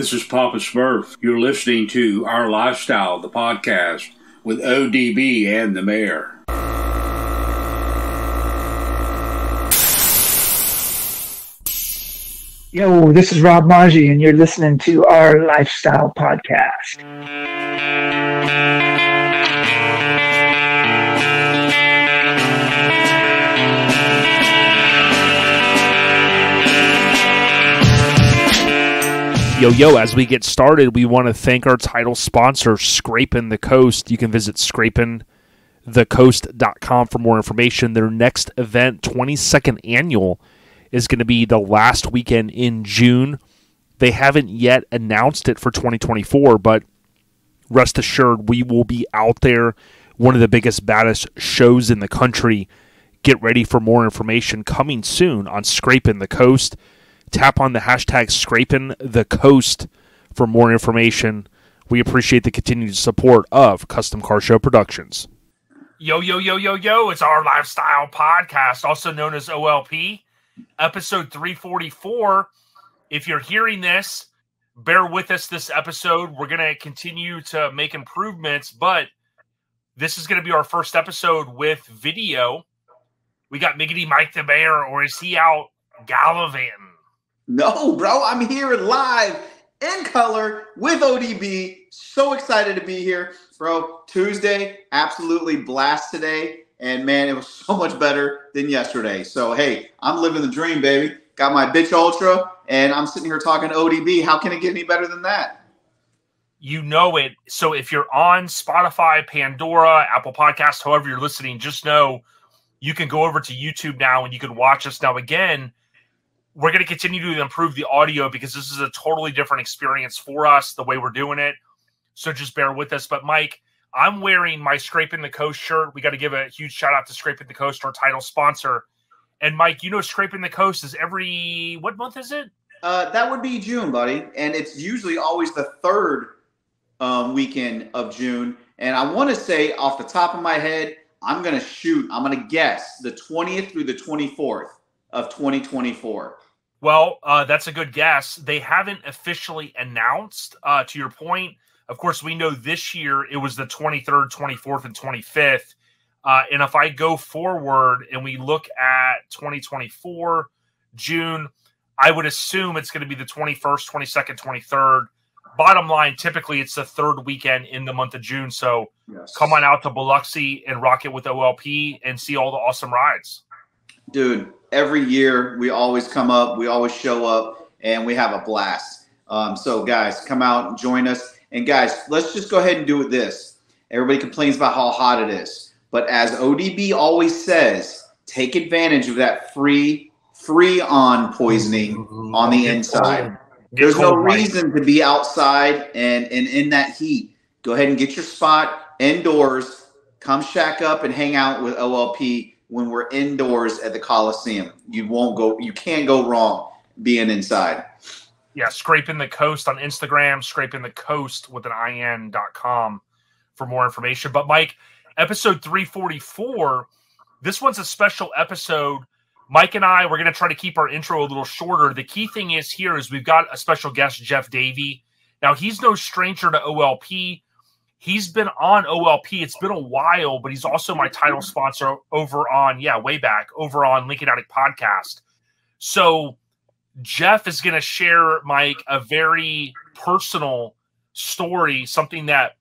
This is Papa Smurf. You're listening to Our Lifestyle, the podcast, with ODB and the mayor. Yo, this is Rob Maggi, and you're listening to Our Lifestyle podcast. Yo, as we get started, we want to thank our title sponsor, Scrapin' the Coast. You can visit scrapinthecoast.com for more information. Their next event, 22nd annual, is going to be the last weekend in June. They haven't yet announced it for 2024, but rest assured we will be out there. One of the biggest, baddest shows in the country. Get ready for more information coming soon on Scrapin' the Coast. Tap on the hashtag #ScrapinTheCoast for more information. We appreciate the continued support of Custom Car Show Productions. Yo, it's Our Lifestyle Podcast, also known as OLP, episode 344. If you're hearing this, bear with us this episode. We're going to continue to make improvements, but this is going to be our first episode with video. We got Miggity Mike the Bear, or is he out gallivanting? No, bro, I'm here live in color with ODB. So excited to be here, bro. Tuesday, absolutely blast today. And, man, it was so much better than yesterday. So, hey, I'm living the dream, baby. Got my bitch ultra, and I'm sitting here talking to ODB. How can it get any better than that? You know it. So if you're on Spotify, Pandora, Apple Podcasts, however you're listening, just know you can go over to YouTube now and you can watch us. Now, again, we're going to continue to improve the audio because this is a totally different experience for us, the way we're doing it. So just bear with us. But, Mike, I'm wearing my Scrapin' the Coast shirt. We got to give a huge shout out to Scrapin' the Coast, our title sponsor. And, Mike, you know Scrapin' the Coast is what month is it? That would be June, buddy. And it's usually always the third weekend of June. And I want to say off the top of my head, I'm going to guess the 20th through the 24th of 2024. Well, that's a good guess. They haven't officially announced, to your point. Of course, we know this year it was the 23rd, 24th, and 25th. And if I go forward and we look at 2024, June, I would assume it's going to be the 21st, 22nd, 23rd. Bottom line, typically it's the third weekend in the month of June. So yes, come on out to Biloxi and rock it with OLP and see all the awesome rides. Dude, every year we always come up, we always show up, and we have a blast. So, guys, come out and join us. And, guys, let's just go ahead and do this. Everybody complains about how hot it is. But as ODB always says, take advantage of that free on poisoning on the inside. There's no reason to be outside and in that heat. Go ahead and get your spot indoors. Come shack up and hang out with OLP when we're indoors at the Coliseum. You can't go wrong being inside. Yeah, Scrapin' the Coast on Instagram, Scrapin' the Coast with an IN.com for more information. But, Mike, episode 344, this one's a special episode. Mike and I, we're going to try to keep our intro a little shorter. The key thing is we've got a special guest, Jeff Davy. Now, he's no stranger to OLP. He's been on OLP. It's been a while, but he's also my title sponsor over on Lincoln Attic Podcast. So Jeff is going to share, Mike, a very personal story, something that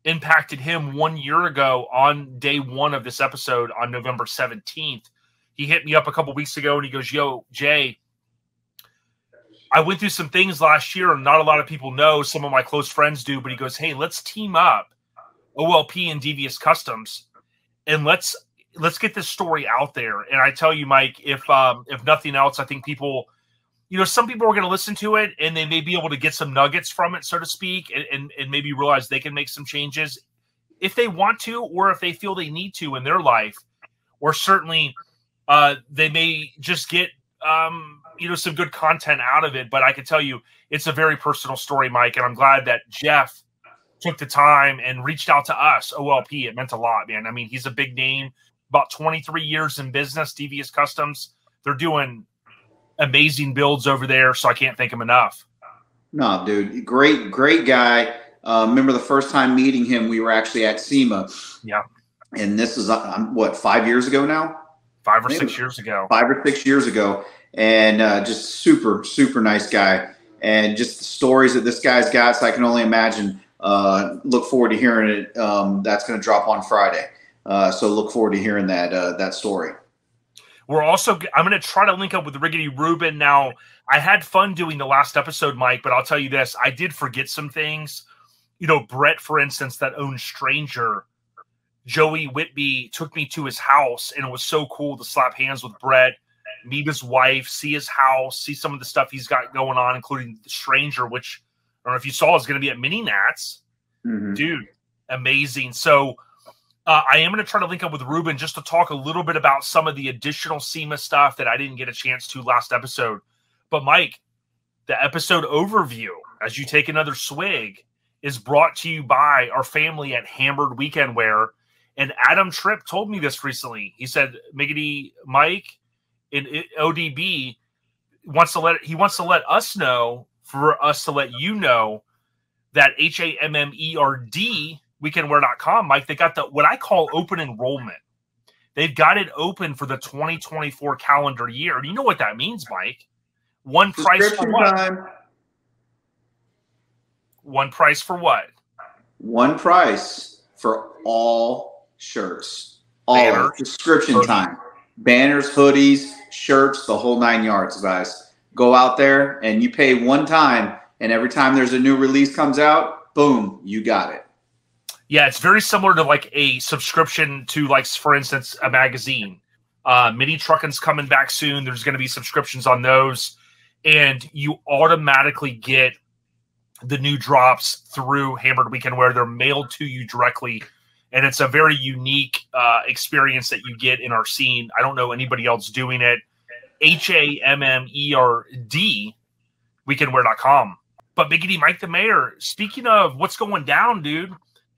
impacted him 1 year ago on day one of this episode on November 17th. He hit me up a couple weeks ago and he goes, "Yo, Jay, I went through some things last year and not a lot of people know. Some of my close friends do, but he goes, hey, let's team up OLP and Devious Customs and let's get this story out there." And I tell you, Mike, if nothing else, I think people, some people are going to listen to it and they may be able to get some nuggets from it, so to speak, and maybe realize they can make some changes if they want to, or if they feel they need to in their life, or certainly they may just get some good content out of it. But I can tell you, it's a very personal story, Mike, and I'm glad that Jeff took the time and reached out to us, OLP. It meant a lot, man. I mean, he's a big name, about 23 years in business, Devious Customs. They're doing amazing builds over there, so I can't thank him enough. No, dude, great guy. Remember the first time meeting him, we were actually at SEMA. Yeah. And this is what, 5 years ago now? 5 or 6 years ago. 5 or 6 years ago, and just super nice guy, and just the stories that this guy's got. So I can only imagine. Look forward to hearing it. That's going to drop on Friday. So look forward to hearing that story. I'm going to try to link up with Riggedy Ruben. Now, I had fun doing the last episode, Mike, but I'll tell you this. I did forget some things. You know, Brett, for instance, that owns Stranger, Joey Whitby took me to his house, and it was so cool to slap hands with Brett, meet his wife, see his house, see some of the stuff he's got going on, including the Stranger, which I don't know if you saw is going to be at Mini Nats. Mm-hmm. Dude, amazing. So I am going to try to link up with Ruben just to talk a little bit about some of the additional SEMA stuff that I didn't get a chance to last episode. But Mike, the episode overview, as you take another swig, is brought to you by our family at Hammered Weekend Wear. And Adam Tripp told me this recently. He said, Miggity Mike in ODB wants to let us know, for us to let you know, that HAMMERD weekendwear.com, Mike, they got what I call open enrollment. They've got it open for the 2024 calendar year. Do you know what that means, Mike? One price for what? Time. One price for what? One price for all shirts. All subscription time. Banners, hoodies, shirts, the whole 9 yards, guys. Go out there and you pay one time, and every time there's a new release comes out, boom, you got it. Yeah, it's very similar to like a subscription to, like, for instance, a magazine. Mini Truckin's coming back soon. There's going to be subscriptions on those, and you automatically get the new drops through Hammered Weekend Wear. They're mailed to you directly, and it's a very unique experience that you get in our scene. I don't know anybody else doing it. HAMMERD weekendwear.com. But Biggity Mike the Mayor, speaking of what's going down, dude,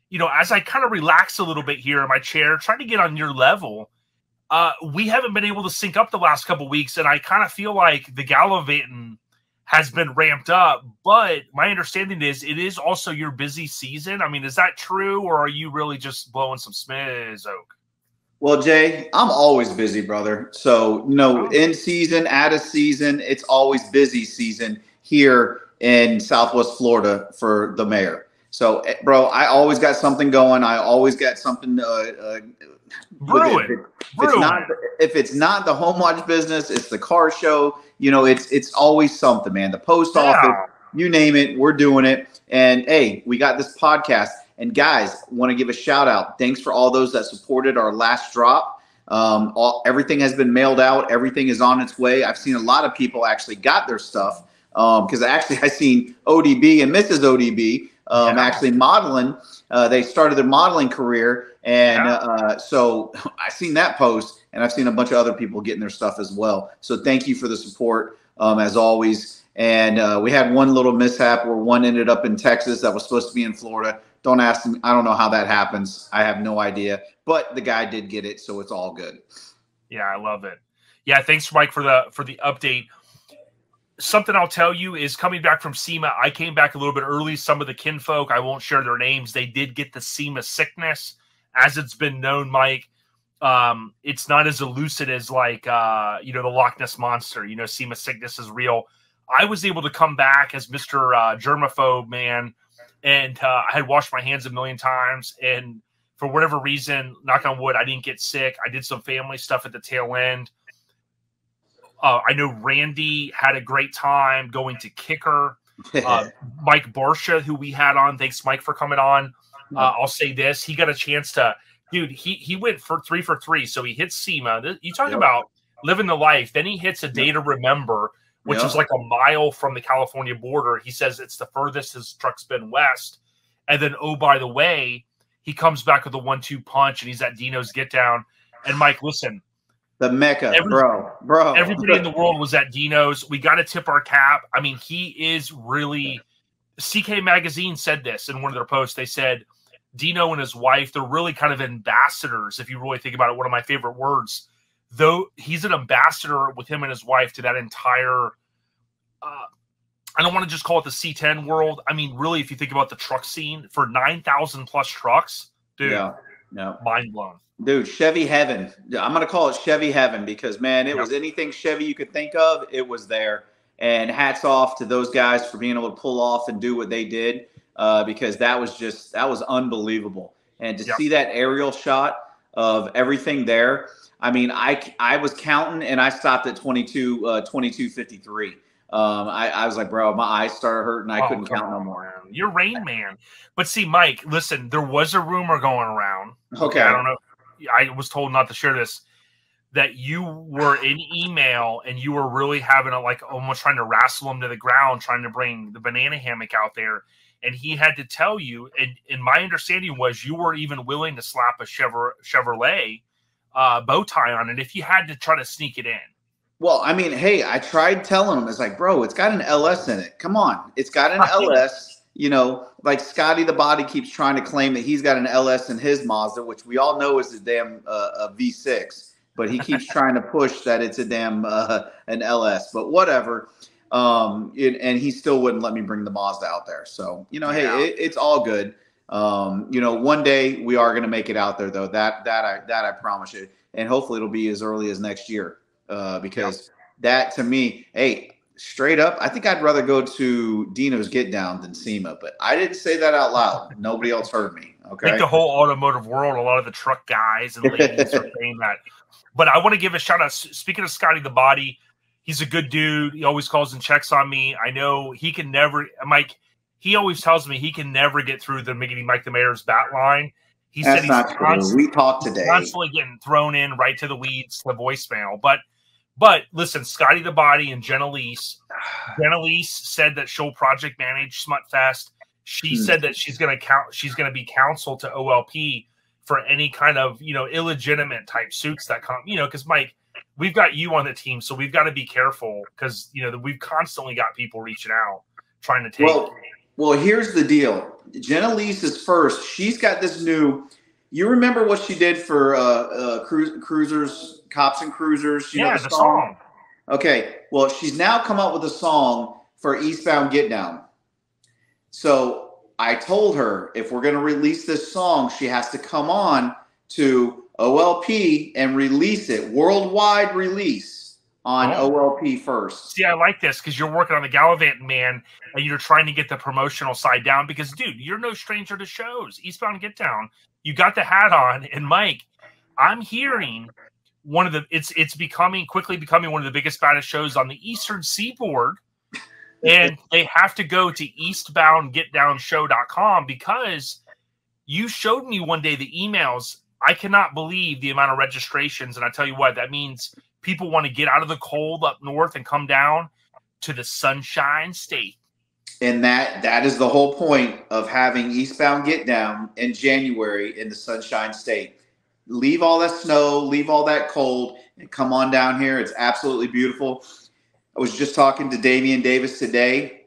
you know, as I kind of relax a little bit here in my chair, trying to get on your level, we haven't been able to sync up the last couple of weeks, and I kind of feel like the gallivanting has been ramped up. But my understanding is it is also your busy season. I mean, is that true, or are you really just blowing some smoke? Well, Jay, I'm always busy, brother. So, you know, in season, out of season, it's always busy season here in Southwest Florida for the mayor. So, bro, I always got something going. I always got something brewing. If it's not the home watch business, it's the car show. You know, it's always something, man. The post office, you name it, we're doing it. And hey, we got this podcast. And guys, want to give a shout out. Thanks for all those that supported our last drop. Everything has been mailed out. Everything is on its way. I've seen a lot of people actually got their stuff because I seen ODB and Mrs. ODB actually modeling. They started their modeling career. And so I seen that post, and I've seen a bunch of other people getting their stuff as well. So thank you for the support as always. And we had one little mishap where one ended up in Texas that was supposed to be in Florida. Don't ask me. I don't know how that happens. I have no idea. But the guy did get it, so it's all good. Yeah, I love it. Yeah, thanks, Mike, for the update. Something I'll tell you is coming back from SEMA, I came back a little bit early. Some of the kinfolk, I won't share their names, they did get the SEMA sickness. As it's been known, Mike, it's not as elusive as like, the Loch Ness Monster. You know, SEMA sickness is real. I was able to come back as Mr. Germaphobe, man. And I had washed my hands a million times. And for whatever reason, knock on wood, I didn't get sick. I did some family stuff at the tail end. I know Randy had a great time going to Kicker. Mike Barsha, who we had on. Thanks, Mike, for coming on. I'll say this. He got a chance to – dude, he went for 3 for 3. So he hits SEMA. You talk about living the life. Then he hits a day to remember, which is like a mile from the California border. He says it's the furthest his truck's been west. And then, oh, by the way, he comes back with a 1-2 punch, and he's at Dino's Get Down. And, Mike, listen. The Mecca, bro. Everybody in the world was at Dino's. We got to tip our cap. I mean, he is really – CK Magazine said this in one of their posts. They said Dino and his wife, they're really kind of ambassadors, if you really think about it. One of my favorite words. Though he's an ambassador with him and his wife to that entire I don't want to just call it the C10 world. I mean, really, if you think about the truck scene, for 9,000 plus trucks, dude, mind blown. Dude, Chevy heaven. I'm going to call it Chevy heaven because, man, it was anything Chevy you could think of, it was there. And hats off to those guys for being able to pull off and do what they did because that was unbelievable. And to see that aerial shot of everything there, I mean, I was counting and I stopped at 22:53. I was like, bro, my eyes started hurting. I couldn't count no more. Man. You're Rain Man. But see, Mike, listen, there was a rumor going around. Okay. I don't know. I was told not to share this, that you were in email and you were really having almost trying to wrestle him to the ground, trying to bring the banana hammock out there. And he had to tell you, and my understanding was you were even willing to slap a Chevrolet bow tie on it if you had to try to sneak it in. Well, I mean, hey, I tried telling him, it's like, bro, it's got an LS in it. Come on. It's got an LS. You know, like Scotty the Body keeps trying to claim that he's got an LS in his Mazda, which we all know is a damn a V6. But he keeps trying to push that it's a damn an LS. But whatever. And he still wouldn't let me bring the Mazda out there. So, you know, hey, it's all good. You know, one day we are going to make it out there, though. That I promise you. And hopefully it'll be as early as next year. Because that to me, hey, straight up, I think I'd rather go to Dino's Get Down than SEMA, but I didn't say that out loud. Nobody else heard me. Okay. I think the whole automotive world, a lot of the truck guys and ladies are saying that. But I want to give a shout out. Speaking of Scotty the Body, he's a good dude. He always calls and checks on me. I know he can never, Mike, he always tells me he can never get through the Miggity Mike the Mayor's bat line. He That's said not true. We talked today. Constantly getting thrown in right to the weeds, to the voicemail. But listen, Scotty the Body and Jenna Lease said that she'll project manage Smutfest. She said that she's going to be counsel to OLP for any kind of, you know, illegitimate type suits that come, you know, because Mike, we've got you on the team, so we've got to be careful because, you know, we've constantly got people reaching out trying to take. Well, here's the deal. Jenna Lease is first. She's got this new. You remember what she did for cruisers, cops and cruisers? You know the song. Okay. Well, she's now come up with a song for Eastbound Get Down. So I told her if we're going to release this song, she has to come on to OLP and release it, worldwide release on OLP first. See, I like this because you're working on the Gallivant Man and you're trying to get the promotional side down because, dude, you're no stranger to shows. Eastbound Get Down. You got the hat on, and Mike, I'm hearing it's quickly becoming one of the biggest, baddest shows on the Eastern Seaboard, and they have to go to eastboundgetdownshow.com because you showed me one day the emails. I cannot believe the amount of registrations, and I tell you what, that means people want to get out of the cold up north and come down to the Sunshine State. And that is the whole point of having Eastbound Get Down in January in the Sunshine State. Leave all that snow, leave all that cold, and come on down here. It's absolutely beautiful. I was just talking to Damian Davis today,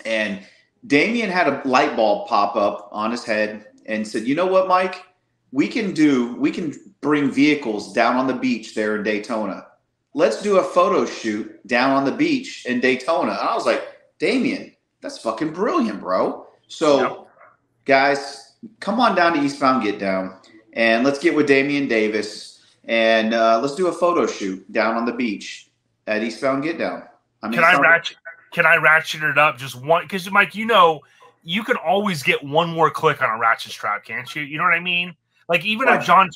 and Damian had a light bulb pop up on his head and said, you know what, Mike? We can bring vehicles down on the beach there in Daytona. Let's do a photo shoot down on the beach in Daytona. And I was like, Damian, that's fucking brilliant, bro. So, guys, come on down to Eastbound Get Down, and let's get with Damian Davis, and let's do a photo shoot down on the beach at Eastbound Get Down. Can I ratchet it up just one? Because, Mike, you know, you can always get one more click on a ratchet strap, can't you? You know what I mean? Like even if John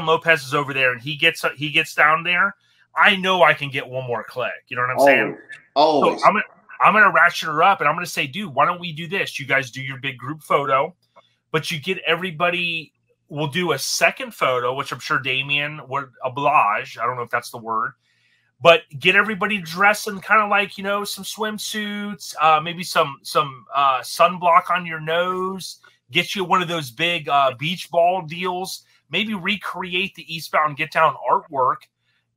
Lopez is over there and he gets down there, I know I can get one more click. You know what I'm saying? Always. So I'm gonna ratchet her up and I'm gonna say, dude, why don't we do this? You guys do your big group photo, but you get everybody. We'll do a second photo, which I'm sure Damien would oblige. I don't know if that's the word, but get everybody dressed in kind of like, you know, some swimsuits, maybe some sunblock on your nose. Get you one of those big beach ball deals. Maybe recreate the Eastbound Get Down artwork.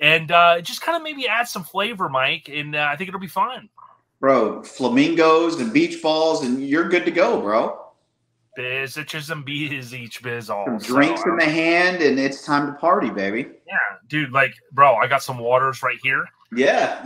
And just kind of maybe add some flavor, Mike, and I think it'll be fun. Bro, flamingos and beach balls, and you're good to go, bro. Biz itches and bees each biz all. Some drinks in the hand, and it's time to party, baby. Yeah, dude, like, bro, I got some waters right here. Yeah.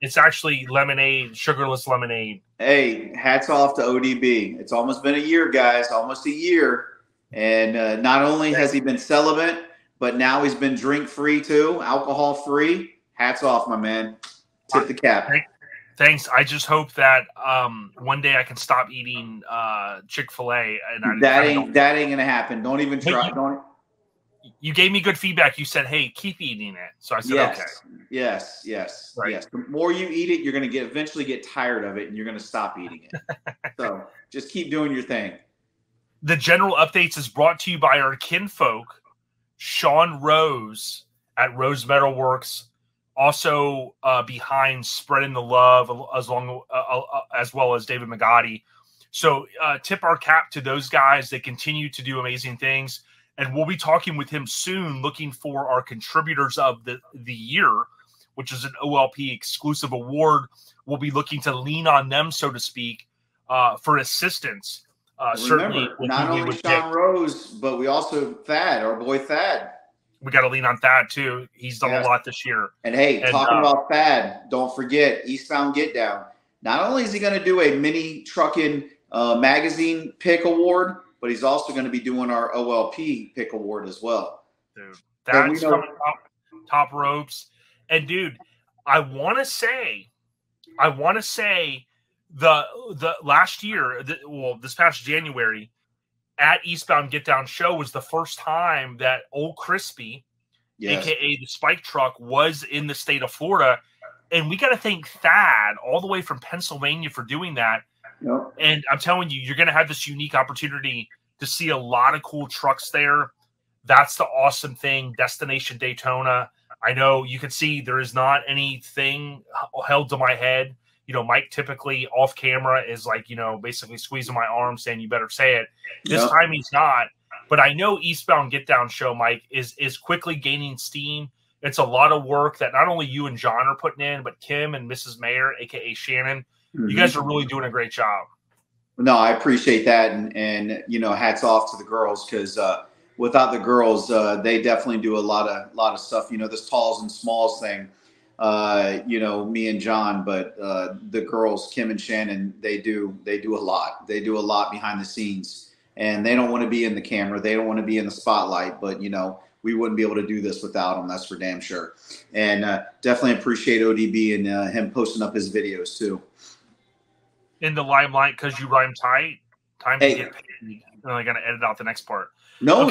It's actually lemonade, sugarless lemonade. Hey, hats off to ODB. It's almost been a year, guys. Almost a year. And not only has he been celibate, but now he's been drink-free too, alcohol-free. Hats off, my man. Tip the cap. Thanks. I just hope that one day I can stop eating Chick-fil-A. And that ain't gonna happen. Don't even try. You gave me good feedback. You said, "Hey, keep eating it." So I said, "Okay." Yes. Right. Yes. The more you eat it, you're gonna eventually get tired of it, and you're gonna stop eating it. So just keep doing your thing. The general updates is brought to you by our kinfolk, Sean Rose at Rose Metalworks. Also behind Spreading the Love, as well as David Magotti. So tip our cap to those guys. They continue to do amazing things. And we'll be talking with him soon, looking for our contributors of the year, which is an OLP exclusive award. We'll be looking to lean on them, so to speak, for assistance. Certainly, not only Sean Rose, but we also our boy Thad. We got to lean on Thad too. He's done a lot this year. And hey, talking about Thad, don't forget Eastbound Get Down. Not only is he going to do a mini Truckin magazine pick award, but he's also going to be doing our OLP pick award as well. Dude, that's coming top ropes. And dude, I want to say the last year, this past January at Eastbound Get Down show was the first time that Old Crispy, aka the Spike Truck, was in the state of Florida. And we got to thank Thad all the way from Pennsylvania for doing that. Yep. And I'm telling you, you're going to have this unique opportunity to see a lot of cool trucks there. That's the awesome thing. Destination Daytona. I know you can see there is not anything held to my head. You know, Mike typically off camera is like, basically squeezing my arm saying, you better say it. This time he's not. But I know Eastbound Get Down show, Mike, is quickly gaining steam. It's a lot of work that not only you and John are putting in, but Kim and Mrs. Mayer, a.k.a. Shannon. Mm-hmm. You guys are really doing a great job. No, I appreciate that. And hats off to the girls, because without the girls, they definitely do a lot of stuff. This talls and smalls thing, me and John, but the girls, Kim and Shannon, they do a lot. They do a lot behind the scenes, and they don't want to be in the camera. They don't want to be in the spotlight, but we wouldn't be able to do this without them. That's for damn sure. And definitely appreciate ODB and him posting up his videos too. In the limelight because you rhyme tight. Time to get paid. I'm only gonna edit out the next part. No,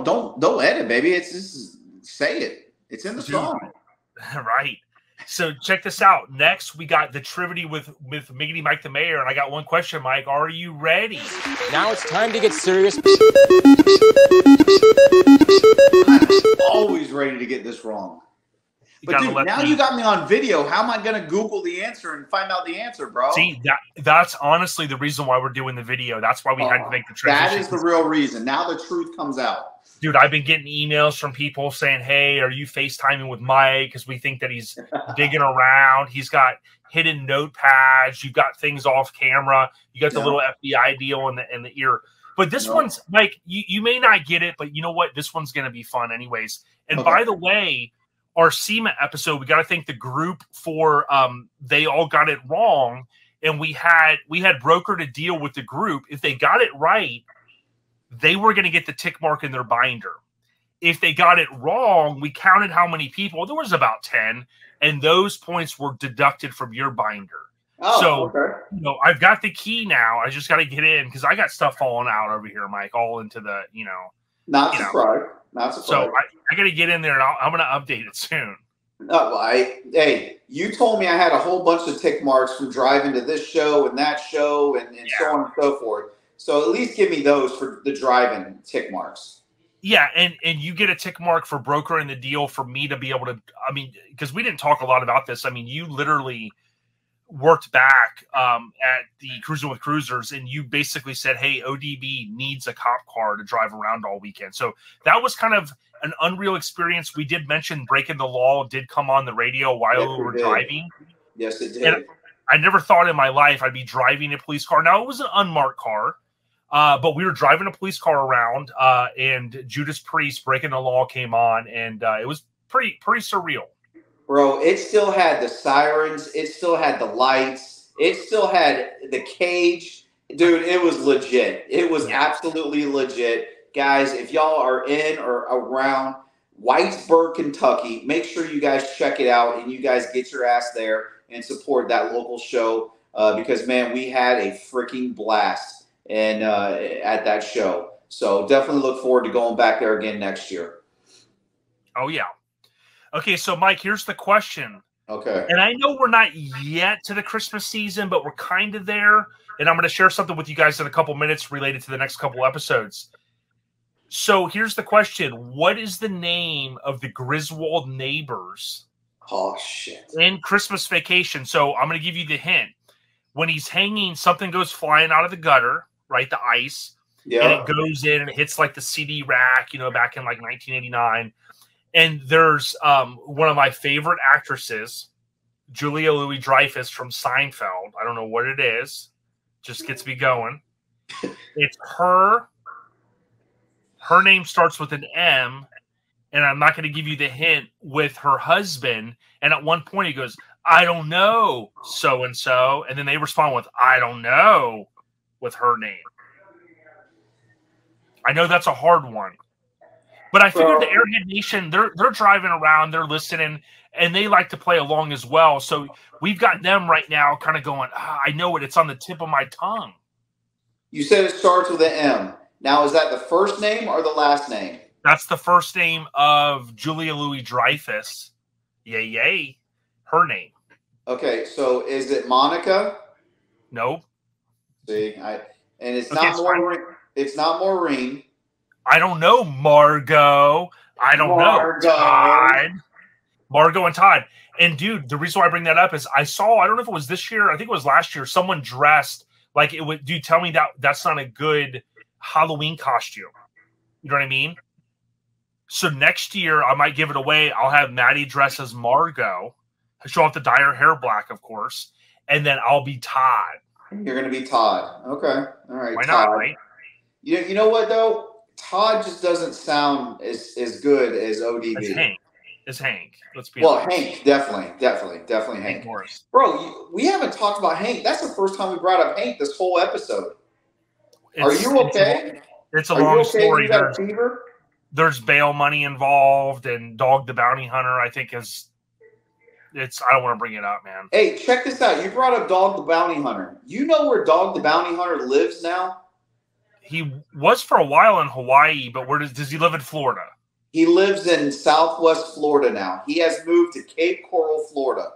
don't edit, baby. It's just say it. It's in the song. Right. So check this out. Next, we got the Trivity with Miggity Mike the Mayor, and I got one question, Mike. Are you ready? Now it's time to get serious. I'm always ready to get this wrong. But dude, now you got me on video. How am I going to Google the answer and find out the answer, bro? See, that's honestly the reason why we're doing the video. That's why we had to make the transition. That is the real reason. Now the truth comes out. Dude, I've been getting emails from people saying, hey, are you FaceTiming with Mike? Because we think that he's digging around. He's got hidden notepads. You've got things off camera. You got the little FBI deal in the ear. But this one's, Mike, you may not get it, but you know what? This one's going to be fun anyways. And by the way, our SEMA episode, we got to thank the group for they all got it wrong, and we had brokered a deal with the group. If they got it right, they were going to get the tick mark in their binder. If they got it wrong, we counted how many people. There was about 10, and those points were deducted from your binder. I've got the key now. I just got to get in because I got stuff falling out over here, Mike, all into the Not surprised. So I got to get in there, and I'm going to update it soon. Hey, you told me I had a whole bunch of tick marks from driving to this show and that show and so on and so forth. So at least give me those for the driving tick marks. Yeah, and you get a tick mark for brokering the deal for me to be able to – I mean, because we didn't talk a lot about this. I mean, you literally worked back at the Cruising with Cruisers, and you basically said, hey, ODB needs a cop car to drive around all weekend. So that was kind of an unreal experience. We did mention Breaking the Law did come on the radio while we were driving. Yes, it did. And I never thought in my life I'd be driving a police car. Now, it was an unmarked car, but we were driving a police car around, and Judas Priest, Breaking the Law, came on, and it was pretty surreal. Bro, it still had the sirens. It still had the lights. It still had the cage. Dude, it was legit. It was absolutely legit. Guys, if y'all are in or around Whitesburg, Kentucky, make sure you guys check it out and you guys get your ass there and support that local show because, man, we had a freaking blast at that show. So definitely look forward to going back there again next year. Oh, yeah. Okay, so, Mike, here's the question. Okay. And I know we're not yet to the Christmas season, but we're kind of there. And I'm going to share something with you guys in a couple minutes related to the next couple episodes. So here's the question. What is the name of the Griswold neighbors in Christmas Vacation? So I'm going to give you the hint. When he's hanging, something goes flying out of the gutter, right? The ice. Yeah. And it goes in and it hits like the CD rack, back in like 1989. And there's one of my favorite actresses, Julia Louis-Dreyfus from Seinfeld. I don't know what it is. Just gets me going. It's her. Her name starts with an M, and I'm not going to give you the hint, with her husband. And at one point he goes, I don't know, so-and-so. And then they respond with, I don't know, with her name. I know that's a hard one. But I figured the Airhead Nation, they're driving around, they're listening, and they like to play along as well. So we've got them right now kind of going, I know it. It's on the tip of my tongue. You said it starts with an M. Now, is that the first name or the last name? That's the first name of Julia Louis-Dreyfus. Yay. Her name. Okay, so is it Monica? Nope. See, and it's not Maureen. It's not Maureen. I don't know, Margot. I don't know, Todd. Margot and Todd. And, dude, the reason why I bring that up is I don't know if it was this year, I think it was last year, someone dressed like it would. Dude, tell me that's not a good Halloween costume. You know what I mean? So next year, I might give it away. I'll have Maddie dress as Margot. She'll have to dye her hair black, of course. And then I'll be Todd. You're going to be Todd. Okay. All right. Why Todd. Not, right? You know what, though? Todd just doesn't sound as good as ODB. It's Hank. Let's be honest. Well, Hank, definitely Hank. Morris. Bro, we haven't talked about Hank. That's the first time we brought up Hank this whole episode. Are you okay? It's a long story. There's bail money involved, and Dog the Bounty Hunter, I think, I don't want to bring it up, man. Hey, check this out. You brought up Dog the Bounty Hunter. You know where Dog the Bounty Hunter lives now? He was for a while in Hawaii, but where does he live in Florida? He lives in Southwest Florida now. He has moved to Cape Coral, Florida.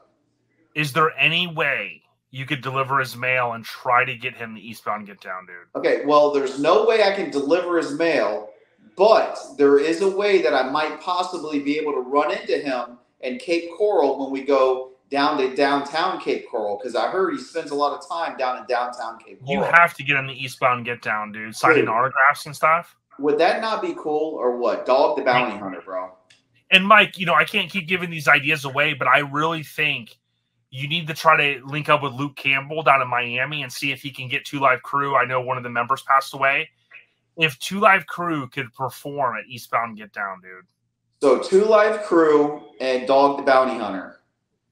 Is there any way you could deliver his mail and try to get him the eastbound get down, dude? Okay, well, there's no way I can deliver his mail, but there is a way that I might possibly be able to run into him in Cape Coral when we go down to downtown Cape Coral, because I heard he spends a lot of time down in downtown Cape Coral. You have to get him the eastbound get down, dude. Signing autographs and stuff. Would that not be cool, or what? Dog the Bounty Hunter, bro. And Mike, I can't keep giving these ideas away, but I really think you need to try to link up with Luke Campbell down in Miami and see if he can get 2 Live Crew. I know one of the members passed away. If 2 Live Crew could perform at eastbound get down, dude. So 2 Live Crew and Dog the Bounty Hunter.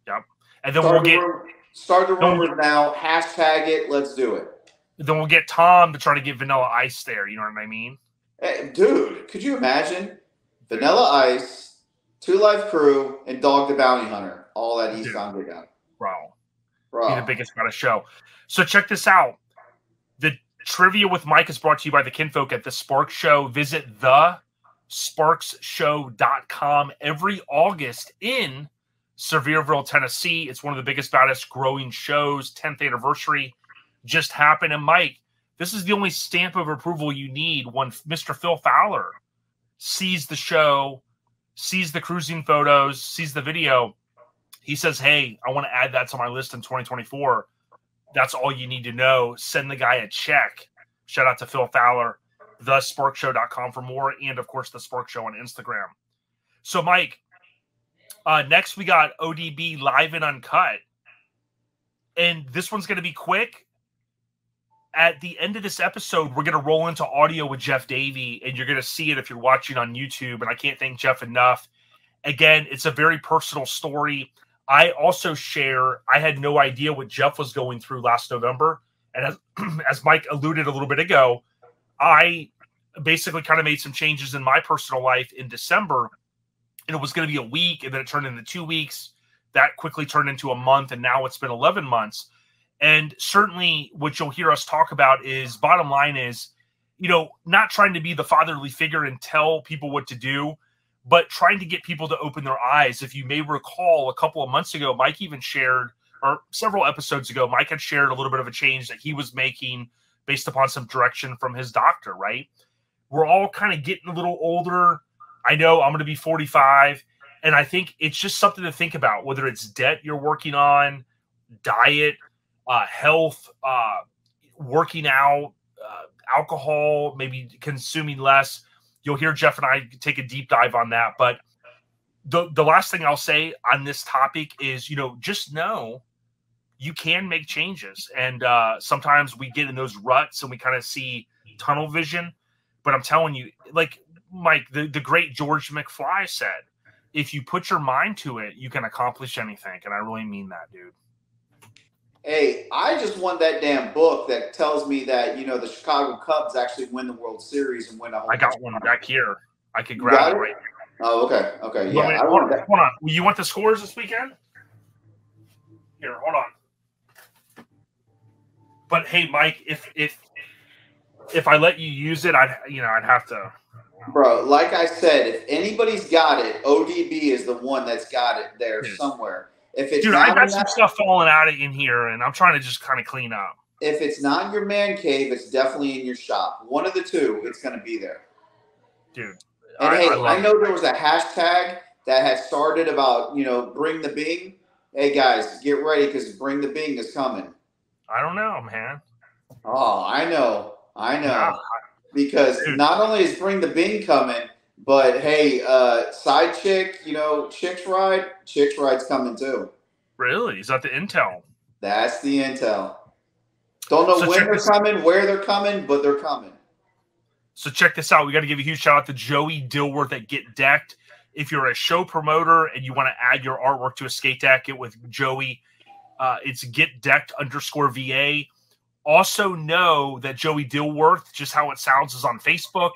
Yep. And then start the rumors now. Hashtag it. Let's do it. Then we'll get Tom to try to get Vanilla Ice there. You know what I mean? Hey, dude, could you imagine Vanilla Ice, 2 Live Crew, and Dog the Bounty Hunter all at eastbound get down? Bro. Be the biggest kind of show. So check this out. The Trivia with Mike is brought to you by the Kinfolk at The Sparks Show. Visit thesparksshow.com every August in Sevierville, Tennessee. It's one of the biggest, baddest growing shows. 10th anniversary just happened. And Mike, this is the only stamp of approval you need when Mr. Phil Fowler sees the show, sees the cruising photos, sees the video. He says, hey, I want to add that to my list in 2024. That's all you need to know. Send the guy a check. Shout out to Phil Fowler, thesparkshow.com for more, and, of course, The Spark Show on Instagram. So, Mike, next we got ODB Live and Uncut. And this one's going to be quick. At the end of this episode, we're going to roll into audio with Jeff Davy, and you're going to see it if you're watching on YouTube. And I can't thank Jeff enough. Again, it's a very personal story. I also share, I had no idea what Jeff was going through last November. And as Mike alluded a little bit ago, I basically kind of made some changes in my personal life in December. And it was going to be a week, and then it turned into 2 weeks. That quickly turned into a month, and now it's been 11 months. And certainly what you'll hear us talk about is, bottom line is, not trying to be the fatherly figure and tell people what to do, but trying to get people to open their eyes. If you may recall, a couple of months ago, Mike even shared, or several episodes ago, Mike had shared a little bit of a change that he was making based upon some direction from his doctor, right? We're all kind of getting a little older. I know I'm going to be 45, and I think it's just something to think about, whether it's debt you're working on, diet, health, working out, alcohol, maybe consuming less. You'll hear Jeff and I take a deep dive on that. But the last thing I'll say on this topic is, just know you can make changes. And sometimes we get in those ruts and we kind of see tunnel vision. But I'm telling you, like Mike, the great George McFly said, if you put your mind to it, you can accomplish anything. And I really mean that, dude. Hey, I just want that damn book that tells me that, the Chicago Cubs actually win the World Series and win a whole I got one back here. I could grab it right now. Oh, okay. Okay. Yeah. I hold want that. on. You want the scores this weekend? Here, hold on. But hey, Mike, if I let you use it, I'd have to. Bro, like I said, if anybody's got it, ODB is the one that's got it there somewhere. If it's dude, not I got some stuff falling out in here, and I'm trying to just kind of clean up. If it's not in your man cave, it's definitely in your shop. One of the two, it's going to be there. Dude. And I know there was a hashtag that had started about, bring the Bing. Hey, guys, get ready because bring the Bing is coming. I don't know, man. Oh, I know. Nah. Because not only is bring the Bing coming, but hey, side chick, Chicks Ride's coming too. Really? Is that the intel? That's the intel. Don't know when they're coming, where they're coming, but they're coming. So check this out. We got to give a huge shout out to Joey Dilworth at Get Decked. If you're a show promoter and you want to add your artwork to a skate deck, get with Joey. It's getdecked_VA. Also know that Joey Dilworth, just how it sounds, is on Facebook.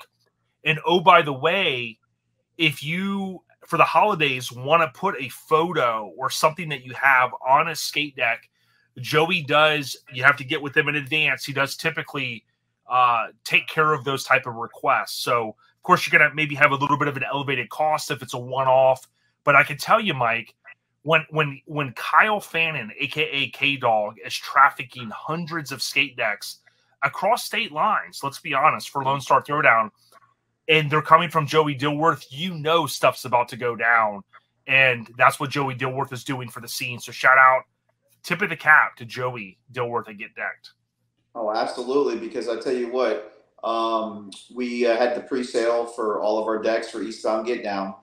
And oh, by the way, if you, for the holidays, want to put a photo or something that you have on a skate deck, Joey does, you have to get with him in advance. He does typically take care of those type of requests. So, of course, you're going to maybe have a little bit of an elevated cost if it's a one-off. But I can tell you, Mike, when Kyle Fannin, a.k.a. K-Dog, is trafficking hundreds of skate decks across state lines, let's be honest, for Lone Star Throwdown, and they're coming from Joey Dilworth, stuff's about to go down. And that's what Joey Dilworth is doing for the scene. So shout out, tip of the cap to Joey Dilworth and Get Decked. Oh, absolutely. Because I tell you what, we had the pre-sale for all of our decks for Eastbound Get Down,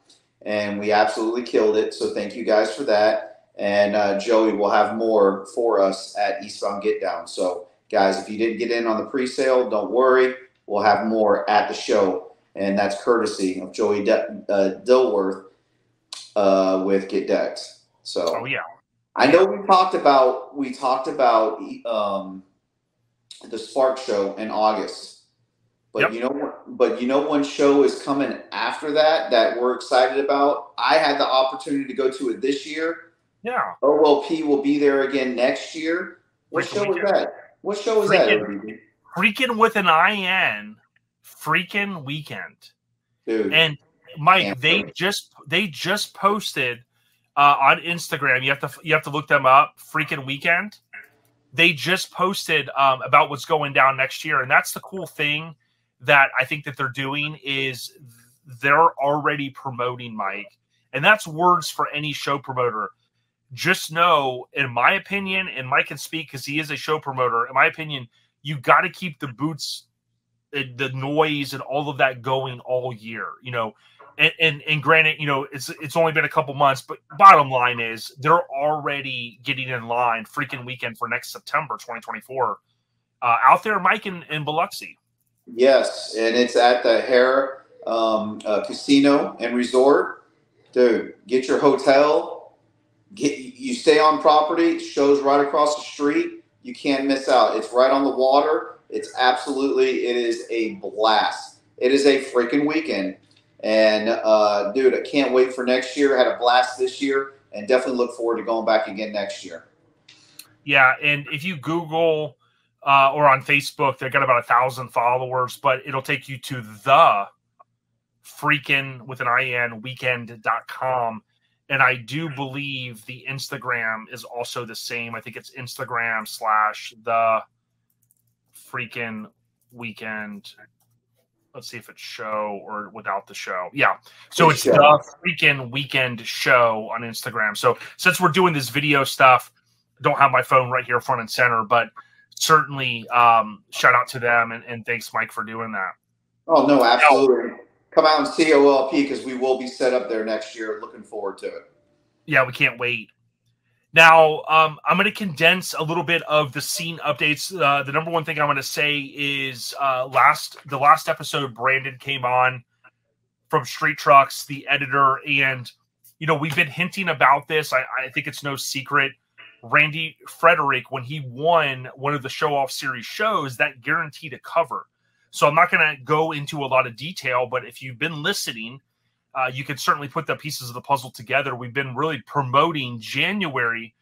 and we absolutely killed it. So thank you guys for that. And Joey will have more for us at Eastbound Get Down. So guys, if you didn't get in on the pre-sale, don't worry. We'll have more at the show. And that's courtesy of Joey Dilworth with Get Decked. So, oh yeah, I know we talked about the Spark Show in August, but one show is coming after that we're excited about. I had the opportunity to go to it this year. Yeah, OLP will be there again next year. What show is that? What show is that? Freaking with an IN. Freaking weekend, dude. And Mike, they just posted on Instagram. You have to look them up. Freaking weekend. They just posted about what's going down next year, and that's the cool thing that I think that they're doing is they're already promoting, Mike, and that's words for any show promoter. Just know, in my opinion, and Mike can speak because he is a show promoter. In my opinion, you got to keep the boots, the noise and all of that going all year, and granted, it's only been a couple months, but bottom line is they're already getting in line freaking weekend for next September, 2024 out there, Mike, in Biloxi. Yes. And it's at the Hare Casino and Resort. Dude, get your hotel. You stay on property. Shows right across the street. You can't miss out. It's right on the water. It is a blast. It is a freaking weekend. And, dude, I can't wait for next year. I had a blast this year and definitely look forward to going back again next year. Yeah, and if you Google or on Facebook, they've got about 1,000 followers, but it'll take you to the freaking with an IN weekend.com. And I do believe the Instagram is also the same. I think it's Instagram / the freaking weekend. Let's see if it's show or without the show. Yeah. So it's the freaking weekend show on Instagram. So since we're doing this video stuff, don't have my phone right here front and center, but certainly shout out to them. And thanks, Mike, for doing that. Oh, no, absolutely. Come out and see OLP because we will be set up there next year. Looking forward to it. Yeah, we can't wait. Now, I'm going to condense a little bit of the scene updates. The number one thing I'm going to say is the last episode, Brandon came on from Street Trucks, the editor, and, we've been hinting about this. I think it's no secret. Randy Frederick, when he won one of the show-off series shows, that guaranteed a cover. So I'm not going to go into a lot of detail, but if you've been listening, you can certainly put the pieces of the puzzle together. We've been really promoting January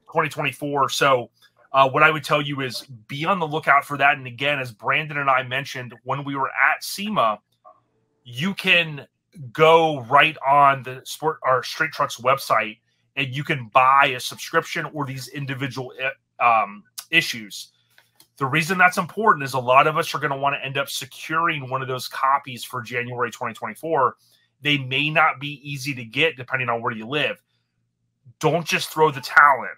2024. So what I would tell you is be on the lookout for that. And again, as Brandon and I mentioned, when we were at SEMA, you can go right on the Street Trucks website and you can buy a subscription or these individual issues. The reason that's important is a lot of us are going to want to end up securing one of those copies for January 2024. They may not be easy to get depending on where you live. Don't just throw the towel in.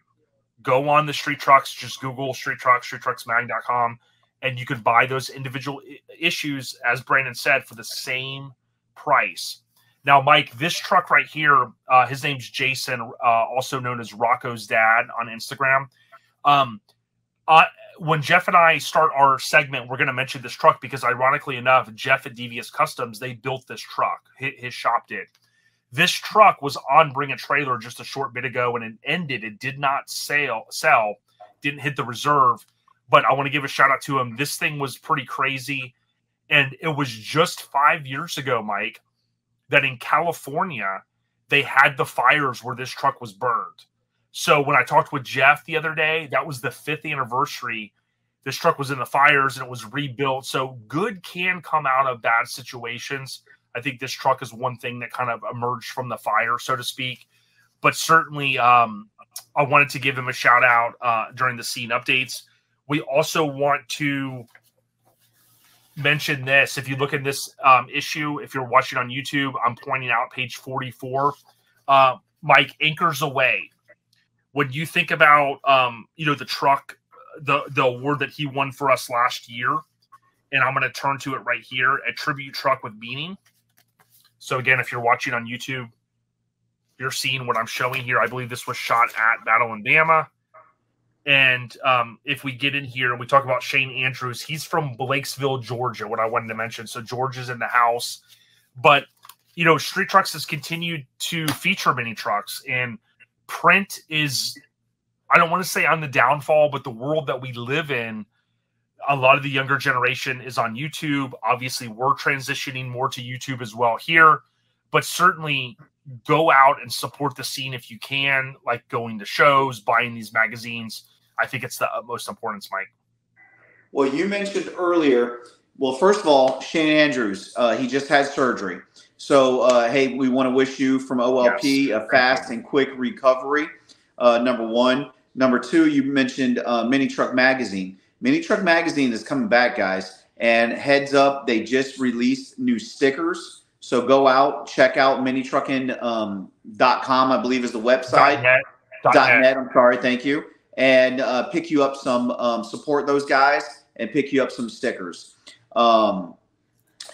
Go on the Street Trucks, just Google Street Trucks, streettrucksmag.com, and you can buy those individual issues, as Brandon said, for the same price. Now, Mike, this truck right here, his name's Jason, also known as Rocco's dad on Instagram. When Jeff and I start our segment, we're going to mention this truck because, ironically enough, Jeff at Devious Customs, they built this truck. His shop did. This truck was on Bring a Trailer just a short bit ago, and it ended. It did not sell, didn't hit the reserve. But I want to give a shout out to him. This thing was pretty crazy, and it was just 5 years ago, Mike, that in California they had the fires where this truck was burned. So when I talked with Jeff the other day, that was the 5th anniversary. This truck was in the fires and it was rebuilt. So good can come out of bad situations. I think this truck is one thing that kind of emerged from the fire, so to speak. But certainly I wanted to give him a shout out during the scene updates. We also want to mention this. If you look at this issue, if you're watching on YouTube, I'm pointing out page 44. Mike, Anchors Away. When you think about, the truck, the award that he won for us last year, and I'm going to turn to it right here, a tribute truck with meaning. So again, if you're watching on YouTube, you're seeing what I'm showing here. I believe this was shot at Battle in Bama. And if we get in here and we talk about Shane Andrews, he's from Blakesville, Georgia, what I wanted to mention. So Georgia's in the house. But, Street Trucks has continued to feature mini trucks, and print is, I don't want to say on the downfall, but the world that we live in, a lot of the younger generation is on YouTube. Obviously, we're transitioning more to YouTube as well here, but certainly go out and support the scene if you can, like going to shows, buying these magazines. I think it's the utmost importance, Mike. Well, you mentioned earlier, first of all, Shane Andrews, he just had surgery. So, hey, we want to wish you from OLP a fast and quick recovery, number one. Number two, you mentioned Mini Truck Magazine. Mini Truck Magazine is coming back, guys. And heads up, they just released new stickers. So go out, check out minitruckin.com, I believe is the website. .net, I'm sorry, thank you. And pick you up some, support those guys and pick you up some stickers.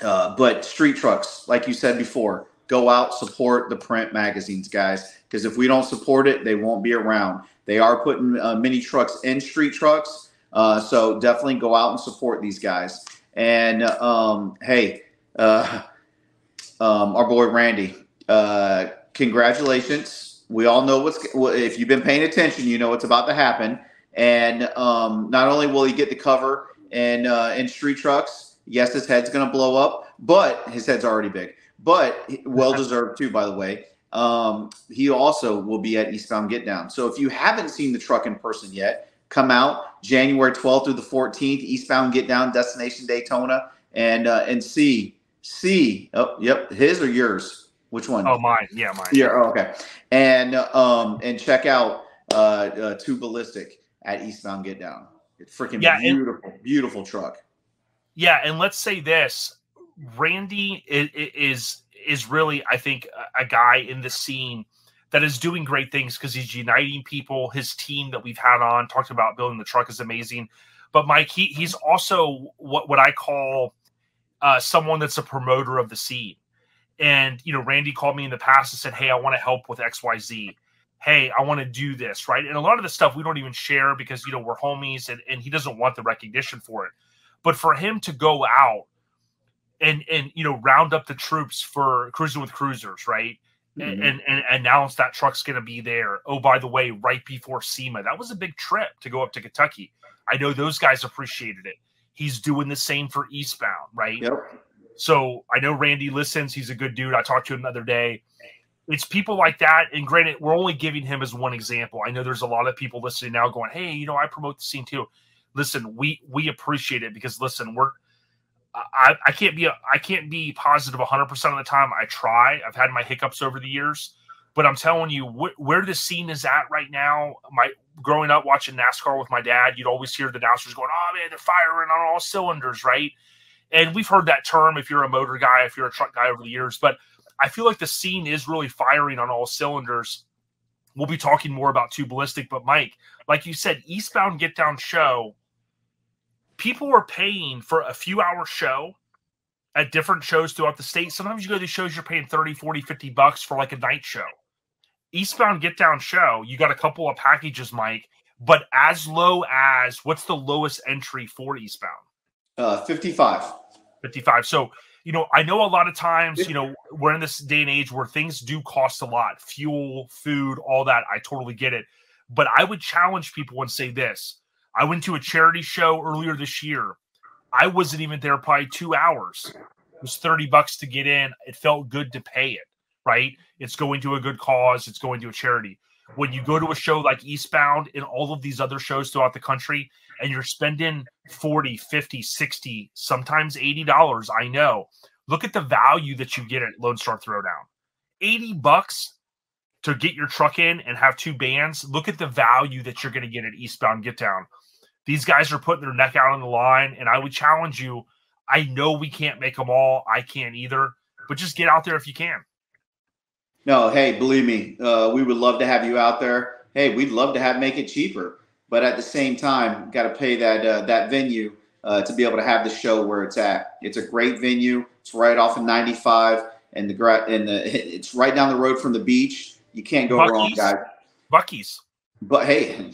But Street Trucks, like you said before, go out, support the print magazines, guys. Because if we don't support it, they won't be around. They are putting mini trucks in Street Trucks. So definitely go out and support these guys. And hey, our boy Randy, congratulations. We all know if you've been paying attention, you know what's about to happen. And not only will he get the cover in Street Trucks, yes, his head's going to blow up, but his head's already big, but well-deserved too, by the way. He also will be at Eastbound Get Down. So if you haven't seen the truck in person yet, come out January 12th through the 14th, Eastbound Get Down, Destination Daytona, and see. Oh, yep, his or yours? Which one? Oh, mine. Yeah, mine. Yeah. Oh, okay. And check out Too Ballistic at Eastbound Get Down. It's freaking beautiful truck. Yeah, and let's say this: Randy is really, I think, a guy in the scene that is doing great things because he's uniting people. His team that we've had on talked about building the truck is amazing. But Mike, he's also what I call someone that's a promoter of the scene. And, Randy called me in the past and said, hey, I want to help with XYZ. Hey, I want to do this, right? And a lot of the stuff we don't even share because, we're homies and he doesn't want the recognition for it. But for him to go out and round up the troops for Cruising with Cruisers, right? Mm-hmm. And announce that truck's going to be there. Oh, by the way, right before SEMA. That was a big trip to go up to Kentucky. I know those guys appreciated it. He's doing the same for Eastbound, right? Yep. So I know Randy listens. He's a good dude. I talked to him the other day. It's people like that. And granted, we're only giving him as one example. I know there's a lot of people listening now going, hey, I promote the scene too. Listen, we appreciate it because listen, I can't be positive 100% of the time. I try. I've had my hiccups over the years, but I'm telling you where the scene is at right now. Growing up watching NASCAR with my dad, you'd always hear the announcers going, "Oh man, they're firing on all cylinders," right? And we've heard that term if you're a motor guy, if you're a truck guy over the years. But I feel like the scene is really firing on all cylinders. We'll be talking more about Too Ballistic, but Mike, like you said, Eastbound Get Down show. People are paying for a few-hour show at different shows throughout the state. Sometimes you go to these shows, you're paying $30, $40, $50 for like a night show. Eastbound Get Down show, you got a couple of packages, Mike, but as low as, what's the lowest entry for Eastbound? 55. 55. So, I know a lot of times, we're in this day and age where things do cost a lot. Fuel, food, all that. I totally get it. But I would challenge people and say this. I went to a charity show earlier this year. I wasn't even there probably 2 hours. It was $30 to get in. It felt good to pay it, right? It's going to a good cause. It's going to a charity. When you go to a show like Eastbound and all of these other shows throughout the country and you're spending $40, $50, $60, sometimes $80, I know. Look at the value that you get at Lone Star Throwdown. $80 to get your truck in and have two bands. Look at the value that you're going to get at Eastbound Get Down. These guys are putting their neck out on the line, and I would challenge you. I know we can't make them all. I can't either, but just get out there if you can. No, hey, believe me, we would love to have you out there. Hey, we'd love to make it cheaper, but at the same time, got to pay that venue to be able to have the show where it's at. It's a great venue. It's right off of 95, and it's right down the road from the beach. You can't go wrong, guys. Buc-ee's. But hey,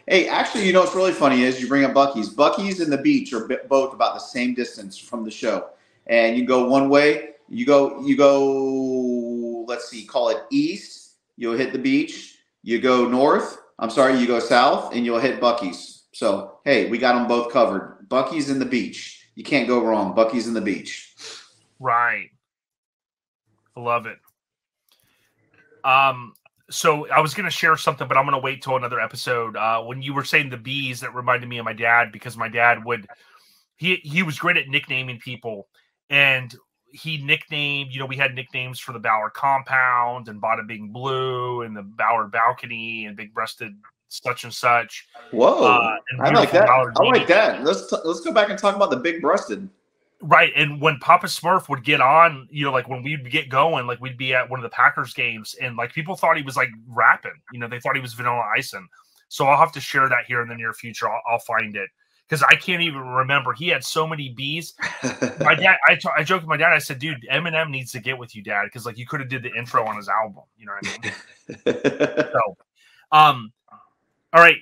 hey, actually, what's really funny is you bring up Buc-ee's. Buc-ee's and the beach are both about the same distance from the show. And you go one way, you go, let's see, call it east, you'll hit the beach. You go you go south, and you'll hit Buc-ee's. So, hey, we got them both covered. Buc-ee's and the beach. You can't go wrong. Buc-ee's and the beach. Right. I love it. So I was going to share something, but I'm going to wait till another episode. When you were saying the bees, that reminded me of my dad, because my dad he was great at nicknaming people, and he nicknamed, we had nicknames for the Ballard compound and Bada Bing Blue and the Ballard balcony and big breasted such and such. Whoa. I like that. I like that. Let's go back and talk about the big breasted. Right. And when Papa Smurf would get on, like when we'd get going, like we'd be at one of the Packers games, and like people thought he was like rapping, they thought he was Vanilla Icing. So I'll have to share that here in the near future. I'll find it, because I can't even remember. He had so many B's. My dad, I joked with my dad. I said, dude, Eminem needs to get with you, Dad, because like you could have did the intro on his album. You know what I mean? So, all right,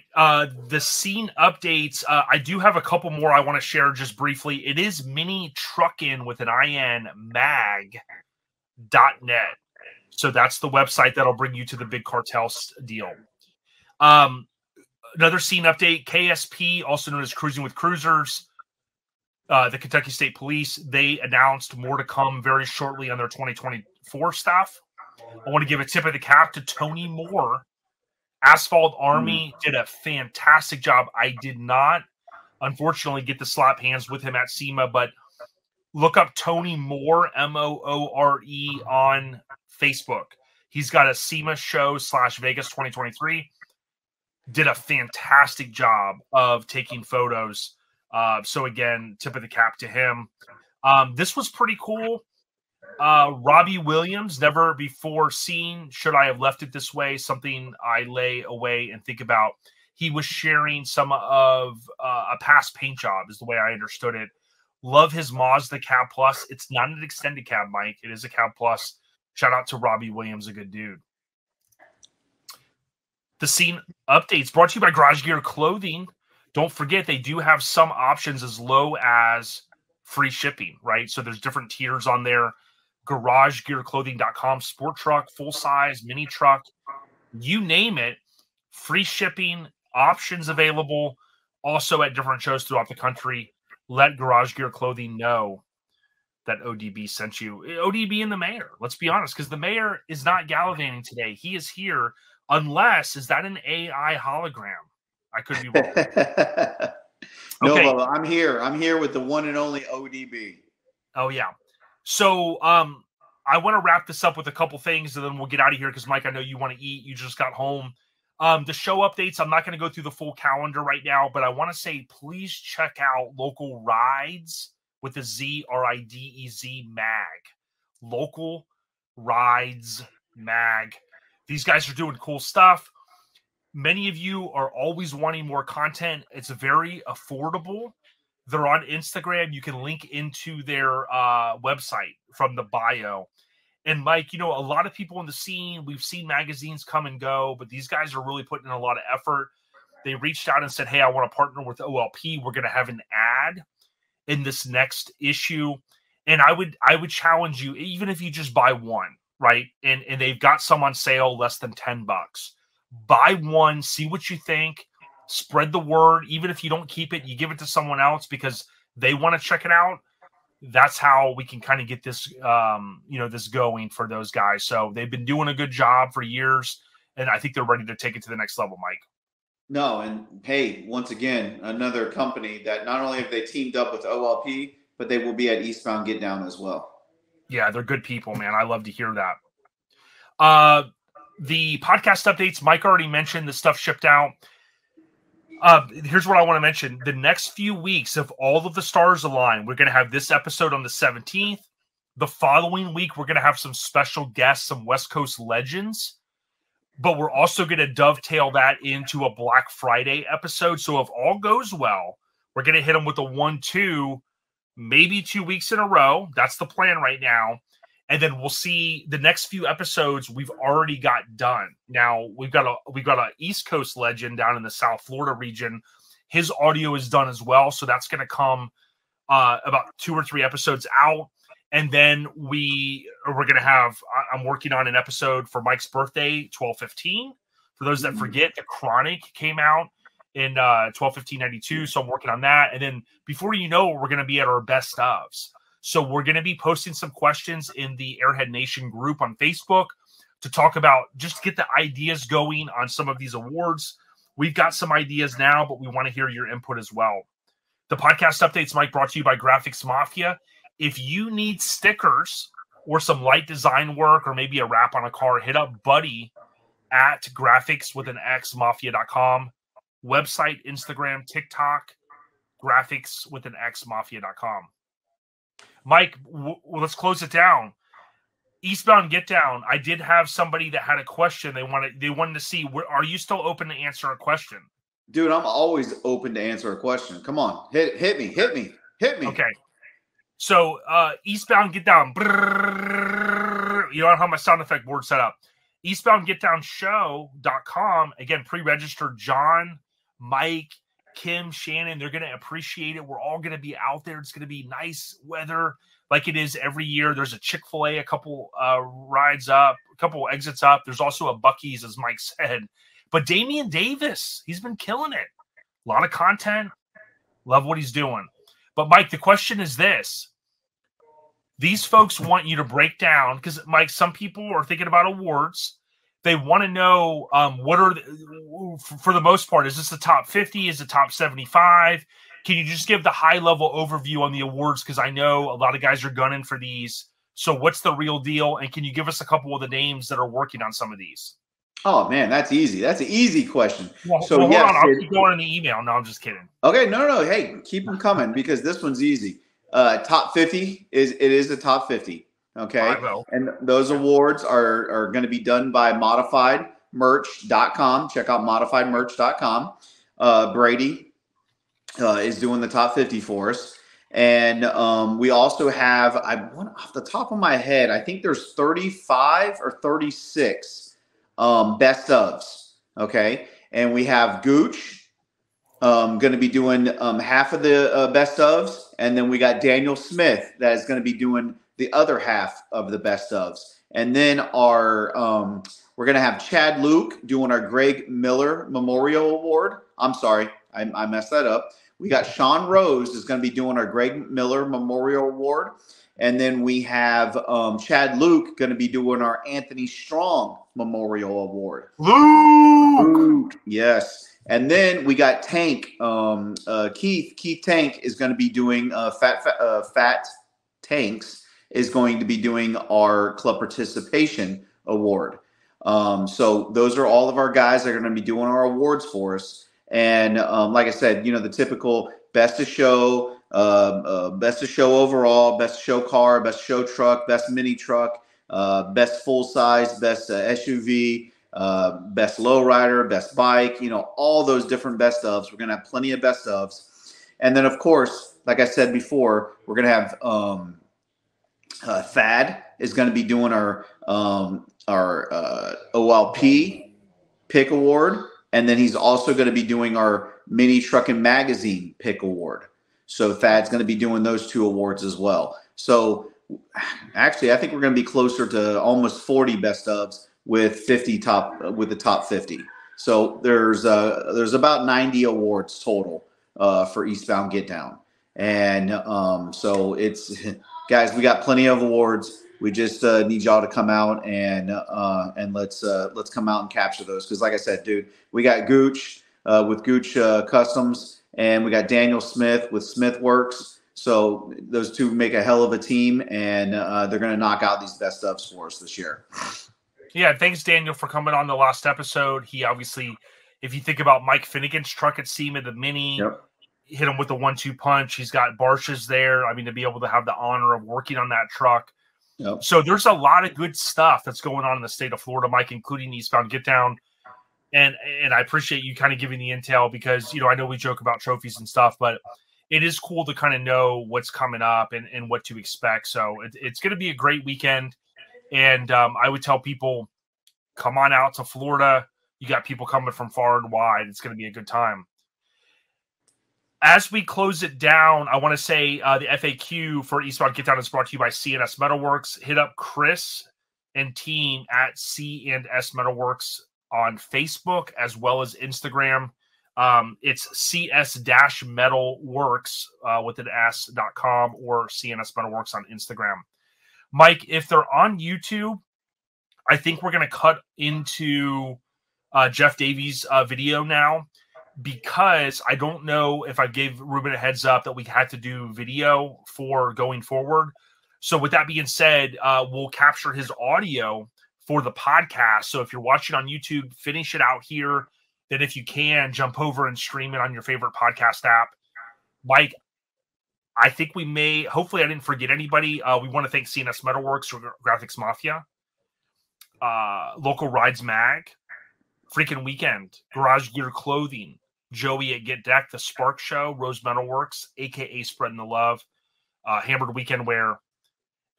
the scene updates. I do have a couple more I want to share just briefly. It is mini Truckin with an IN mag.net. So that's the website that'll bring you to the big cartel deal. Another scene update, KSP, also known as Cruising with Cruisers, the Kentucky State Police, they announced more to come very shortly on their 2024 stuff. I want to give a tip of the cap to Tony Moore. Asphalt Army did a fantastic job. I did not, unfortunately, get to slap hands with him at SEMA, but look up Tony Moore, Moore, on Facebook. He's got a SEMA show / Vegas 2023. Did a fantastic job of taking photos. So again, tip of the cap to him. This was pretty cool. Robbie Williams, never before seen. Should I have left it this way? Something I lay away and think about. He was sharing some of a past paint job, is the way I understood it. Love his Mazda Cab Plus. It's not an extended cab, Mike. It is a Cab Plus. Shout out to Robbie Williams, a good dude. The scene updates brought to you by Garage Gear Clothing. Don't forget, they do have some options as low as free shipping, right? So there's different tiers on there. GarageGearClothing.com, sport truck, full size, mini truck, you name it. Free shipping options available. Also at different shows throughout the country. Let Garage Gear Clothing know that ODB sent you. ODB and the mayor. Let's be honest, because the mayor is not gallivanting today. He is here. Unless, is that an AI hologram? I could be wrong. No, Okay. Bubba, I'm here. I'm here with the one and only ODB. Oh, yeah. So I want to wrap this up with a couple things, and then we'll get out of here because, Mike, I know you want to eat. You just got home. The show updates, I'm not going to go through the full calendar right now, but I want to say please check out Local Rides with the Z, RIDEZ mag. Local Rides mag. These guys are doing cool stuff. Many of you are always wanting more content. It's very affordable. They're on Instagram. You can link into their website from the bio. And Mike, a lot of people in the scene, we've seen magazines come and go, but these guys are really putting in a lot of effort. They reached out and said, hey, I want to partner with OLP. We're going to have an ad in this next issue. And I would challenge you, even if you just buy one, right? And they've got some on sale less than $10. Buy one, see what you think, spread the word. Even if you don't keep it, you give it to someone else because they want to check it out. That's how we can kind of get this, this going for those guys. So they've been doing a good job for years, and I think they're ready to take it to the next level, Mike. No, and hey, once again, another company that not only have they teamed up with OLP, but they will be at Eastbound Get Down as well. Yeah, they're good people, man. I love to hear that. The podcast updates, Mike already mentioned the stuff shipped out. Here's what I want to mention. The next few weeks, if all of the stars align, we're going to have this episode on the 17th. The following week, we're going to have some special guests, some West Coast legends. But we're also going to dovetail that into a Black Friday episode. So if all goes well, we're going to hit them with a 1-2, maybe 2 weeks in a row. That's the plan right now. And then we'll see the next few episodes we've already got done. Now we've got a East Coast legend down in the South Florida region. His audio is done as well, so that's going to come about 2 or 3 episodes out. And then we're going to have. I'm working on an episode for Mike's birthday, 12/15. For those that forget, the Chronic came out in 12/15/92. So I'm working on that. And then before you know it, we're going to be at our best ofs. So we're going to be posting some questions in the Airhead Nation group on Facebook to talk about, just to get the ideas going on some of these awards. We've got some ideas now, but we want to hear your input as well. The podcast updates, Mike, brought to you by Graphics Mafia. If you need stickers or some light design work or maybe a wrap on a car, hit up Buddy at graphicswithanxmafia.com. Website, Instagram, TikTok, graphicswithanxmafia.com. Mike, let's close it down. Eastbound Get Down. I did have somebody that had a question. They wanted to see, are you still open to answer a question? Dude, I'm always open to answer a question. Come on, hit me. Okay. So Eastbound Get Down. Brrr, you don't have my sound effect board set up. EastboundGetDownShow.com. Again, pre-registered John, Mike, Kim, Shannon, they're going to appreciate it. We're all going to be out there. It's going to be nice weather like it is every year. There's a Chick-fil-A, a couple rides up, a couple exits up. There's also a Buc-ee's, as Mike said. But Damian Davis, he's been killing it. A lot of content. Love what he's doing. But, Mike, the question is this. These folks want you to break down, because, Mike, some people are thinking about awards. They want to know what are, for the most part, is this the top 50? Is it top 75? Can you just give the high-level overview on the awards? Because I know a lot of guys are gunning for these. So what's the real deal? And can you give us a couple of the names that are working on some of these? Oh, man, that's easy. That's an easy question. Well, so, hold yes, on. I'll keep going in the email. No, I'm just kidding. Okay, no. Hey, keep them coming because this one's easy. Top 50 is the top 50. Okay. And those awards are going to be done by modifiedmerch.com. Check out modifiedmerch.com. Brady is doing the top 50 for us. And we also have, off the top of my head, I think there's 35 or 36 best ofs. Okay. And we have Gooch going to be doing half of the best ofs. And then we got Daniel Smith that is going to be doing the other half of the best ofs. And then we're going to have Chad Luke doing our Greg Miller Memorial Award. I'm sorry, I messed that up. We got Sean Rose is going to be doing our Greg Miller Memorial Award. And then we have Chad Luke going to be doing our Anthony Strong Memorial Award. Luke! Yes. And then we got Tank. Keith Tank is going to be doing Fat Tanks is going to be doing our club participation award. So those are all of our guys that are going to be doing our awards for us. And like I said, the typical best of show overall, best of show car, best show truck, best mini truck, best full size, best SUV, best lowrider, best bike, all those different best ofs. We're going to have plenty of best ofs. And then, of course, like I said before, we're going to have Thad is going to be doing our OLP pick award. And then he's also going to be doing our Mini Truckin Magazine pick award. So Thad's going to be doing those two awards as well. So actually, I think we're going to be closer to almost 40 best ofs with the top 50. So there's about 90 awards total for Eastbound Get Down. And so it's guys, we got plenty of awards. We just need y'all to come out and let's come out and capture those. Because like I said, dude, we got Gooch with Gooch Customs, and we got Daniel Smith with Smith Works. So those two make a hell of a team, and they're going to knock out these best ofs for us this year. Yeah, thanks, Daniel, for coming on the last episode. He obviously, if you think about Mike Finnegan's truck at SEMA, the Mini, Yep. Hit him with the 1-2 punch. He's got Barshes there. I mean, to be able to have the honor of working on that truck. Yep. So there's a lot of good stuff that's going on in the state of Florida, Mike, including Eastbound Get Down. And I appreciate you kind of giving the intel because, I know we joke about trophies and stuff, but it is cool to kind of know what's coming up and what to expect. So it's going to be a great weekend. And I would tell people, come on out to Florida. You got people coming from far and wide. It's going to be a good time. As we close it down, I want to say the FAQ for Eastbound Get Down is brought to you by C&S Metalworks. Hit up Chris and team at C&S Metalworks on Facebook as well as Instagram. It's cs-metalworks with an s.com or C&S Metalworks on Instagram. Mike, if they're on YouTube, I think we're going to cut into Jeff Davies' video now, because I don't know if I gave Ruben a heads up that we had to do video for going forward. So with that being said, we'll capture his audio for the podcast. So if you're watching on YouTube, finish it out here. Then if you can, jump over and stream it on your favorite podcast app. Mike, I think we may, hopefully I didn't forget anybody. We want to thank C&S Metalworks or Graphics Mafia, Local Rides Mag, Freaking Weekend, Garage Gear Clothing, Joey at Get Deck, The Spark Show, Rose Metalworks, a.k.a. Spreading the Love, Hammered Weekend Wear,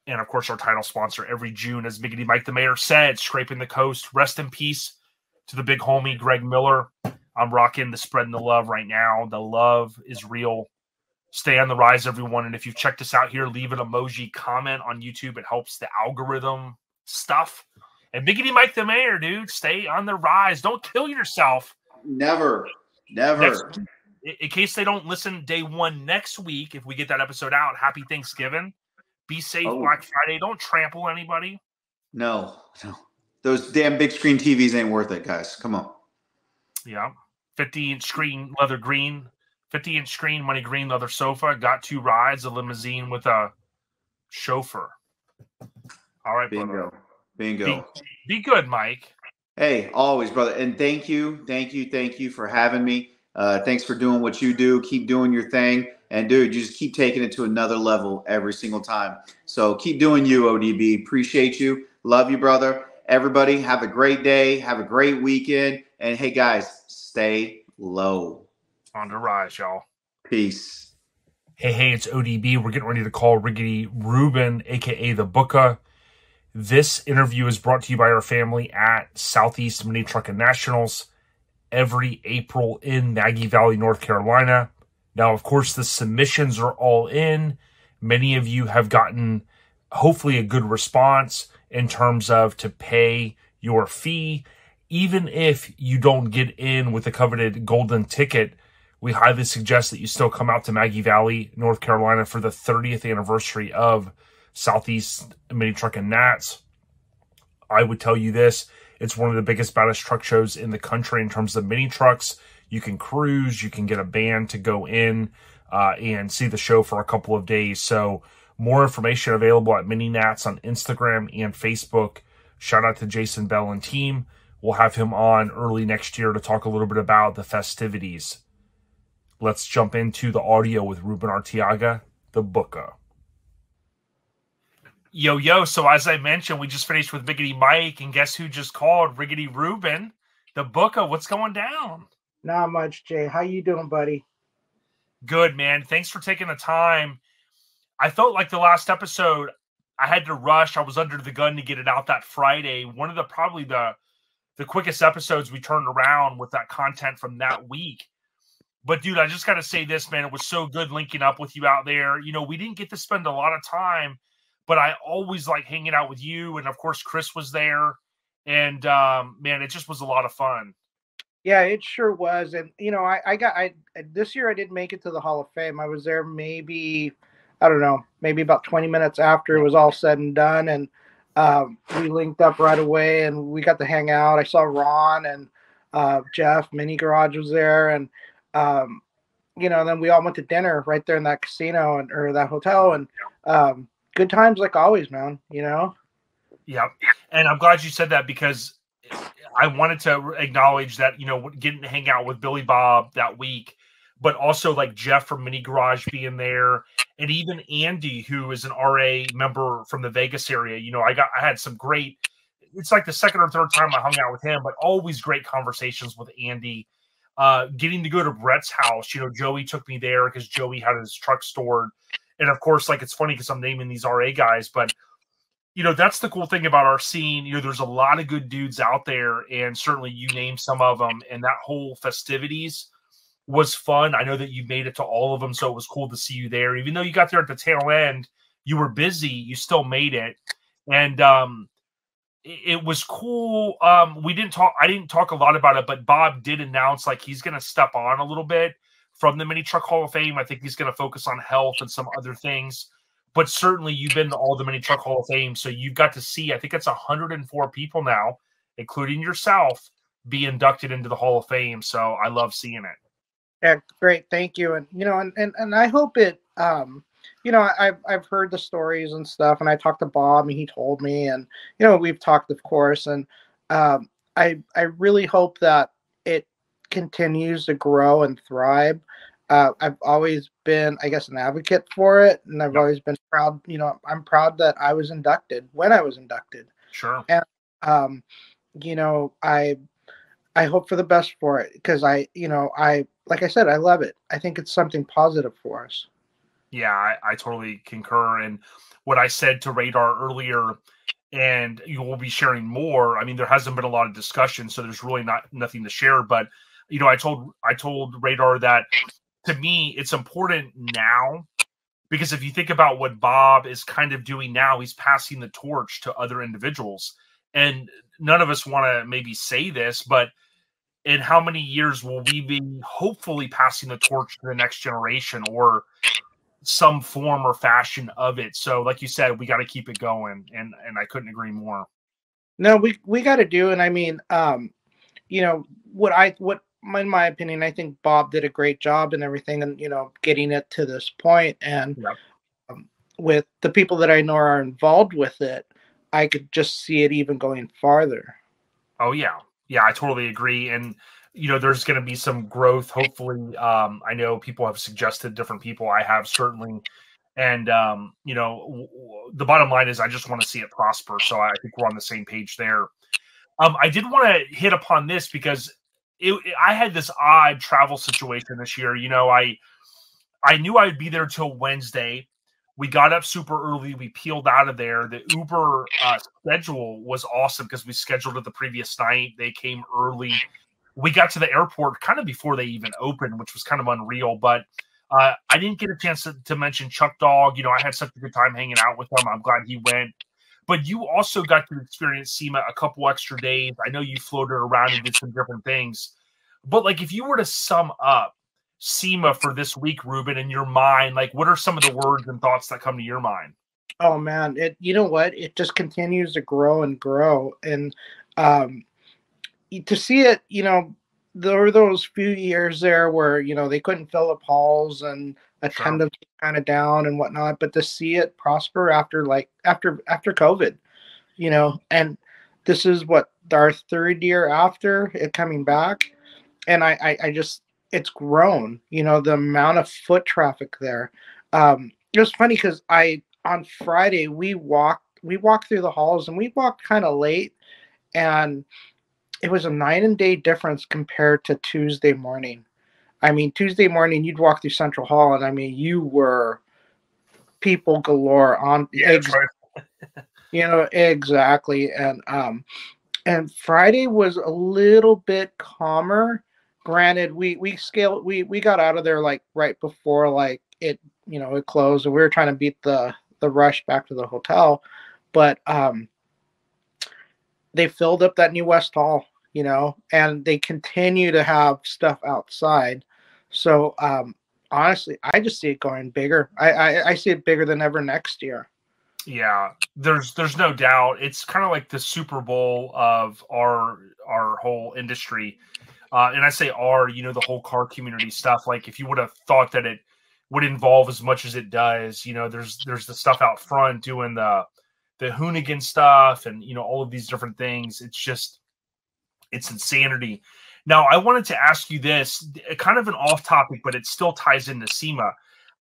and, of course, our title sponsor every June, as Miggity Mike the Mayor said, Scraping the Coast. Rest in peace to the big homie, Greg Miller. I'm rocking the Spreading the Love right now. The love is real. Stay on the rise, everyone. And if you've checked us out here, leave an emoji comment on YouTube. It helps the algorithm stuff. And Biggity Mike the Mayor, dude, stay on the rise. Don't kill yourself. Never. In case they don't listen day one next week, if we get that episode out, happy Thanksgiving. Be safe, Black Friday. Don't trample anybody. No. Those damn big screen TVs ain't worth it, guys. Come on. Yeah. 50-inch screen, leather green. 50-inch screen, money green, leather sofa. Got 2 rides, a limousine with a chauffeur. All right, Bingo. Be good, Mike. Hey, always, brother. And thank you for having me. Thanks for doing what you do. Keep doing your thing. And, dude, you just keep taking it to another level every single time. So keep doing you, ODB. Appreciate you. Love you, brother. Everybody, have a great day. Have a great weekend. And, hey, guys, stay low. On the rise, y'all. Peace. Hey, it's ODB. We're getting ready to call Riggedy Ruben, a.k.a. the Booka. This interview is brought to you by our family at Southeast Mini Truckin Nationals every April in Maggie Valley, North Carolina. Now, of course, the submissions are all in. Many of you have gotten, hopefully, a good response in terms of to pay your fee. Even if you don't get in with the coveted golden ticket, we highly suggest that you still come out to Maggie Valley, North Carolina for the 30th anniversary of Southeast Mini Truckin Nats. I would tell you this, it's one of the biggest, baddest truck shows in the country in terms of mini trucks. You can cruise, you can get a band to go in and see the show for a couple of days. So more information available at Mini Nats on Instagram and Facebook. Shout out to Jason Bell and team. We'll have him on early next year to talk a little bit about the festivities. Let's jump into the audio with Ruben Arteaga, the Booka. Yo, so as I mentioned, we just finished with Biggity Mike, and guess who just called? Riggedy Ruben, the Booka. What's going down? Not much, Jay. How you doing, buddy? Good, man. Thanks for taking the time. I felt like the last episode, I had to rush. I was under the gun to get it out that Friday. One of probably the quickest episodes we turned around with that content from that week. But, dude, I just got to say this, man. It was so good linking up with you out there. You know, we didn't get to spend a lot of time, but I always like hanging out with you. And, of course, Chris was there. And, man, it just was a lot of fun. Yeah, it sure was. And, you know, I this year I didn't make it to the Hall of Fame. I was there maybe about 20 minutes after it was all said and done. And we linked up right away and we got to hang out. I saw Ron and Jeff, Mini Garage was there. And, you know, then we all went to dinner right there in that casino or that hotel. And good times like always, man, you know? Yeah. And I'm glad you said that because I wanted to acknowledge that, you know, getting to hang out with Billy Bob that week, but also like Jeff from Mini Garage being there, and even Andy, who is an RA member from the Vegas area. You know, I had some great, it's like the second or third time I hung out with him, but always great conversations with Andy. Getting to go to Brett's house, you know, Joey took me there because Joey had his truck stored. And of course, like, it's funny because I'm naming these RA guys, but you know, that's the cool thing about our scene. You know, there's a lot of good dudes out there, and certainly you named some of them, and that whole festivities was fun. I know that you made it to all of them, so it was cool to see you there. Even though you got there at the tail end, you were busy, you still made it. And it was cool. I didn't talk a lot about it, but Bob did announce like he's going to step on a little bit from the Mini Truck Hall of Fame. I think he's going to focus on health and some other things. But certainly you've been to all the Mini Truck Hall of Fame, so you've got to see, I think it's 104 people now, including yourself, be inducted into the Hall of Fame. So I love seeing it. Yeah, great. Thank you. And, you know, and I hope it, you know, I've heard the stories and stuff, and I talked to Bob and he told me, and, you know, we've talked, of course, and I really hope that it continues to grow and thrive. I've always been, I guess, an advocate for it, and I've always been proud. You know, I'm proud that I was inducted when I was inducted. Sure. And, you know, I hope for the best for it because like I said, I love it. I think it's something positive for us. Yeah, I totally concur. And what I said to Radar earlier, and you will be sharing more. I mean, there hasn't been a lot of discussion, so there's really nothing to share, but I told Radar that to me it's important now, because if you think about what Bob is kind of doing now, he's passing the torch to other individuals. And none of us want to maybe say this, but in how many years will we be hopefully passing the torch to the next generation or some form or fashion of it? So like you said, we got to keep it going. And I couldn't agree more. No, we got to do. And I mean, in my opinion, I think Bob did a great job and everything, and, getting it to this point. And with the people that I know are involved with it, I could just see it even going farther. Oh yeah. Yeah, I totally agree. And, there's going to be some growth, hopefully. I know people have suggested different people. I have certainly. And, the bottom line is I just want to see it prosper. So I think we're on the same page there. I did want to hit upon this because I had this odd travel situation this year. I knew I'd be there till Wednesday. We got up super early. We peeled out of there. The Uber schedule was awesome because we scheduled it the previous night. They came early. We got to the airport kind of before they even opened, which was kind of unreal. But I didn't get a chance to mention Chuck Dog. I had such a good time hanging out with him. I'm glad he went. But you also got to experience SEMA a couple extra days. I know you floated around and did some different things. But, if you were to sum up SEMA for this week, Ruben, in your mind, what are some of the words and thoughts that come to your mind? Oh man, you know what? It just continues to grow and grow. And to see it, there were those few years there where, they couldn't fill up halls and attendance kind of down and whatnot, but to see it prosper after COVID, and this is our third year after it coming back. And I just, it's grown, the amount of foot traffic there. It was funny because on Friday we walked through the halls, and we walked kind of late, and it was a night and day difference compared to Tuesday morning. I mean, Tuesday morning you'd walk through Central Hall, and I mean, you were people galore on exactly. And Friday was a little bit calmer. Granted, we got out of there right before it it closed, and we were trying to beat the rush back to the hotel. But they filled up that new West Hall, and they continue to have stuff outside. So honestly, I just see it going bigger. I see it bigger than ever next year. Yeah, there's no doubt. It's kind of like the Super Bowl of our whole industry. And I say the whole car community stuff. If you would have thought that it would involve as much as it does, there's the stuff out front doing the Hoonigan stuff and, all of these different things. It's insanity. Now, I wanted to ask you this, kind of an off topic, but it still ties into SEMA.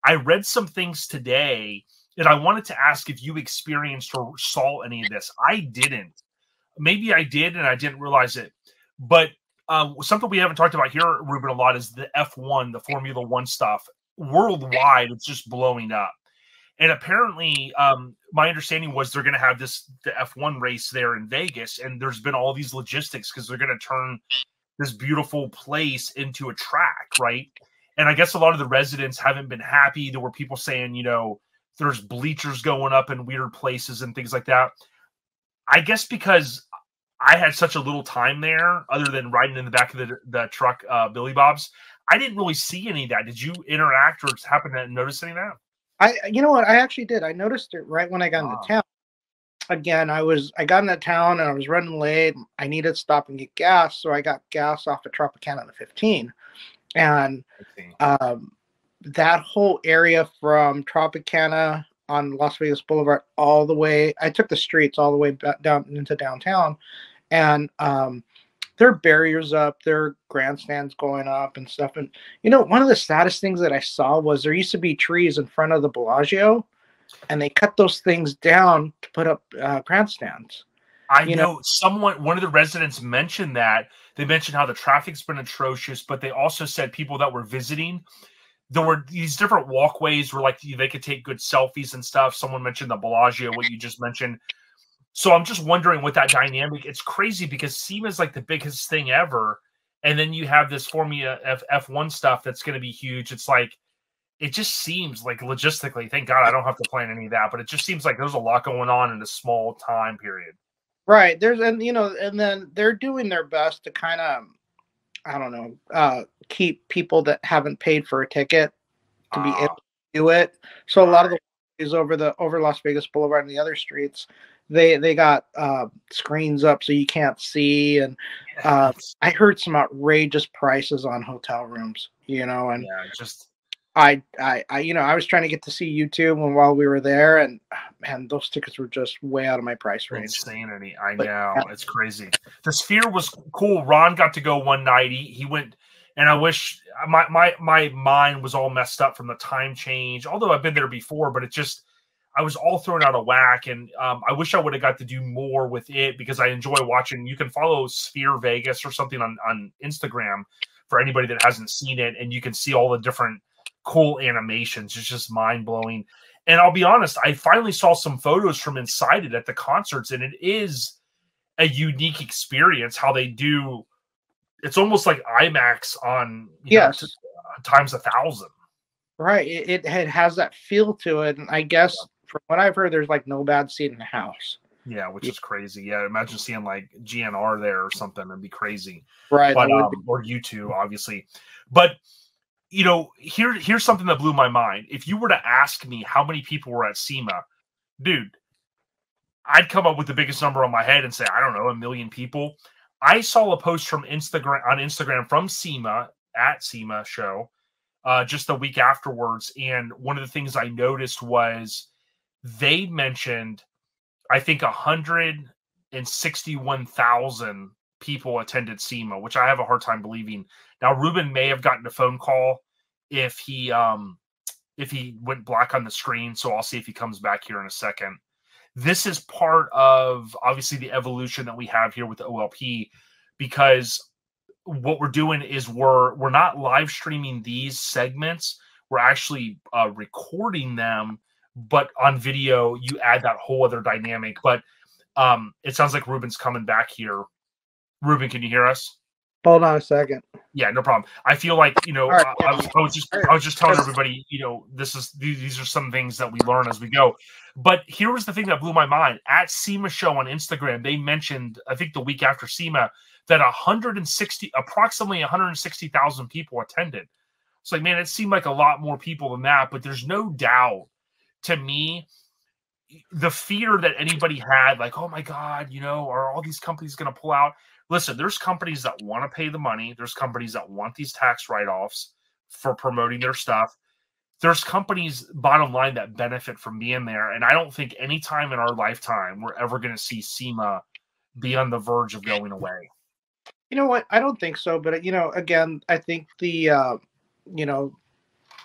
I read some things today, and I wanted to ask if you experienced or saw any of this. I didn't. Maybe I did, and I didn't realize it. But something we haven't talked about here, Ruben, a lot is the F1, the Formula One stuff. Worldwide, it's just blowing up. And apparently, my understanding was they're going to have the F1 race there in Vegas, and there's been all these logistics because they're going to turn this beautiful place into a track, right? And I guess a lot of the residents haven't been happy. There were people saying, there's bleachers going up in weird places and things like that. I guess because I had such a little time there, other than riding in the back of the truck, Billy Bob's, I didn't really see any of that. Did you interact or happen to notice any of that? You know what? I actually did. I noticed it right when I got into town. Again, I got into town and I was running late. I needed to stop and get gas, so I got gas off of Tropicana the 15. And that whole area from Tropicana on Las Vegas Boulevard all the way, I took the streets all the way back down into downtown, and there are barriers up, there are grandstands going up and stuff. And one of the saddest things that I saw was there used to be trees in front of the Bellagio, and they cut those things down to put up grandstands. I know one of the residents mentioned that. They mentioned how the traffic's been atrocious, but they also said people that were visiting, there were these different walkways where they could take good selfies and stuff. Someone mentioned the Bellagio, what you just mentioned. So I'm just wondering with that dynamic, it's crazy because SEMA is the biggest thing ever. and then you have this Formula F1 stuff that's going to be huge. It's like, it just seems like logistically, thank God I don't have to plan any of that, but it just seems like there's a lot going on in a small time period. Right. And then they're doing their best to kind of, I don't know, keep people that haven't paid for a ticket to be able to do it. So a lot of the is over Las Vegas Boulevard and the other streets, they got screens up so you can't see, and I heard some outrageous prices on hotel rooms, and I was trying to get to see YouTube while we were there, and man, those tickets were just way out of my price range. Insanity. I know. It's crazy. The Sphere was cool. Ron got to go one night. He went, and I wish my mind was all messed up from the time change, although I've been there before, but I was all thrown out of whack, and I wish I would have got to do more with it, because I enjoy watching. You can follow Sphere Vegas or something on Instagram for anybody that hasn't seen it, and you can see all the different cool animations. It's just mind-blowing. And I'll be honest, I finally saw some photos from inside it at the concerts, and it is a unique experience how they do. It's almost like IMAX on times 1,000. Right. It has that feel to it, and I guess from what I've heard, there's like no bad seat in the house. Yeah, which is crazy. Yeah, imagine seeing like GNR there or something. It'd be crazy. Right. But or U2, obviously. But here's something that blew my mind. If you were to ask me how many people were at SEMA, dude, I'd come up with the biggest number on my head and say, I don't know, 1 million people. I saw a post from Instagram from SEMA at SEMA show just the week afterwards, and one of the things I noticed was they mentioned, I think, 161,000 people attended SEMA, which I have a hard time believing. Now, Ruben may have gotten a phone call if he went black on the screen, so I'll see if he comes back here in a second. This is part of, obviously, the evolution that we have here with the OLP, because what we're doing is we're not live streaming these segments. We're actually recording them, but on video, you add that whole other dynamic. But it sounds like Ruben's coming back here. Ruben, can you hear us? Hold on a second. Yeah, no problem. I feel like, Right. I was just telling everybody, these are some things that we learn as we go. But here was the thing that blew my mind. At SEMA show on Instagram, they mentioned, I think the week after SEMA, that approximately 160,000 people attended. It's like, man, it seemed like a lot more people than that, but there's no doubt, to me, the fear that anybody had, like, oh my God, are all these companies going to pull out? Listen, there's companies that want to pay the money. There's companies that want these tax write-offs for promoting their stuff. There's companies, bottom line, that benefit from being there. And I don't think any time in our lifetime we're ever going to see SEMA be on the verge of going away. You know what? I don't think so. But, again, I think the,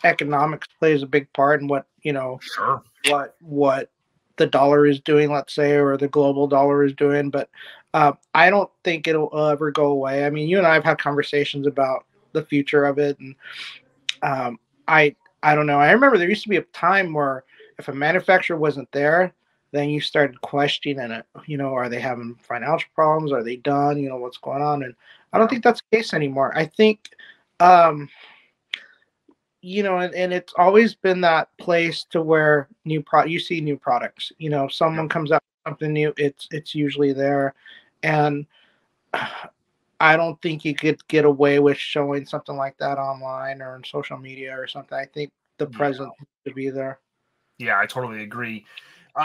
economics plays a big part in what, Sure. what the dollar is doing, let's say, or the global dollar is doing. But I don't think it'll ever go away. I mean, you and I have had conversations about the future of it. And I don't know. I remember there used to be a time where if a manufacturer wasn't there, then you started questioning it. Are they having financial problems? Are they done? What's going on? And I don't think that's the case anymore. I think, and it's always been that place to where you see new products. Someone comes out with something new, it's usually there. And I don't think you could get away with showing something like that online or on social media or something. I think the presence to be there. Yeah, I totally agree.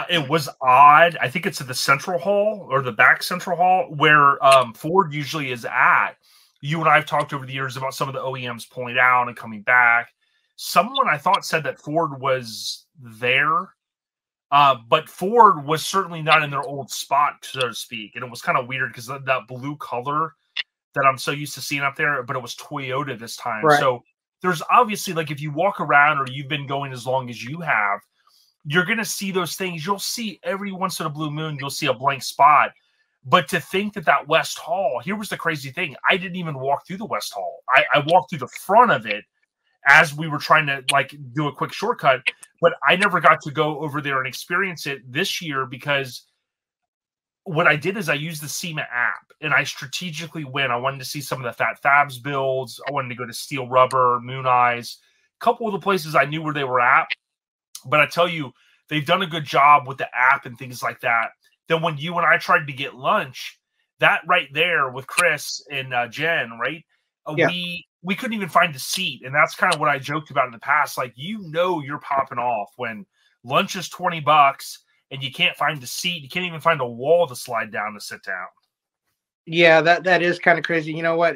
It was odd. I think it's at the central hall or the back central hall where Ford usually is at. You and I have talked over the years about some of the OEMs pulling out and coming back. Someone I thought said that Ford was there, but Ford was certainly not in their old spot, so to speak. And it was kind of weird because that blue color that I'm so used to seeing up there, but it was Toyota this time. Right. So there's obviously, like, if you walk around or you've been going as long as you have, you're going to see those things. You'll see every once in a blue moon, you'll see a blank spot. But to think that West Hall, here was the crazy thing. I didn't even walk through the West Hall. I walked through the front of it as we were trying to do a quick shortcut, but I never got to go over there and experience it this year because what I did is I used the SEMA app, and I strategically went. I wanted to see some of the Fat Fabs builds. I wanted to go to Steel Rubber, Moon Eyes, a couple of the places I knew where they were at. But I tell you, they've done a good job with the app and things like that. Then when you and I tried to get lunch, that right there with Chris and Jen, right? We couldn't even find a seat. And that's kind of what I joked about in the past. Like, you're popping off when lunch is $20 and you can't find a seat. You can't even find a wall to slide down to sit down. Yeah, that is kind of crazy. You know what?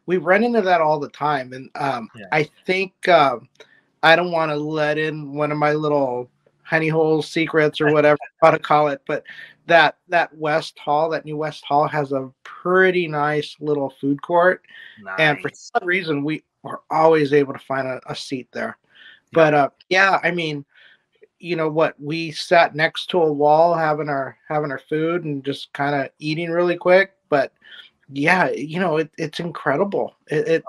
We run into that all the time. And I think I don't want to let in one of my little honey hole secrets or whatever you want to call it, but that West Hall, that new West Hall, has a pretty nice little food court. Nice. And for some reason, we are always able to find a seat there. But I mean, you know what? We sat next to a wall having our food and just kind of eating really quick. But yeah, you know, it's incredible. It's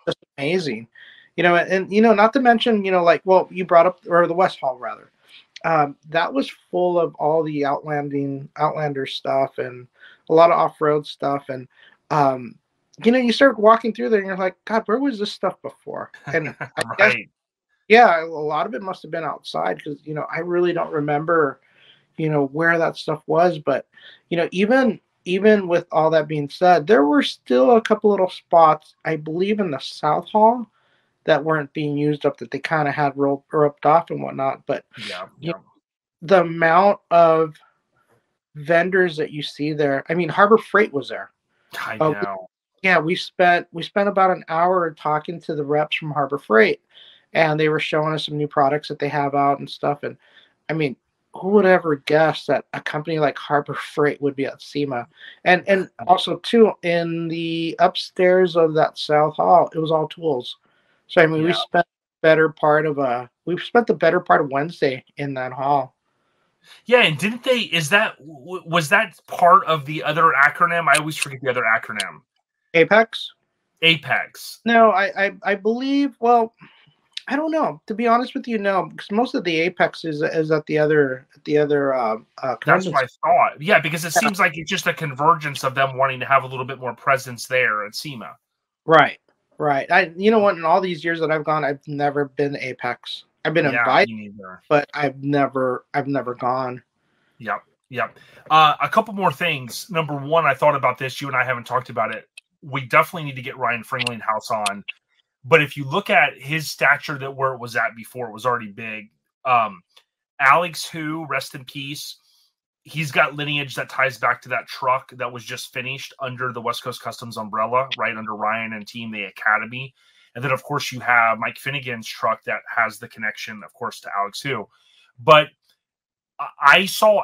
just amazing. You know, and you know, not to mention, you know, like, well, you brought up, or the West Hall rather. That was full of all the Outlander stuff and a lot of off-road stuff. And, you know, you start walking through there and you're like, God, where was this stuff before? And I guess, yeah, a lot of it must have been outside because, you know, I really don't remember, you know, where that stuff was. But, you know, even with all that being said, there were still a couple little spots, I believe in the South Hall, that weren't being used up, that they kind of had roped off and whatnot. But you know, the amount of vendors that you see there, I mean, Harbor Freight was there. I know. We spent about an hour talking to the reps from Harbor Freight, and they were showing us some new products that they have out and stuff. And I mean, who would ever guess that a company like Harbor Freight would be at SEMA? And also too, in the upstairs of that South Hall, it was all tools. So I mean, we spent the better part of Wednesday in that hall. Yeah, and didn't they? Was that part of the other acronym? I always forget the other acronym. Apex. No, I believe. Well, I don't know. To be honest with you, no, because most of the Apex is at the other. That's what I thought. Yeah, because it seems like it's just a convergence of them wanting to have a little bit more presence there at SEMA. Right. You know what? In all these years that I've gone, I've never been to Apex. I've been invited, but I've never gone. Yep. A couple more things. Number one, I thought about this. You and I haven't talked about it. We definitely need to get Ryan Fringlinghouse on. But if you look at his stature, that where it was at before, it was already big. Alex, who rest in peace. He's got lineage that ties back to that truck that was just finished under the West Coast Customs umbrella, right under Ryan and team, the Academy. And then, of course, you have Mike Finnegan's truck that has the connection, of course, to Alex Hu. But I saw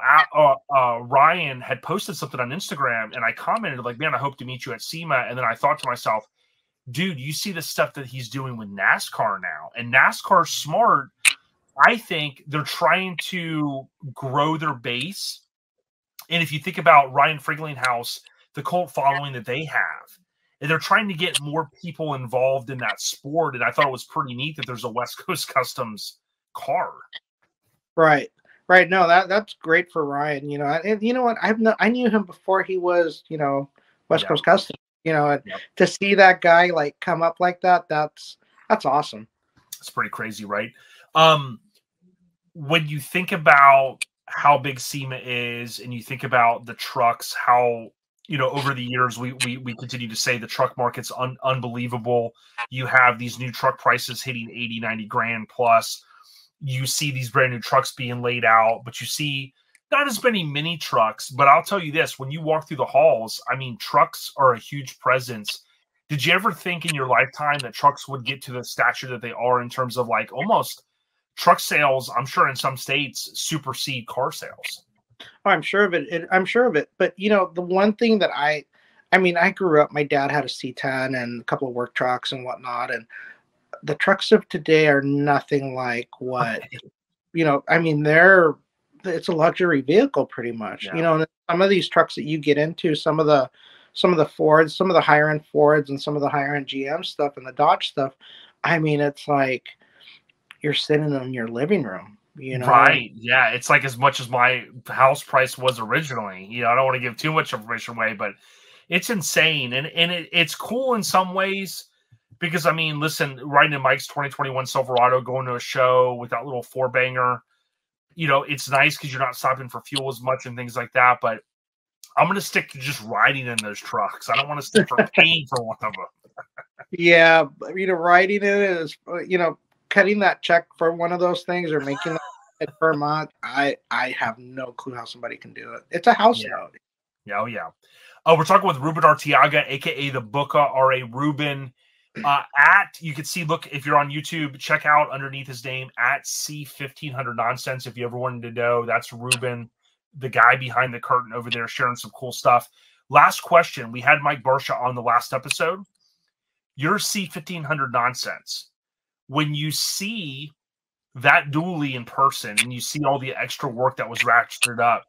Ryan had posted something on Instagram, and I commented, like, man, I hope to meet you at SEMA. And then I thought to myself, dude, you see the stuff that he's doing with NASCAR now. And NASCAR's smart. I think they're trying to grow their base. And if you think about Ryan Fringlinghouse, the cult following that they have, and they're trying to get more people involved in that sport. And I thought it was pretty neat that there's a West Coast Customs car. Right. No, that's great for Ryan. You know, and you know what? I knew him before he was, you know, West Coast Customs. You know, and to see that guy like come up like that, that's awesome. It's pretty crazy, right? When you think about how big SEMA is, and you think about the trucks, how, you know, over the years we continue to say the truck market's unbelievable. You have these new truck prices hitting 80, 90 grand plus. You see these brand new trucks being laid out, but you see not as many mini trucks. But I'll tell you this, when you walk through the halls, I mean, trucks are a huge presence. Did you ever think in your lifetime that trucks would get to the stature that they are in terms of like almost truck sales? I'm sure in some states supersede car sales. Oh, I'm sure of it. I'm sure of it. But, you know, the one thing that I grew up, my dad had a C10 and a couple of work trucks and whatnot. And the trucks of today are nothing like what, you know, I mean, it's a luxury vehicle pretty much, you know, and some of these trucks that you get into, some of the Fords, some of the higher end Fords and some of the higher end GM stuff and the Dodge stuff. I mean, it's like you're sitting in your living room. You know, Right. Yeah. It's like as much as my house price was originally. You know, I don't want to give too much information away, but it's insane. And it's cool in some ways because, I mean, listen, riding in Mike's 2021 Silverado, going to a show with that little four banger, you know, it's nice because you're not stopping for fuel as much and things like that. But I'm going to stick to just riding in those trucks. I don't want to stick for paying for one of them. yeah, you know, riding it is, you know, cutting that check for one of those things or making that per month. I have no clue how somebody can do it. It's a house note. Yeah, oh yeah. Oh, we're talking with Ruben Arteaga, aka the Booka, R.A. Ruben. You can see, look, if you're on YouTube, check out underneath his name at C1500 Nonsense. If you ever wanted to know, that's Ruben, the guy behind the curtain over there, sharing some cool stuff. Last question. We had Mike Barsha on the last episode. Your C1500 Nonsense. When you see that dually in person and you see all the extra work that was ratcheted up,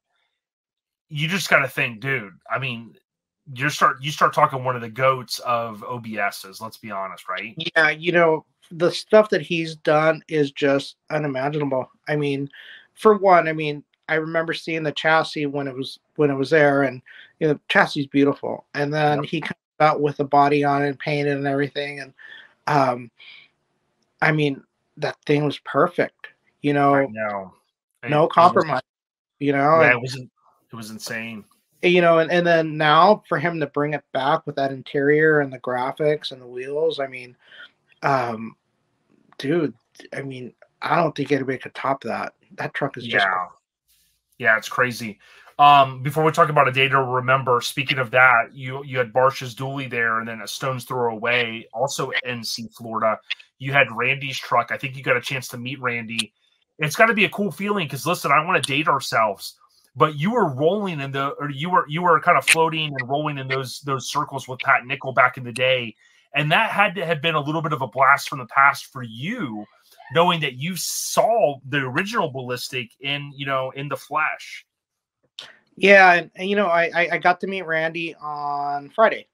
you just got to think, dude, I mean, you start talking one of the goats of OBSs, let's be honest, right? Yeah, you know, the stuff that he's done is just unimaginable. I mean, for one, I mean, I remember seeing the chassis when it was there, and you know, the chassis is beautiful. And then he comes out with the body on it and painted and everything, and I mean, that thing was perfect. You know, no compromise. You know, yeah, and, it was insane. you know, and then now for him to bring it back with that interior and the graphics and the wheels, I mean, dude, I mean, I don't think anybody could top that. That truck is just cool. Yeah, it's crazy. Before we talk about a day to remember, speaking of that, you had Barsha's dually there, and then a stone's throw away, also NC Florida. You had Randy's truck. I think you got a chance to meet Randy. It's got to be a cool feeling because listen, I don't want to date ourselves, but you were rolling you were kind of floating and rolling in those circles with Pat Nickel back in the day, and that had to have been a little bit of a blast from the past for you, knowing that you saw the original Ballistic in the flesh. Yeah, and you know, I got to meet Randy on Friday,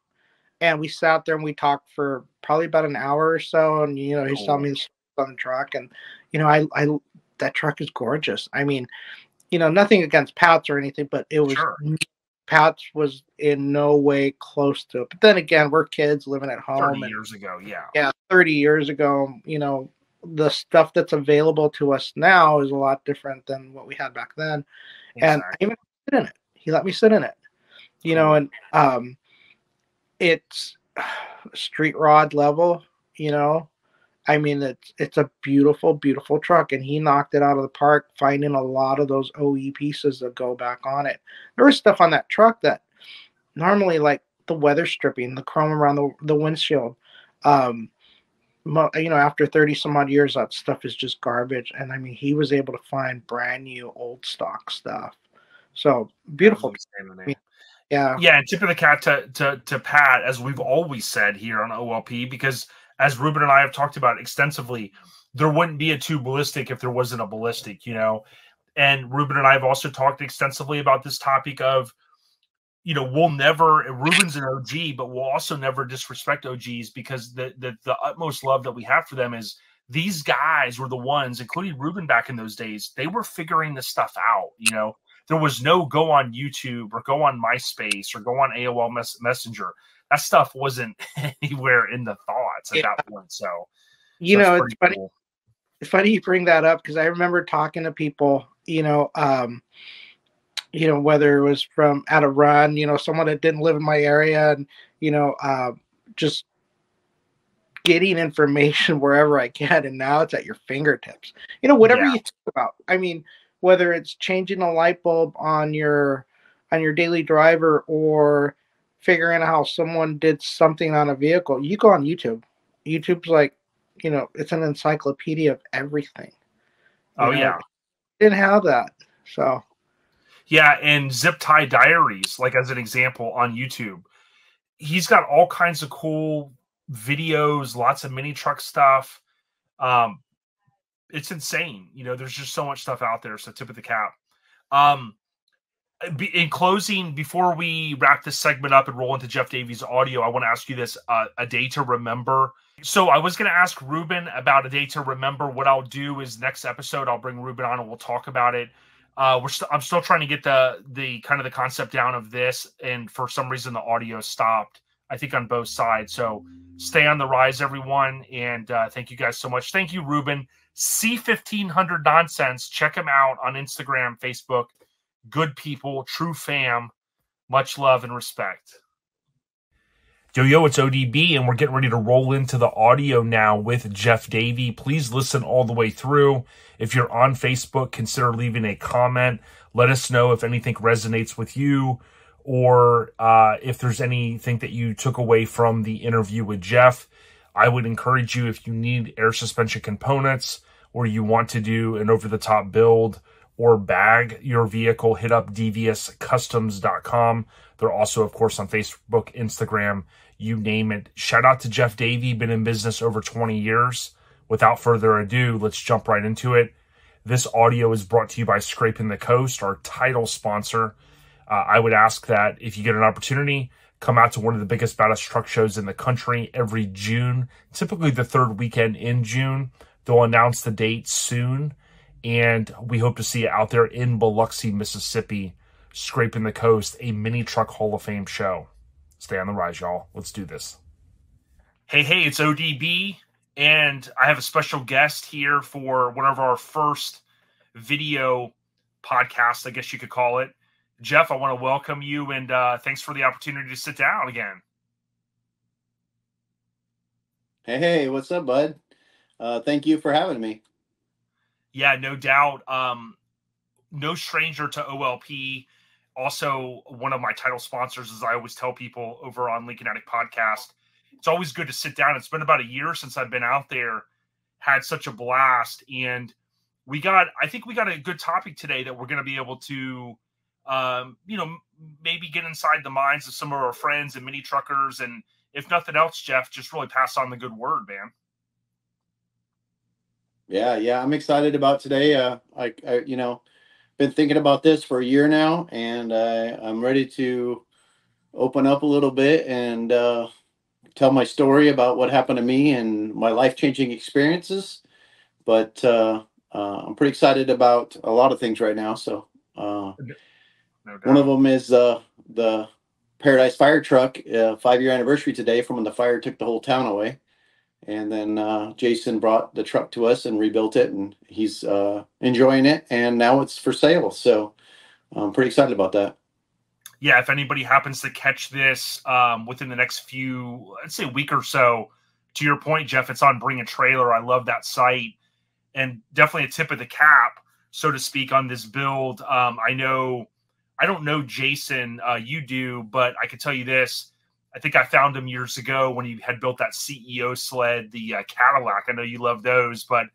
and we sat there and we talked for probably about an hour or so, and you know, he's telling me the story on the truck, and you know, I that truck is gorgeous. I mean, you know, nothing against Pat's or anything, but it was Pat's was in no way close to it. But then again, we're kids living at home. 30 years ago, yeah, 30 years ago, you know, the stuff that's available to us now is a lot different than what we had back then. Exactly. And I even sit in it. He let me sit in it, you know, and it's street rod level, you know. I mean, it's a beautiful, beautiful truck, and he knocked it out of the park, finding a lot of those OE pieces that go back on it. There was stuff on that truck that normally, like the weather stripping, the chrome around the windshield, you know, after 30 some odd years, that stuff is just garbage. And I mean, he was able to find brand new old stock stuff. So beautiful. Yeah. And tip of the cap to Pat, as we've always said here on OLP, because as Ruben and I have talked about extensively, there wouldn't be a 2 Ballistic if there wasn't a Ballistic, you know. And Ruben and I have also talked extensively about this topic of, you know, Ruben's an OG, but we'll also never disrespect OGs because the utmost love that we have for them is these guys were the ones, including Ruben back in those days, they were figuring this stuff out, you know. There was no go on YouTube or go on MySpace or go on AOL Messenger. That stuff wasn't anywhere in the thoughts at that point. So, you know, it's funny. Cool. It's funny you bring that up because I remember talking to people, you know, whether it was from at a run, you know, someone that didn't live in my area, and you know, just getting information wherever I can, and now it's at your fingertips. You know, whatever you talk about. I mean, whether it's changing a light bulb on your daily driver or figuring out how someone did something on a vehicle, you go on YouTube. YouTube's like, you know, it's an encyclopedia of everything. Didn't have that. So yeah, and Zip Tie Diaries, like as an example on YouTube, he's got all kinds of cool videos, lots of mini truck stuff. It's insane. You know, there's just so much stuff out there. So tip of the cap. in closing, before we wrap this segment up and roll into Jeff Davy's audio, I want to ask you this: a day to remember. So I was going to ask Ruben about a day to remember. What I'll do is next episode I'll bring Ruben on and we'll talk about it. I'm still trying to get the kind of the concept down of this, and for some reason the audio stopped, I think, on both sides. So stay on the rise, everyone, and thank you guys so much. Thank you, Ruben. C1500 Nonsense. Check him out on Instagram, Facebook. Good people, true fam. Much love and respect. Yo, it's ODB, and we're getting ready to roll into the audio now with Jeff Davy. Please listen all the way through. If you're on Facebook, consider leaving a comment. Let us know if anything resonates with you, or if there's anything that you took away from the interview with Jeff. I would encourage you, if you need air suspension components or you want to do an over-the-top build or bag your vehicle, hit up deviouscustoms.com. They're also, of course, on Facebook, Instagram, you name it. Shout out to Jeff Davy, been in business over 20 years. Without further ado, let's jump right into it. This audio is brought to you by Scraping the Coast, our title sponsor. I would ask that if you get an opportunity, come out to one of the biggest, baddest truck shows in the country every June, typically the third weekend in June. They'll announce the date soon, and we hope to see you out there in Biloxi, Mississippi, Scraping the Coast, a mini truck Hall of Fame show. Stay on the rise, y'all. Let's do this. Hey, it's ODB, and I have a special guest here for one of our first video podcasts, I guess you could call it. Jeff, I want to welcome you, and thanks for the opportunity to sit down again. Hey, what's up, bud? Thank you for having me. Yeah, no doubt. No stranger to OLP. Also, one of my title sponsors, as I always tell people over on Lincoln Attic Podcast. It's always good to sit down. It's been about a year since I've been out there. Had such a blast. And I think we got a good topic today that we're going to be able to, maybe get inside the minds of some of our friends and mini truckers. And if nothing else, Jeff, just really pass on the good word, man. Yeah, I'm excited about today. I been thinking about this for a year now, and I'm ready to open up a little bit and tell my story about what happened to me and my life-changing experiences. But I'm pretty excited about a lot of things right now. So one of them is the Paradise Fire Truck 5-year anniversary today from when the fire took the whole town away. And then Jason brought the truck to us and rebuilt it, and he's enjoying it. And now it's for sale. So I'm pretty excited about that. Yeah, if anybody happens to catch this within the next few, let's say, week or so, to your point, Jeff, it's on Bring a Trailer. I love that site, and definitely a tip of the cap, so to speak, on this build. I don't know Jason, you do, but I can tell you this. I think I found him years ago when he had built that CEO sled, the Cadillac. I know you love those, but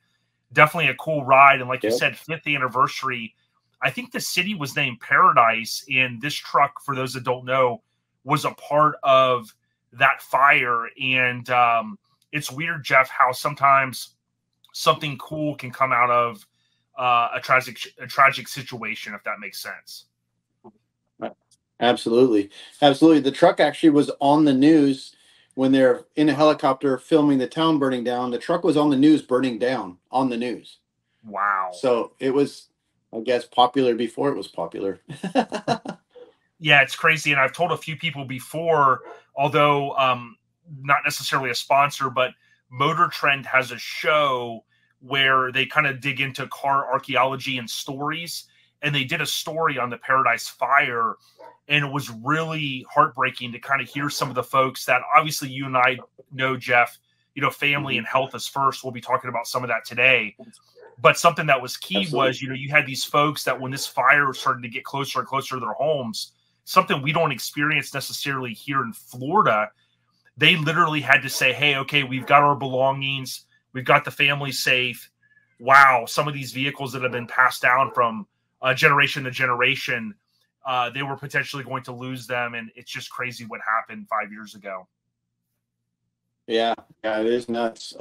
definitely a cool ride. And like you said, 5th anniversary. I think the city was named Paradise, and this truck, for those that don't know, was a part of that fire. And it's weird, Jeff, how sometimes something cool can come out of a tragic situation, if that makes sense. Absolutely. The truck actually was on the news when they're in a helicopter filming the town burning down. The truck was on the news burning down on the news. Wow. So it was, I guess, popular before it was popular. Yeah, it's crazy. And I've told a few people before, although not necessarily a sponsor, but Motor Trend has a show where they kind of dig into car archaeology and stories. And they did a story on the Paradise Fire. And it was really heartbreaking to kind of hear some of the folks that obviously you and I know, Jeff, family and health is first. We'll be talking about some of that today. But something that was key was, you had these folks that when this fire started to get closer and closer to their homes, something we don't experience necessarily here in Florida, they literally had to say, hey, okay, we've got our belongings. We've got the family safe. Wow, some of these vehicles that have been passed down from generation to generation, they were potentially going to lose them. And it's just crazy what happened 5 years ago. Yeah, it is nuts.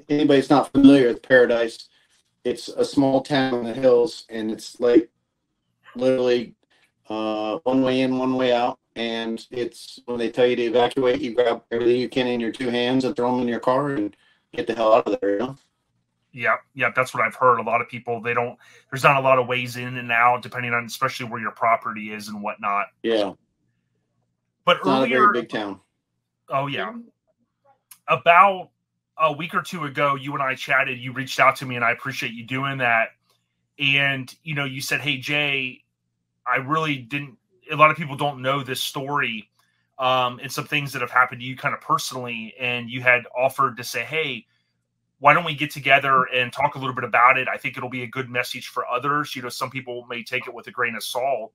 Anybody's not familiar with Paradise, it's a small town in the hills, and it's like literally one way in, one way out. And it's when they tell you to evacuate, you grab everything you can in your two hands and throw them in your car and get the hell out of there, you know? Yeah, that's what I've heard. A lot of people, there's not a lot of ways in and out, depending on especially where your property is and whatnot. Yeah. But It's not a very big town. Oh, yeah. About a week or two ago, you and I chatted. You reached out to me, and I appreciate you doing that. And, you said, hey, Jay, I really didn't – a lot of people don't know this story and some things that have happened to you kind of personally. And you had offered to say, hey, why don't we get together and talk a little bit about it? I think it'll be a good message for others. Some people may take it with a grain of salt,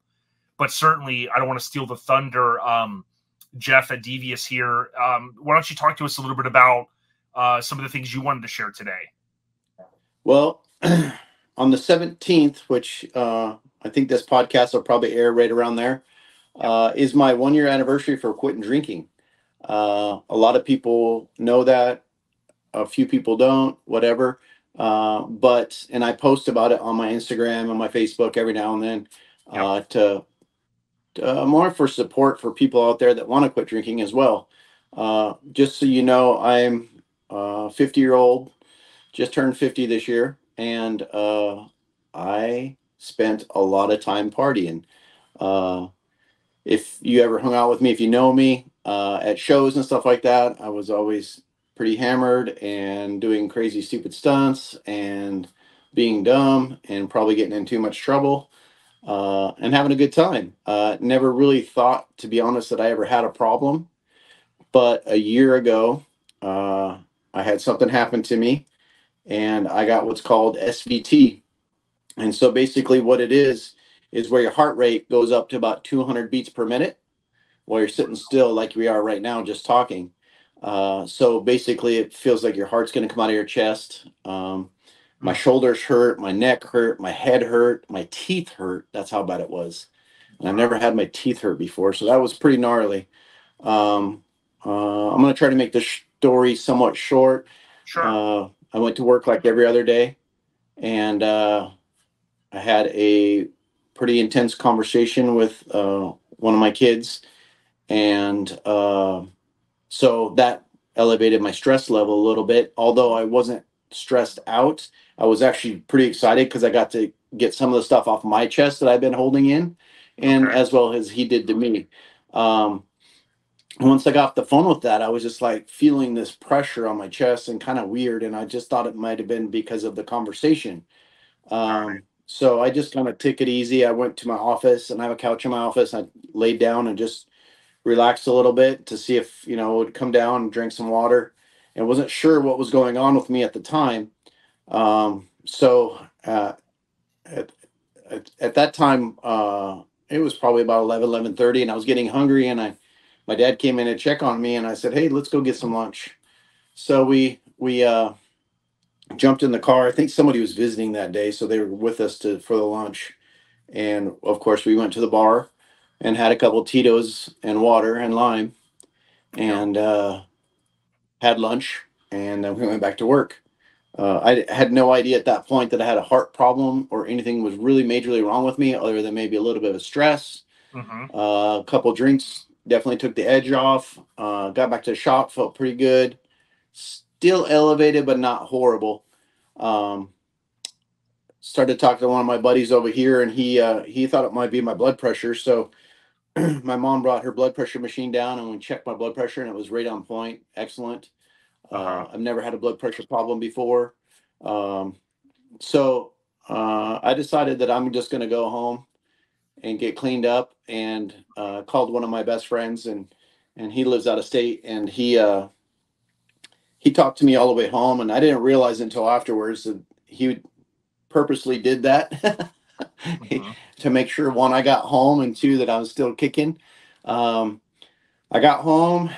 but certainly I don't want to steal the thunder. Jeff at Devious here. Why don't you talk to us a little bit about some of the things you wanted to share today? Well, on the 17th, which I think this podcast will probably air right around there, is my 1-year anniversary for quitting drinking. A lot of people know that. A few people don't, whatever. And I post about it on my Instagram and my Facebook every now and then to more for support for people out there that want to quit drinking as well. Just so you know, I'm 50-year-old, just turned 50 this year, and I spent a lot of time partying. If you ever hung out with me, if you know me, at shows and stuff like that, I was always pretty hammered and doing crazy stupid stunts and being dumb and probably getting in too much trouble and having a good time. Never really thought, to be honest, that I ever had a problem. But a year ago, I had something happen to me and I got what's called SVT. And so basically what it is where your heart rate goes up to about 200 beats per minute while you're sitting still like we are right now, just talking. So basically it feels like your heart's going to come out of your chest. My shoulders hurt, my neck hurt, my head hurt, my teeth hurt. That's how bad it was. And I've never had my teeth hurt before. So that was pretty gnarly. I'm going to try to make this story somewhat short. Sure. I went to work like every other day, and I had a pretty intense conversation with one of my kids. And so that elevated my stress level a little bit. Although I wasn't stressed out, I was actually pretty excited because I got to get some of the stuff off my chest that I've been holding in, and as well as he did to me. Once I got off the phone with that, I was just like feeling this pressure on my chest and kind of weird. And I just thought it might have been because of the conversation. So I just kind of took it easy. I went to my office, and I have a couch in my office. I laid down and just relaxed a little bit to see if, it would come down and drink some water, and wasn't sure what was going on with me at the time. So at that time, it was probably about 11:30, and I was getting hungry, and my dad came in to check on me, and I said, hey, let's go get some lunch. So we jumped in the car. I think somebody was visiting that day, so they were with us for the lunch. And of course we went to the bar and had a couple Tito's and water and lime, and had lunch, and then we went back to work. I had no idea at that point that I had a heart problem or anything was really majorly wrong with me, other than maybe a little bit of stress. A couple drinks definitely took the edge off. Got back to the shop, felt pretty good. Still elevated, but not horrible. Started talking to one of my buddies over here, and he thought it might be my blood pressure. So my mom brought her blood pressure machine down, and we checked my blood pressure, and it was right on point. Excellent. I've never had a blood pressure problem before. So I decided that I'm just going to go home and get cleaned up, and called one of my best friends, and he lives out of state, and he talked to me all the way home, and I didn't realize until afterwards that he purposely did that to make sure, one, I got home, and two, that I was still kicking. I got home.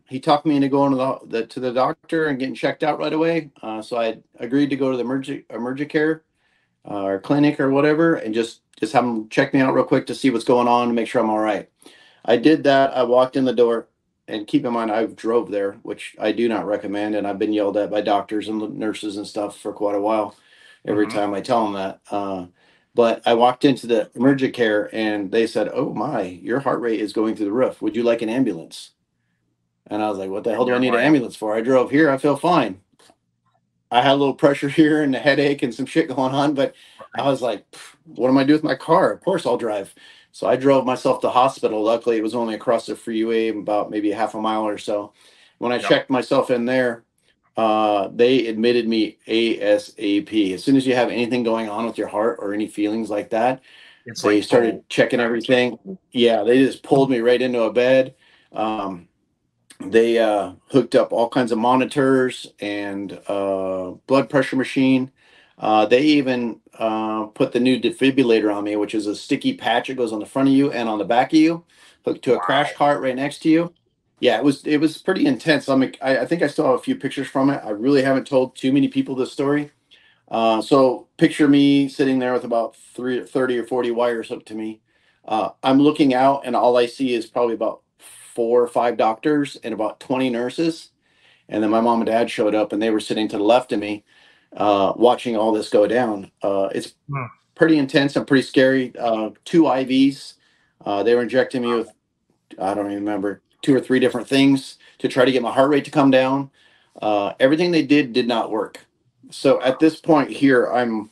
He talked me into going to the doctor and getting checked out right away. So I agreed to go to the emergent care or clinic or whatever, and just have them check me out real quick to see what's going on and make sure I'm all right. I did that. I walked in the door, and keep in mind, I drove there, which I do not recommend. And I've been yelled at by doctors and nurses and stuff for quite a while every time I tell them that. But I walked into the emergency care and they said, "Oh my, your heart rate is going through the roof. Would you like an ambulance?" And I was like, "What the hell do I need an ambulance for? I drove here. I feel fine." I had a little pressure here and a headache and some shit going on, but I was like, "What am I doing with my car? Of course I'll drive." So I drove myself to hospital. Luckily, it was only across the freeway, about maybe a half a mile or so. When I checked myself in there, they admitted me ASAP. As soon as you have anything going on with your heart or any feelings like that, they started checking everything. Yeah, they just pulled me right into a bed. They hooked up all kinds of monitors and blood pressure machine. They even put the new defibrillator on me, which is a sticky patch that goes on the front of you and on the back of you, hooked to a crash cart right next to you. Yeah, it was pretty intense. I think I still have a few pictures from it. I really haven't told too many people this story. So picture me sitting there with about 30 or 40 wires hooked to me. I'm looking out and all I see is probably about 4 or 5 doctors and about 20 nurses. And then my mom and dad showed up and they were sitting to the left of me, watching all this go down. It's pretty intense and pretty scary. 2 IVs. They were injecting me with, I don't even remember, 2 or 3 different things to try to get my heart rate to come down. Everything they did not work. So at this point here, I'm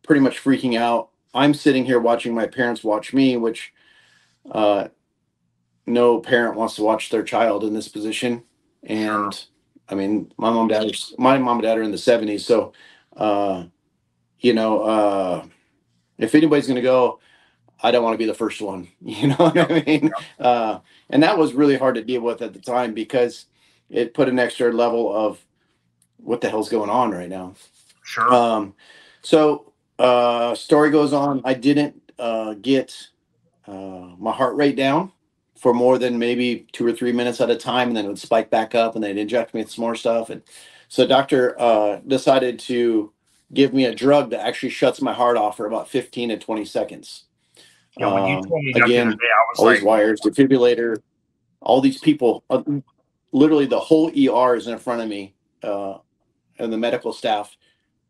pretty much freaking out. I'm sitting here watching my parents watch me, which no parent wants to watch their child in this position. And I mean, my mom and dad are in the 70s. So, if anybody's going to go, I don't want to be the first one. You know what I mean? And that was really hard to deal with at the time because it put an extra level of what the hell's going on right now. Sure. Story goes on. I didn't get my heart rate down for more than maybe 2 or 3 minutes at a time, and then it would spike back up, and they'd inject me with some more stuff. And so, doctor decided to give me a drug that actually shuts my heart off for about 15 to 20 seconds. Yeah, when you told me again, the other day, I was all like, these wires, defibrillator, all these people, literally the whole ER is in front of me, and the medical staff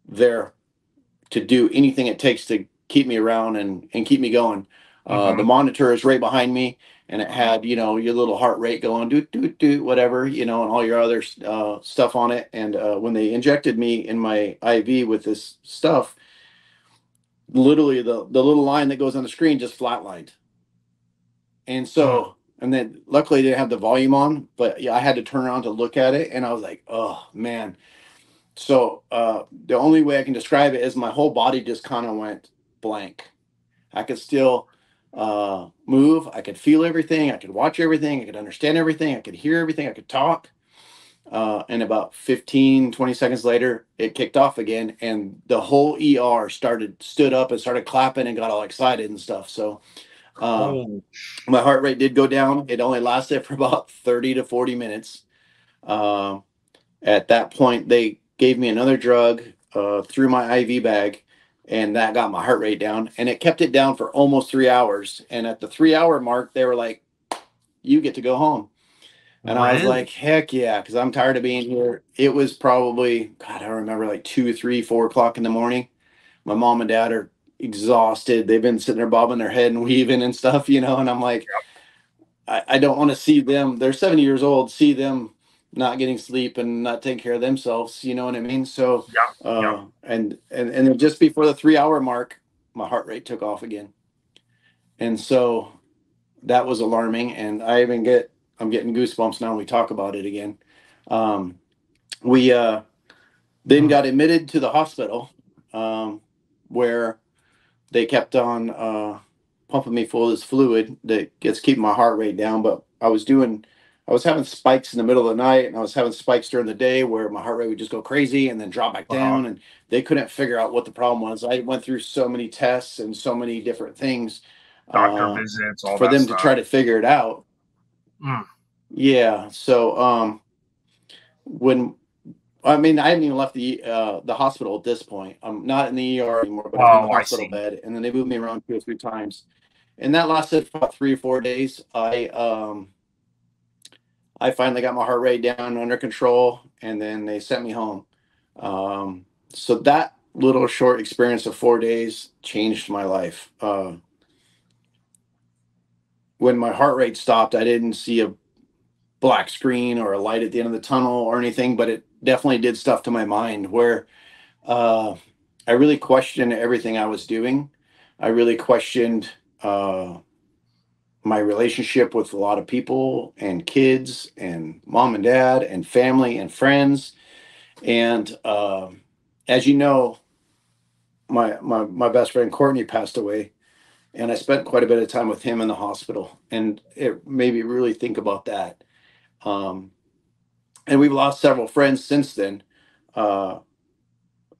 there to do anything it takes to keep me around and keep me going. The monitor is right behind me, and it had, your little heart rate going, do, whatever, and all your other stuff on it. And when they injected me in my IV with this stuff, literally the little line that goes on the screen just flatlined. And so, and then luckily they didn't have the volume on, but yeah, I had to turn around to look at it, and I was like, oh man. So the only way I can describe it is my whole body just kind of went blank. I could still move. I could feel everything. I could watch everything. I could understand everything. I could hear everything. I could talk. And about 15, 20 seconds later, it kicked off again. And the whole ER stood up and started clapping and got all excited and stuff. So my heart rate did go down. It only lasted for about 30 to 40 minutes. At that point, they gave me another drug through my IV bag, and that got my heart rate down, and it kept it down for almost 3 hours. And at the 3 hour mark, they were like, "You get to go home." And I was like, "Heck yeah," because I'm tired of being here. It was probably, God, I remember like 2, 3, 4 o'clock in the morning. My mom and dad are exhausted. They've been sitting there bobbing their head and weaving and stuff, and I'm like, I don't want to see them. They're 70 years old. See them not getting sleep and not taking care of themselves. You know what I mean? So, and then just before the 3 hour mark, my heart rate took off again. And so that was alarming. And I'm getting goosebumps now when we talk about it again. We then got admitted to the hospital, where they kept on pumping me full of this fluid that gets keeping my heart rate down. But I was having spikes in the middle of the night, and I was having spikes during the day where my heart rate would just go crazy and then drop back down. And they couldn't figure out what the problem was. I went through so many tests and so many different things, doctor visits, all for that them stuff. to try to figure it out. Yeah. So I hadn't even left the hospital at this point. I'm not in the ER anymore, but I'm in the hospital bed. And then they moved me around 2 or 3 times, and that lasted for about 3 or 4 days. I finally got my heart rate down under control, and then they sent me home. So that little short experience of 4 days changed my life. When my heart rate stopped, I didn't see a black screen or a light at the end of the tunnel or anything, but it definitely did stuff to my mind where I really questioned everything I was doing. I really questioned my relationship with a lot of people and kids and mom and dad and family and friends. And as you know, my best friend Courtney passed away, and I spent quite a bit of time with him in the hospital, and it made me really think about that. And we've lost several friends since then. Tom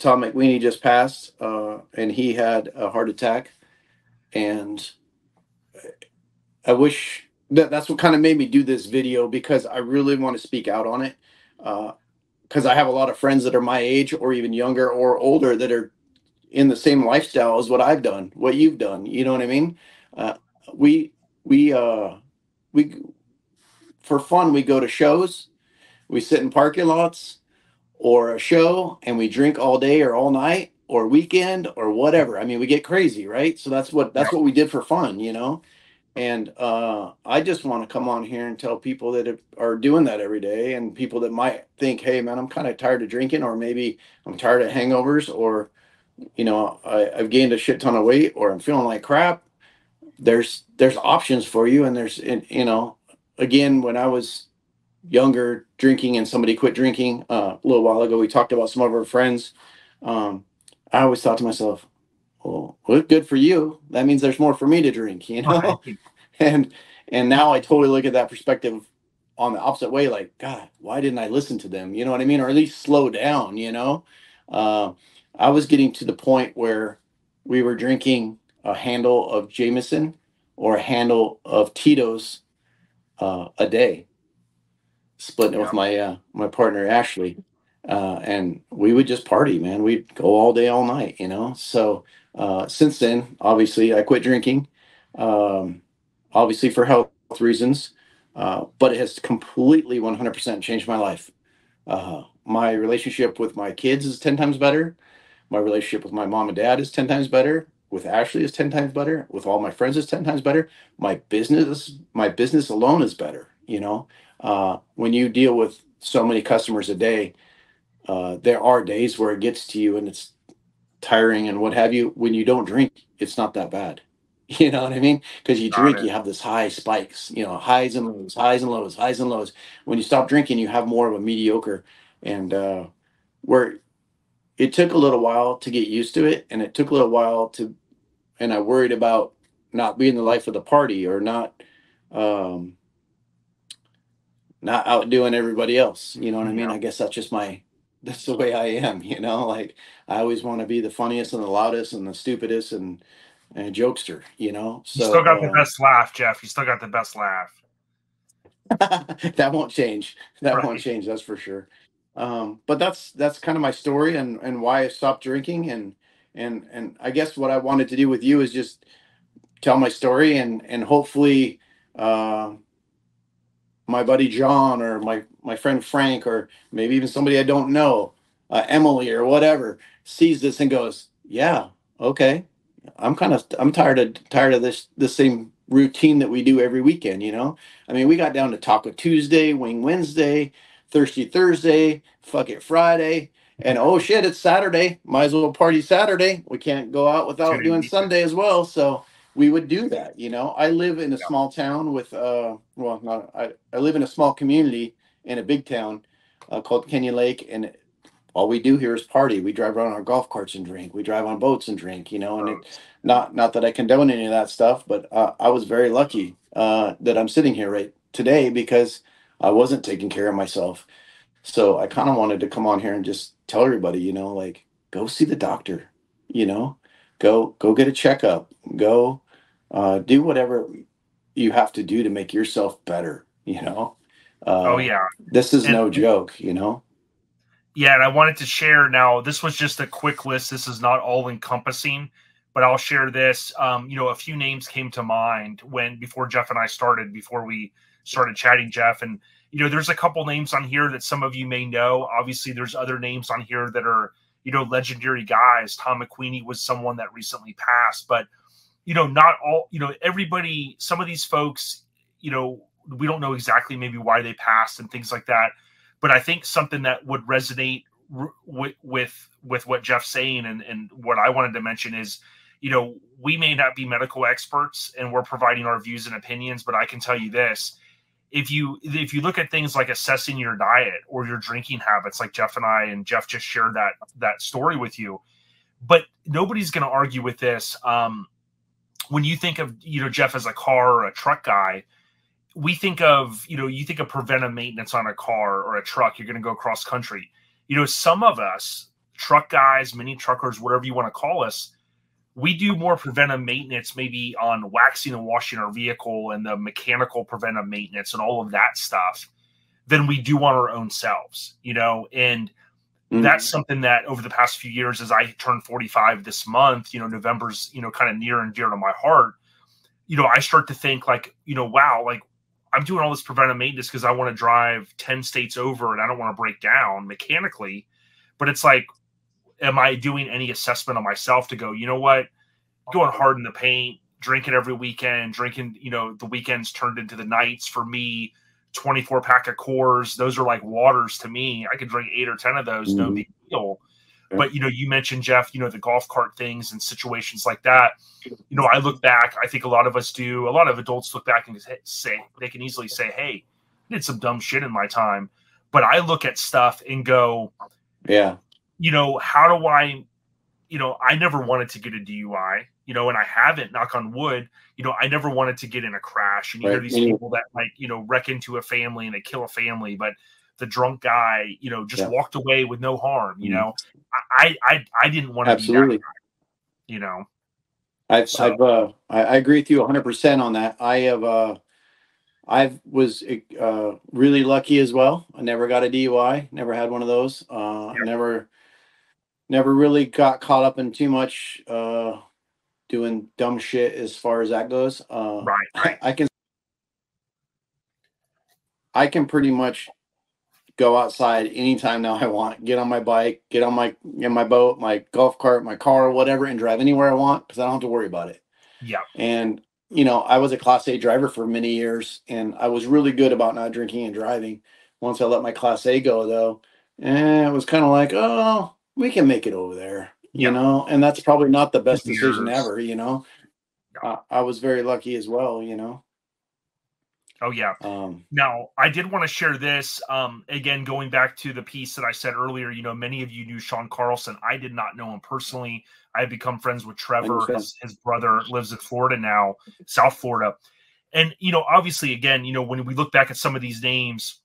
McWeeny just passed, and he had a heart attack. And I wish that's what kind of made me do this video, because I really want to speak out on it. Because I have a lot of friends that are my age or even younger or older that are in the same lifestyle as what I've done, what you've done. You know what I mean? We for fun, we go to shows, we sit in parking lots or a show, and we drink all day or all night or weekend or whatever. I mean, we get crazy, right? So that's what we did for fun, you know? And I just want to come on here and tell people that are doing that every day, and people that might think, hey, man, I'm kind of tired of drinking, or maybe I'm tired of hangovers, or, you know, I've gained a shit ton of weight, or I'm feeling like crap. There's options for you. And you know, again, when I was younger drinking and somebody quit drinking a little while ago, we talked about some of our friends. I always thought to myself, well, good for you. That means there's more for me to drink, you know? And now I totally look at that perspective on the opposite way, like, God, why didn't I listen to them? You know what I mean? Or at least slow down, you know? I was getting to the point where we were drinking a handle of Jameson or a handle of Tito's a day, splitting it with my partner, Ashley. And we would just party, man. We'd go all day, all night, you know? So since then, obviously, I quit drinking, obviously for health reasons, but it has completely 100% changed my life. My relationship with my kids is 10 times better. My relationship with my mom and dad is 10 times better. With Ashley is 10 times better. With all my friends is 10 times better. My business alone is better. You know, when you deal with so many customers a day, there are days where it gets to you and it's tiring and what have you. When you don't drink, it's not that bad. You know what I mean? Because you drink, you have this high spikes, you know, highs and lows, highs and lows, highs and lows. When you stop drinking, you have more of a mediocre. And where it took a little while to get used to it, and it took a little while and I worried about not being the life of the party, or not outdoing everybody else. You know what I mean? I guess that's the way I am, you know, like I always want to be the funniest and the loudest and the stupidest and a jokester, you know. So you still got the best laugh, Jeff. You still got the best laugh. That won't change. Won't change, that's for sure. But that's kind of my story and why I stopped drinking, and I guess what I wanted to do with you is just tell my story, and hopefully my buddy John, or my friend Frank, or maybe even somebody I don't know, Emily or whatever, sees this and goes, yeah, okay, I'm tired of the same routine that we do every weekend, you know? I mean, we got down to Taco Tuesday, Wing Wednesday, Thirsty Thursday, Fuck It Friday, and oh shit, it's Saturday. Might as well party Saturday. We can't go out without doing Sunday as well. So we would do that, you know. I live in a small town with I live in a small community in a big town called Kenyon Lake, and all we do here is party. We drive around our golf carts and drink. We drive on boats and drink, you know. And not that I condone any of that stuff, but I was very lucky that I'm sitting here right today because I wasn't taking care of myself. So I kind of wanted to come on here and just tell everybody, you know, like, go see the doctor, you know, go get a checkup, go do whatever you have to do to make yourself better, you know. This is no joke, you know. Yeah, and I wanted to share now, this was just a quick list. This is not all encompassing, but I'll share this. You know, a few names came to mind before Jeff and I started, before we started chatting, Jeff. And, you know, there's a couple names on here that some of you may know. Obviously, there's other names on here that are, legendary guys. Tom McQueenie was someone that recently passed, but not all, everybody, some of these folks, we don't know exactly maybe why they passed and things like that. But I think something that would resonate with what Jeff's saying and what I wanted to mention is, we may not be medical experts and we're providing our views and opinions, but I can tell you this. If you look at things like assessing your diet or your drinking habits, like Jeff just shared that story with you, but nobody's going to argue with this. When you think of, Jeff as a car or a truck guy, we think of, you think of preventive maintenance on a car or a truck, you're going to go cross country. Some of us, truck guys, mini truckers, whatever you want to call us, we do more preventive maintenance maybe on waxing and washing our vehicle and the mechanical preventive maintenance and all of that stuff than we do on our own selves, and that's something that over the past few years, as I turned 45 this month, November's, kind of near and dear to my heart, I start to think like, wow, like I'm doing all this preventive maintenance because I want to drive 10 states over and I don't want to break down mechanically. But it's like, am I doing any assessment on myself to go, you know what, going hard in the paint, drinking every weekend, the weekends turned into the nights for me, 24 pack of Coors. Those are like waters to me. I could drink 8 or 10 of those. No big deal. But, you mentioned, Jeff, the golf cart things and situations like that. I look back, I think a lot of us do. A lot of adults look back and say, they can easily say, hey, I did some dumb shit in my time. But I look at stuff and go, yeah, how do I, I never wanted to get a DUI, and I haven't, knock on wood, I never wanted to get in a crash. And you hear these people that wreck into a family and they kill a family, but the drunk guy, just walked away with no harm. I didn't want to be that guy, I agree with you 100% on that. I was really lucky as well. I never got a DUI, never had one of those. Never really got caught up in too much doing dumb shit as far as that goes. Right. I can pretty much go outside anytime now I want. Get on my bike, get on my boat, my golf cart, my car, whatever, and drive anywhere I want because I don't have to worry about it. Yeah. And I was a Class A driver for many years, and I was really good about not drinking and driving. Once I let my Class A go, though, it was kind of like, oh, we can make it over there, and that's probably not the best decision ever, I was very lucky as well, Oh, yeah. Now, I did want to share this. Again, going back to the piece that I said earlier, many of you knew Sean Carlson. I did not know him personally. I had become friends with Trevor. His brother lives in Florida now, South Florida. And, obviously, again, when we look back at some of these names,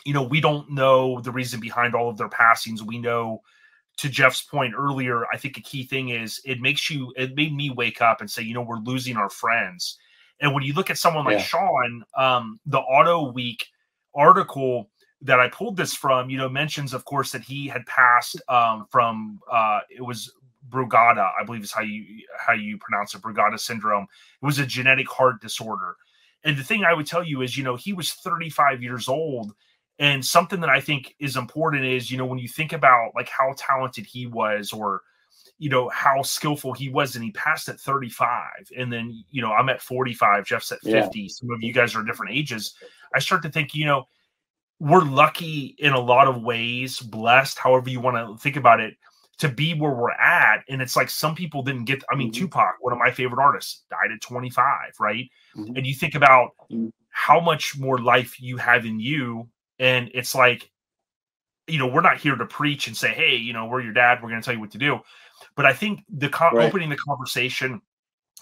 we don't know the reason behind all of their passings. We know, to Jeff's point earlier, I think a key thing is it made me wake up and say, we're losing our friends. And when you look at someone like Sean, the Auto Week article that I pulled this from, mentions, of course, that he had passed from it was Brugada, I believe is how you pronounce it, Brugada syndrome. It was a genetic heart disorder. And the thing I would tell you is, he was 35 years old. And something that I think is important is, when you think about like how talented he was, or how skillful he was, and he passed at 35. And then, I'm at 45, Jeff's at 50. Some of you guys are different ages. I start to think, we're lucky in a lot of ways, blessed, however you want to think about it, to be where we're at. And it's like some people didn't get, Tupac, one of my favorite artists, died at 25, right? And you think about how much more life you have in you. And it's like, we're not here to preach and say, hey, we're your dad, we're going to tell you what to do. But I think opening the conversation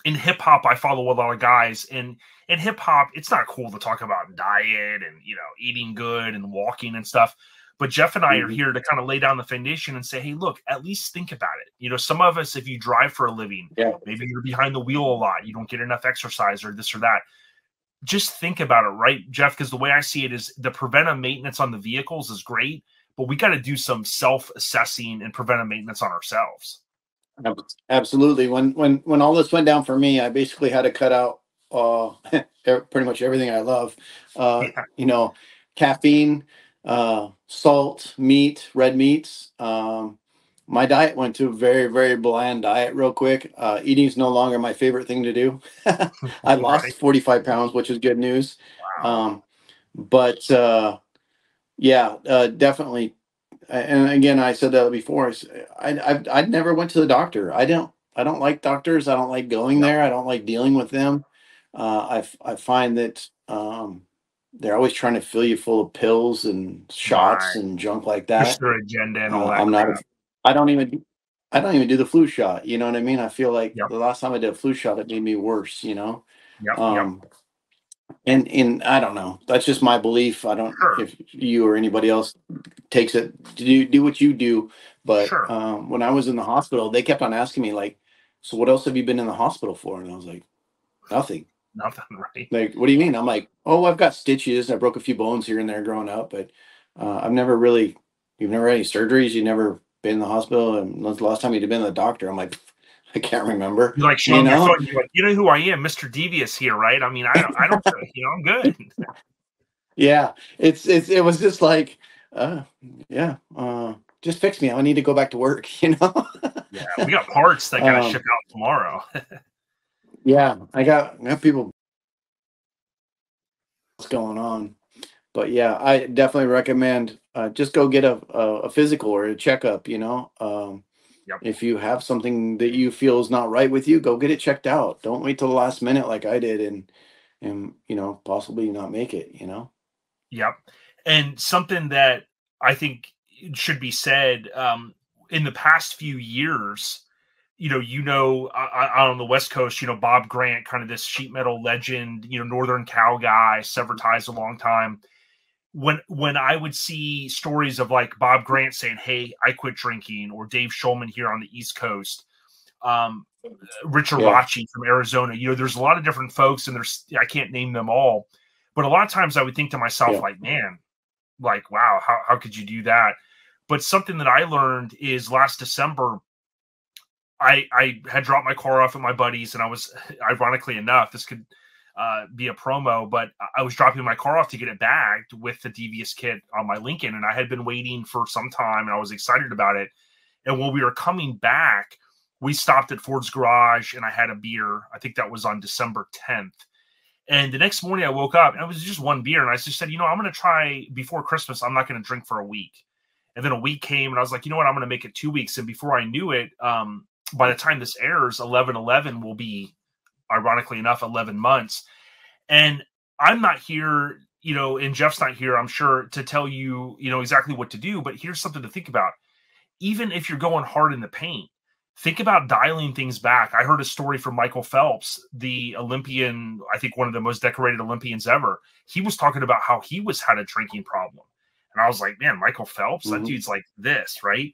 in hip hop, I follow a lot of guys, and in hip hop, it's not cool to talk about diet and, eating good and walking and stuff. But Jeff and I are here to kind of lay down the foundation and say, hey, look, at least think about it. Some of us, if you drive for a living, maybe you're behind the wheel a lot, you don't get enough exercise or this or that. Just think about it, right, Jeff? Because the way I see it is the preventive maintenance on the vehicles is great, but we got to do some self-assessing and preventive maintenance on ourselves. Absolutely. When all this went down for me, I basically had to cut out pretty much everything I love. Caffeine, salt, meat, red meats, my diet went to a very, very bland diet real quick. Eating's no longer my favorite thing to do. I lost Right. 45 pounds, which is good news. Wow. But yeah, definitely. And again, I said that before. I never went to the doctor. I don't like doctors. I don't like going Yep. there. I don't like dealing with them. I find that they're always trying to fill you full of pills and shots Right. and junk like Push that. their agenda and all that I'm not. crap. I don't even. I don't even do the flu shot. You know what I mean? I feel like Yep. the last time I did a flu shot, it made me worse. You know. Yep. Yep. Um, and I don't know. That's just my belief. I don't Sure. if you or anybody else takes it. Do what you do. But Sure. when I was in the hospital, they kept on asking me like, "So what else have you been in the hospital for?" And I was like, "Nothing." Nothing, right? Like, what do you mean? I'm like, "Oh, I've got stitches. I broke a few bones here and there growing up, but I've never really. You've never had any surgeries. You never been in the hospital. And when's the last time you'd been to the doctor?" I'm like, I can't remember. You like show You them your know? phone. You're like, you know who I am, Mr. Devious here, right? I mean, I don't, I'm good. Yeah, it was just like, yeah, just fix me. I need to go back to work, you know? Yeah, we got parts that gotta Um, ship out tomorrow. yeah, I got people what's going on. But yeah, I definitely recommend just go get a physical or a checkup, you know? Yep. If you have something that you feel is not right with you, go get it checked out. Don't wait till the last minute like I did and you know, possibly not make it, you know? Yep. And something that I think should be said in the past few years, on the West Coast, Bob Grant, kind of this sheet metal legend, Northern Cal guy, severed ties a long time. When I would see stories of like Bob Grant saying, "Hey, I quit drinking," or Dave Schulman here on the East Coast, Richard Yeah. Rachi from Arizona, there's a lot of different folks, and I can't name them all, but a lot of times I would think to myself, Yeah. like, man, like, wow, how could you do that? But something that I learned is last December, I had dropped my car off at my buddy's, and I was, ironically enough, this could be a promo, but I was dropping my car off to get it bagged with the Devious kit on my Lincoln, and I had been waiting for some time, and I was excited about it. And when we were coming back, we stopped at Ford's Garage, and I had a beer. I think that was on December 10th. And the next morning I woke up, and it was just one beer, and I just said, I'm going to try before Christmas. I'm not going to drink for a week. And then a week came, and I was like, you know what? I'm going to make it 2 weeks. And before I knew it, by the time this airs, 11/11 will be, ironically enough, 11 months. And I'm not here, and Jeff's not here, I'm sure, to tell you, exactly what to do. But here's something to think about. Even if you're going hard in the paint, think about dialing things back. I heard a story from Michael Phelps, the Olympian, I think one of the most decorated Olympians ever. He was talking about how he had a drinking problem. And I was like, man, Michael Phelps, that dude's like this, right?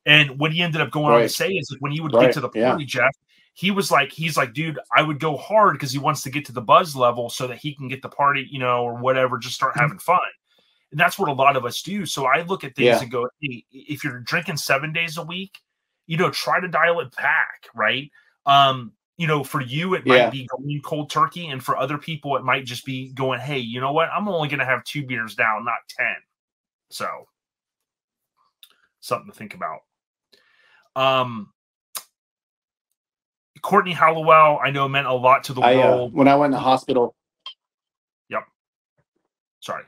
And what he ended up going on to say is, like, when he would get to the party, Jeff, he's like, dude, I would go hard because he wants to get to the buzz level so that he can get the party, or whatever, just start having fun. And that's what a lot of us do. So I look at things and go, hey, if you're drinking 7 days a week, try to dial it back, right? For you, it might be going cold turkey. And for other people, it might just be going, hey, you know what? I'm only going to have 2 beers now, not 10. So something to think about. Courtney Hallowell, I know, meant a lot to the world. When I went in the hospital. Yep. Sorry.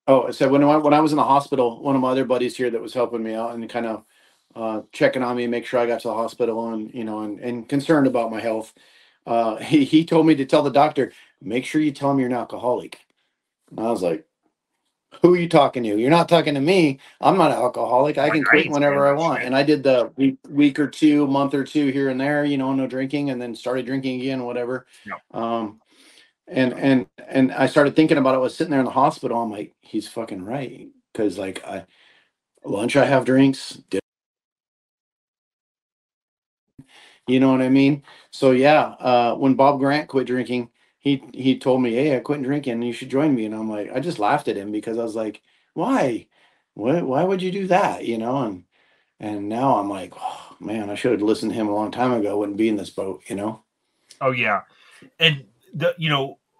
Oh, I said when I was in the hospital, one of my other buddies here that was helping me out and kind of checking on me, make sure I got to the hospital, and and concerned about my health. He told me to tell the doctor, make sure you tell him you're an alcoholic. And I was like, who are you talking to? You're not talking to me. I'm not an alcoholic. I can quit whenever I want. And I did the week or two, month or two here and there, no drinking, and then started drinking again, whatever. Yep. And I started thinking about it. I was sitting there in the hospital. I'm like, he's fucking right. Because like lunch, I have drinks. You know what I mean? So yeah, when Bob Grant quit drinking, he told me, hey, I quit drinking and you should join me. And I'm like, I just laughed at him because I was like, why? Why would you do that? And now I'm like, oh, man, I should have listened to him a long time ago. I wouldn't be in this boat, Oh yeah. And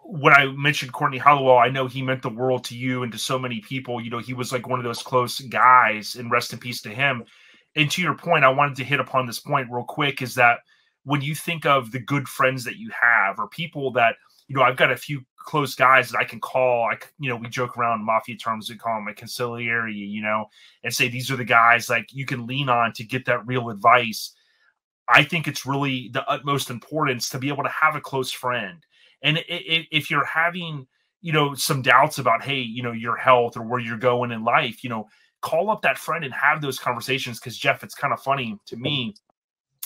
when I mentioned Courtney Hallowell, I know he meant the world to you and to so many people. He was like one of those close guys, and rest in peace to him. And to your point, I wanted to hit upon this point real quick, is that when you think of the good friends that you have, or people that, I've got a few close guys that I can call, we joke around mafia terms, we call them a consigliere, and say, these are the guys like you can lean on to get that real advice. I think it's really the utmost importance to be able to have a close friend. And if you're having, some doubts about, hey, your health or where you're going in life, call up that friend and have those conversations. Because Jeff, it's kind of funny to me,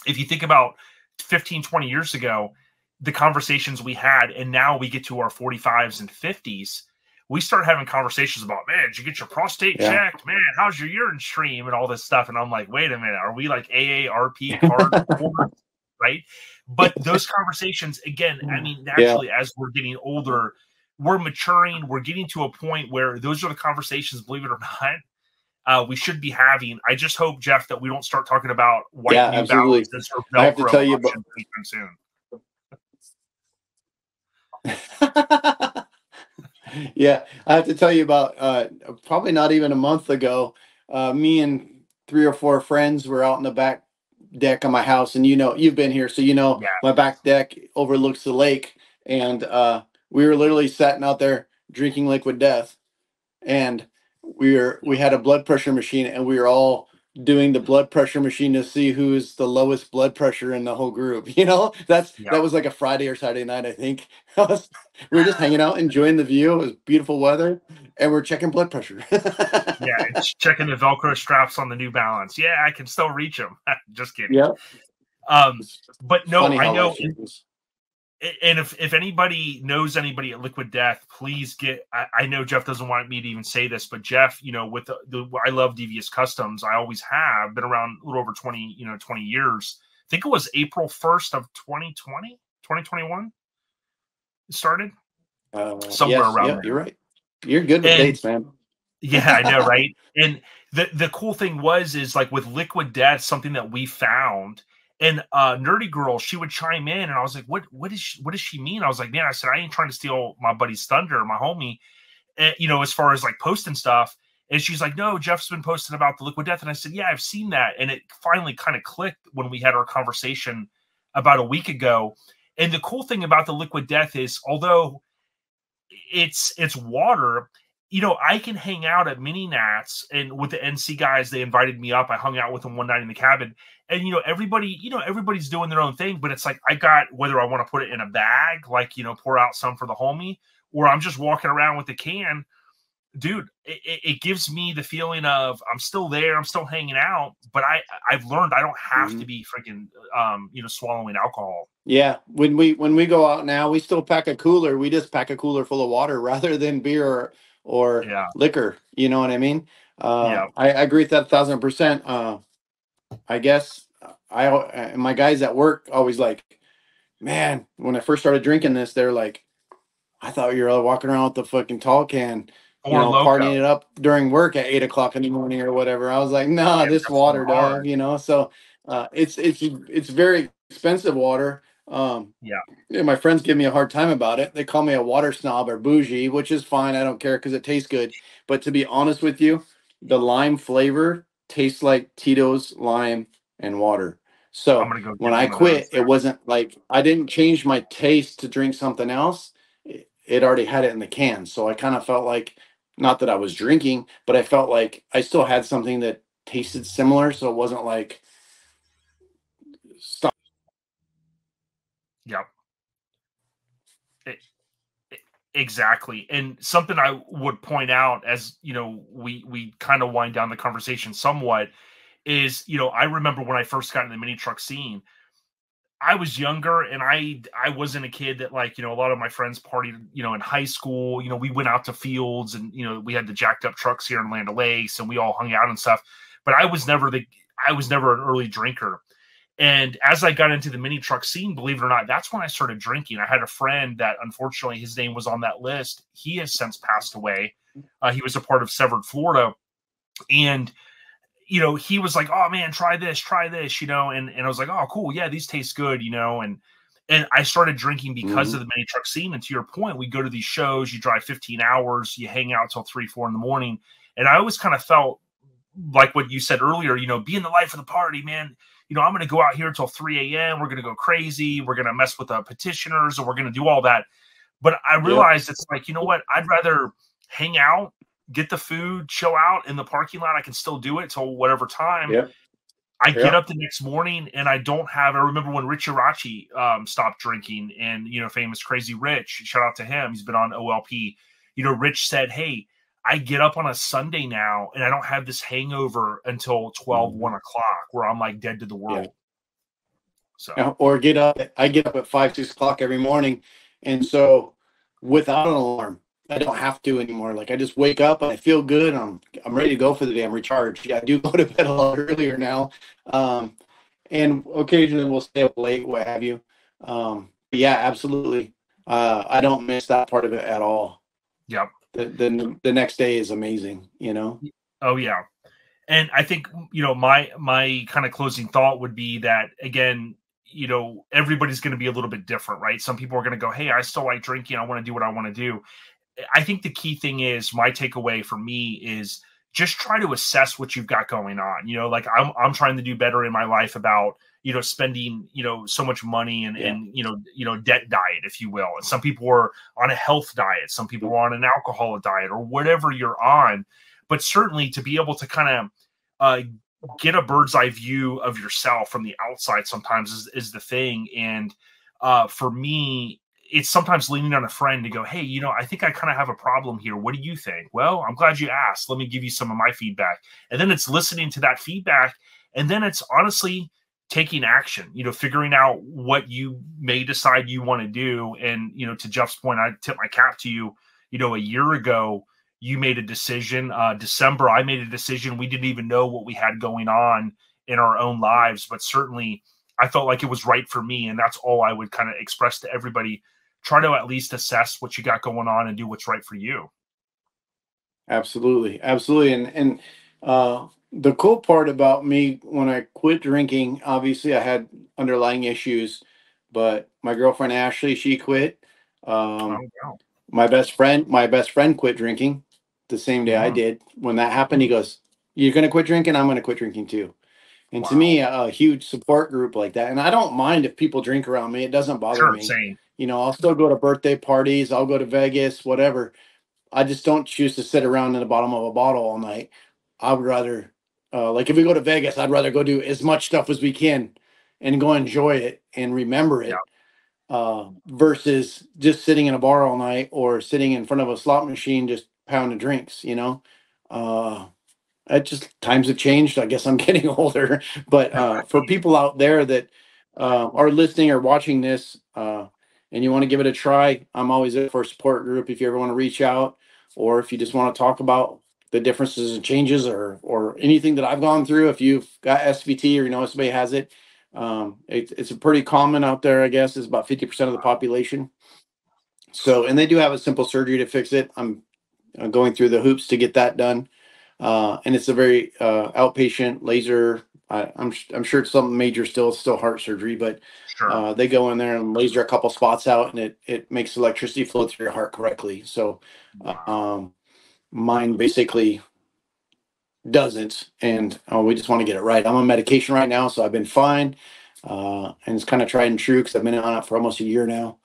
if you think about 15, 20 years ago, the conversations we had, and now we get to our 45s and 50s, we start having conversations about, man, did you get your prostate checked? Man, how's your urine stream and all this stuff? And I'm like, wait a minute, are we like AARP card right? But those conversations, again, I mean, naturally, as we're getting older, we're maturing, we're getting to a point where those are the conversations, believe it or not, we should be having. I just hope, Jeff, that we don't start talking about white New Balances or Velcro. I have to tell you about soon. Yeah, I have to tell you about probably not even a month ago, me and 3 or 4 friends were out in the back deck of my house, and you've been here, so my back deck overlooks the lake, and we were literally sitting out there drinking liquid death, and we had a blood pressure machine, and we were all doing the blood pressure machine to see who's the lowest blood pressure in the whole group. That was like a Friday or Saturday night, I think. We were just hanging out, enjoying the view. It was beautiful weather, and we're checking blood pressure. It's checking the Velcro straps on the New Balance. Yeah, I can still reach them. Just kidding. Yeah. But no, I know. And if anybody knows anybody at Liquid Death, please get. I know Jeff doesn't want me to even say this, but Jeff, with I love Devious Customs. I always have been around a little over 20 years. I think it was April 1st of 2020, 2021. It started somewhere around there. You're right. You're good with dates, man. Yeah, I know, right? And the cool thing is like with Liquid Death, something that we found. And Nerdy Girl, she would chime in, and I was like, what does she mean? I was like, man, I said, I ain't trying to steal my buddy's thunder, my homie, as far as like posting stuff. And she's like, no, Jeff's been posting about the Liquid Death. And I said, yeah, I've seen that. And it finally kind of clicked when we had our conversation about a week ago. And the cool thing about the Liquid Death is, although it's water, I can hang out at Mini Nats, and with the NC guys, they invited me up. I hung out with them one night in the cabin, and everybody's doing their own thing, but it's like, I got, whether I want to put it in a bag, like, pour out some for the homie, or I'm just walking around with the can, dude, it gives me the feeling of I'm still there, I'm still hanging out, but I've learned I don't have to be freaking, swallowing alcohol. Yeah. When we go out now, we still pack a cooler. We just pack a cooler full of water rather than beer or liquor. You know what I mean? I agree with that 1,000%. I guess my guys at work always like, man, when I first started drinking this, they're like, I thought you were walking around with the fucking tall can, partying it up during work at 8 o'clock in the morning or whatever. I was like, nah, this water, dog, so it's very expensive water. My friends give me a hard time about it. They call me a water snob or bougie, which is fine. I don't care because it tastes good. But to be honest with you, the lime flavor tastes like Tito's lime and water. So when I quit, it wasn't like I didn't change my taste to drink something else. It already had it in the can. So I kind of felt like, not that I was drinking, but I felt like I still had something that tasted similar. So it wasn't like stop. Yep. Exactly. And something I would point out as, we kind of wind down the conversation somewhat is, I remember when I first got in the mini truck scene, I was younger and I wasn't a kid that a lot of my friends partied, in high school, we went out to fields and, we had the jacked up trucks here in Land O'Lakes and we all hung out and stuff, but I was never an early drinker. And as I got into the mini truck scene, believe it or not, that's when I started drinking. I had a friend that, unfortunately, his name was on that list. He has since passed away. He was a part of Severed Florida. And, he was like, oh, man, try this, and I was like, oh, cool. Yeah, these taste good, and I started drinking because of the mini truck scene. And to your point, we go to these shows, you drive 15 hours, you hang out till 3, 4 in the morning. And I always kind of felt like what you said earlier, being the life of the party, man. I'm going to go out here until 3 a.m. We're going to go crazy. We're going to mess with the petitioners, or we're going to do all that. But I realized it's like, you know what? I'd rather hang out, get the food, chill out in the parking lot. I can still do it till whatever time. Yep. I get up the next morning and I remember when Rich Irachi stopped drinking, and, famous Crazy Rich, shout out to him. He's been on OLP. Rich said, hey, I get up on a Sunday now and I don't have this hangover until 12, 1 o'clock where I'm like dead to the world. Yeah. So, or I get up at 5, 6 o'clock every morning. And so without an alarm, I don't have to anymore. Like, I just wake up and I feel good. I'm ready to go for the day. I'm recharged. Yeah, I do go to bed a lot earlier now. And occasionally we'll stay up late, what have you. But yeah, absolutely. I don't miss that part of it at all. Yep. The next day is amazing, Oh yeah. And I think, my kind of closing thought would be that, again, everybody's going to be a little bit different, right? Some people are going to go, hey, I still like drinking. I want to do what I want to do. I think the key thing is, my takeaway for me is just try to assess what you've got going on. Like I'm trying to do better in my life about, spending, so much money and debt diet, if you will. And some people are on a health diet. Some people are on an alcohol diet, or whatever you're on. But certainly to be able to kind of get a bird's eye view of yourself from the outside sometimes is the thing. And for me, it's sometimes leaning on a friend to go, hey, I think I kind of have a problem here. What do you think? Well, I'm glad you asked. Let me give you some of my feedback. And then it's listening to that feedback. And then it's honestly taking action, figuring out what you may decide you want to do. And, to Jeff's point, I tip my cap to you, a year ago, you made a decision. December, I made a decision. We didn't even know what we had going on in our own lives, but certainly I felt like it was right for me. And that's all I would kind of express to everybody. Try to at least assess what you got going on and do what's right for you. Absolutely. And the cool part about me, when I quit drinking, obviously I had underlying issues, but my girlfriend, Ashley, she quit. My best friend quit drinking the same day I did. When that happened, he goes, you're going to quit drinking? I'm going to quit drinking too. And to me, a huge support group like that. And I don't mind if people drink around me. It doesn't bother me. Same. I'll still go to birthday parties. I'll go to Vegas, whatever. I just don't choose to sit around in the bottom of a bottle all night. I would rather, like if we go to Vegas, I'd rather go do as much stuff as we can and go enjoy it and remember it, versus just sitting in a bar all night or sitting in front of a slot machine just pounding drinks, times have changed. I guess I'm getting older. But for people out there that are listening or watching this, and you want to give it a try, I'm always there for a support group if you ever want to reach out, or if you just want to talk about the differences and changes or anything that I've gone through. If you've got SVT or somebody has it, it's a pretty common out there, I guess. It's about 50% of the population. So, and they do have a simple surgery to fix it. I'm going through the hoops to get that done. And it's a very outpatient laser. I'm sure it's something major still. It's still heart surgery, but they go in there and laser a couple spots out, and it makes electricity flow through your heart correctly. So mine basically doesn't, and we just want to get it right. I'm on medication right now, so I've been fine, and it's kind of tried and true because I've been on it for almost a year now.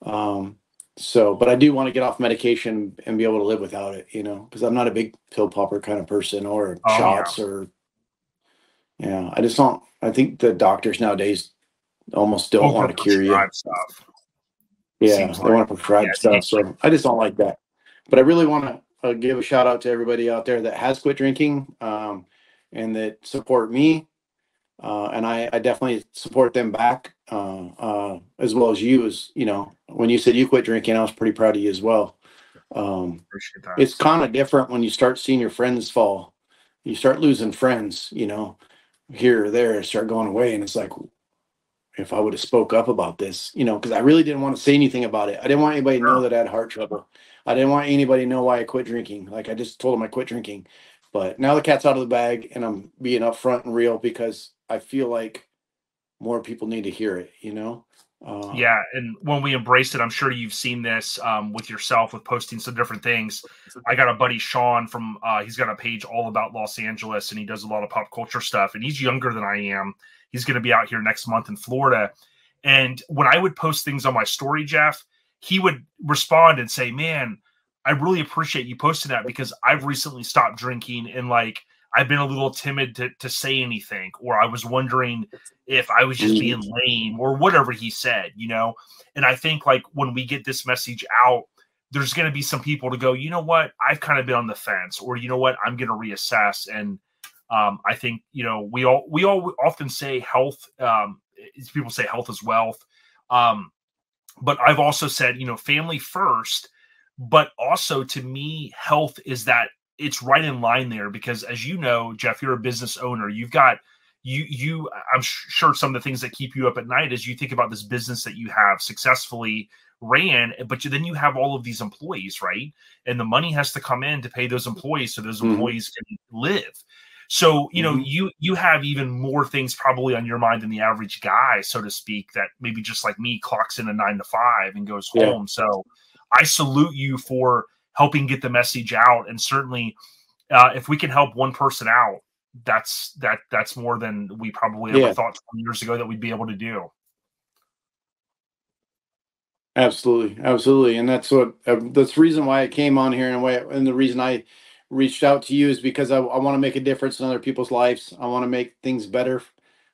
But I do want to get off medication and be able to live without it, because I'm not a big pill popper kind of person, or shots, or I just don't. I think the doctors nowadays almost don't want to cure you. Stuff. Yeah, they want to prescribe stuff. So I just don't like that. But I really want to give a shout out to everybody out there that has quit drinking, and that support me. And I definitely support them back, as well as you. As when you said you quit drinking, I was pretty proud of you as well. Appreciate that. It's kind of different when you start seeing your friends fall. You start losing friends, here or there, start going away, and it's like, if I would have spoke up about this, because I really didn't want to say anything about it. I didn't want anybody to know that I had heart trouble. I didn't want anybody to know why I quit drinking. Like, I just told them I quit drinking. But now the cat's out of the bag, and I'm being upfront and real because I feel like more people need to hear it, Yeah, and when we embraced it, I'm sure you've seen this with yourself with posting some different things. I got a buddy, Sean, from he's got a page all about Los Angeles, and he does a lot of pop culture stuff, and he's younger than I am. He's going to be out here next month in Florida. And when I would post things on my story, Jeff, he would respond and say, man, I really appreciate you posting that because I've recently stopped drinking and like I've been a little timid to say anything, or I was wondering if I was just being lame or whatever he said, you know? And I think like when we get this message out, there's going to be some people to go, you know what? I've kind of been on the fence, or you know what? I'm going to reassess. And I think, you know, we all often say health, people say health is wealth. But I've also said, you know, family first, but also to me, health is that it's right in line there because as you know, Jeff, you're a business owner. You've got I'm sure some of the things that keep you up at night is you think about this business that you have successfully ran, but then you have all of these employees, right? And the money has to come in to pay those employees so those employees can live. So, you know, you have even more things probably on your mind than the average guy, so to speak, that maybe just like me clocks in a 9 to 5 and goes home. So I salute you for helping get the message out. And certainly if we can help one person out, that's more than we probably ever thought 20 years ago that we'd be able to do. Absolutely. And that's the reason why I came on here and the reason I reached out to you is because I want to make a difference in other people's lives. I want to make things better.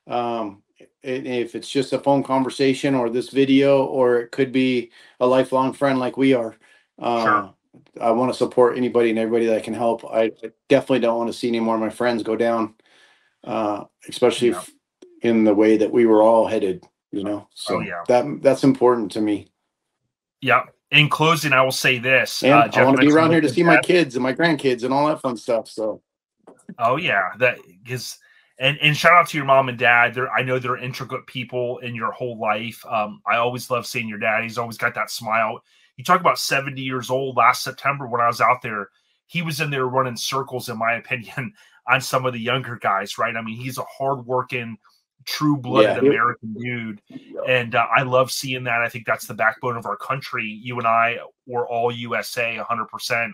If it's just a phone conversation or this video, or it could be a lifelong friend like we are. Sure. I want to support anybody and everybody that can help. I definitely don't want to see any more of my friends go down, especially in the way that we were all headed, you know. So that's important to me. Yeah. In closing, I will say this. And I want to be around here to see my kids and my grandkids and all that fun stuff. So, oh yeah, that is, and shout out to your mom and dad. I know they're intricate people in your whole life. I always love seeing your dad. He's always got that smile. You talk about 70 years old. Last September when I was out there, he was in there running circles, in my opinion, on some of the younger guys. Right? I mean, he's a hardworking, true-blooded American dude, and I love seeing that. I think that's the backbone of our country. You and I were all USA 100%.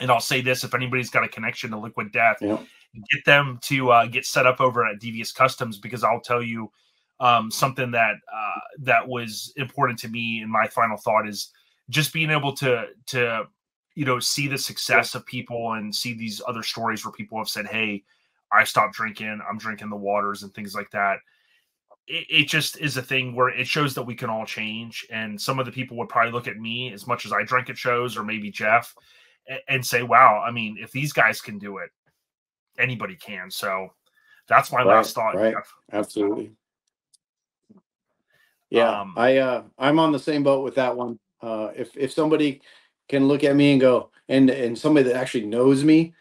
And I'll say this, if anybody's got a connection to Liquid Death, get them to get set up over at Devious Customs, because I'll tell you something that was important to me. And my final thought is just being able to you know, see the success of people and see these other stories where people have said, hey, I stopped drinking, I'm drinking the waters and things like that. It just is a thing where it shows that we can all change. And some of the people would probably look at me as much as I drank at shows, or maybe Jeff, and say, wow, I mean, if these guys can do it, anybody can. So that's my last thought. Right. Jeff. Absolutely. Yeah. I'm on the same boat with that one. If somebody can look at me and go, and somebody that actually knows me,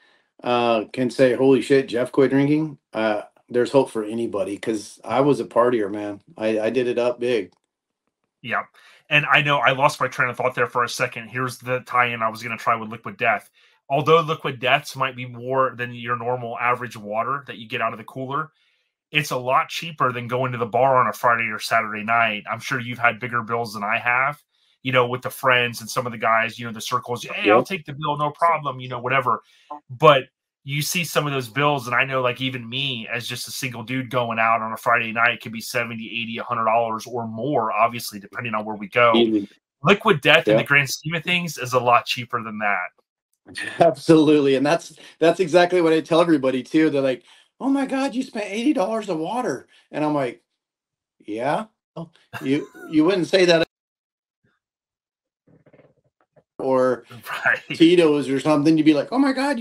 can say, holy shit, Jeff quit drinking. There's hope for anybody, because I was a partier, man. I did it up big. Yeah. And I know I lost my train of thought there for a second. Here's the tie-in I was going to try with Liquid Death. Although Liquid Deaths might be more than your normal average water that you get out of the cooler, it's a lot cheaper than going to the bar on a Friday or Saturday night. I'm sure you've had bigger bills than I have, you know, with the friends and some of the guys, you know, the circles. Hey, I'll take the bill, no problem, you know, whatever. But you see some of those bills, and I know, like, even me as just a single dude going out on a Friday night could be $70, $80, $100 or more, obviously, depending on where we go. Liquid Death in the grand scheme of things is a lot cheaper than that. Absolutely. And that's exactly what I tell everybody too. They're like, oh my God, you spent $80 of water. And I'm like, yeah, you wouldn't say that. Or Tito's or something. You'd be like, oh my God,